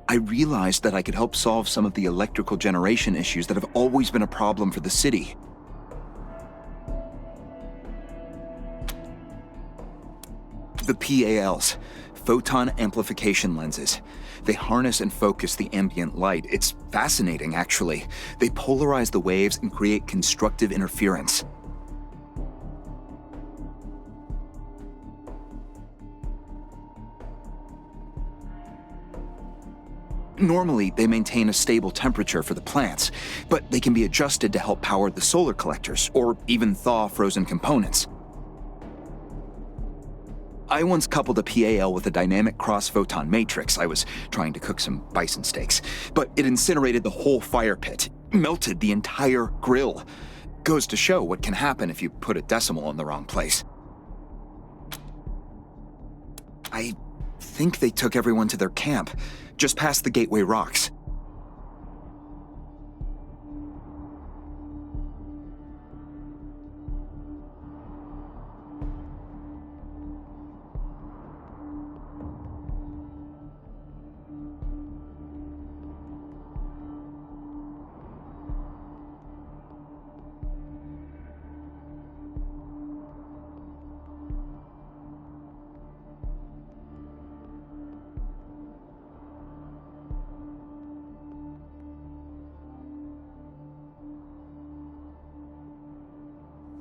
I realized that I could help solve some of the electrical generation issues that have always been a problem for the city. The PALs, photon amplification lenses. They harness and focus the ambient light. It's fascinating, actually. They polarize the waves and create constructive interference. Normally, they maintain a stable temperature for the plants, but they can be adjusted to help power the solar collectors, or even thaw frozen components. I once coupled a PAL with a dynamic cross-photon matrix. I was trying to cook some bison steaks, but it incinerated the whole fire pit, melted the entire grill. Goes to show what can happen if you put a decimal in the wrong place. I think they took everyone to their camp, just past the Gateway Rocks.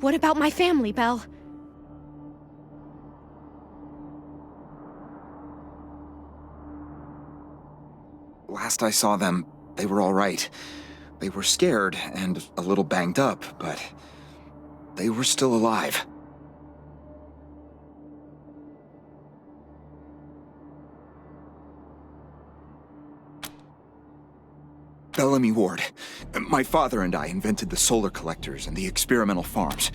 What about my family, Belle? Last I saw them, they were all right. They were scared and a little banged up, but they were still alive. Bellamy Ward. My father and I invented the solar collectors and the experimental farms.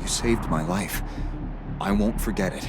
You saved my life. I won't forget it.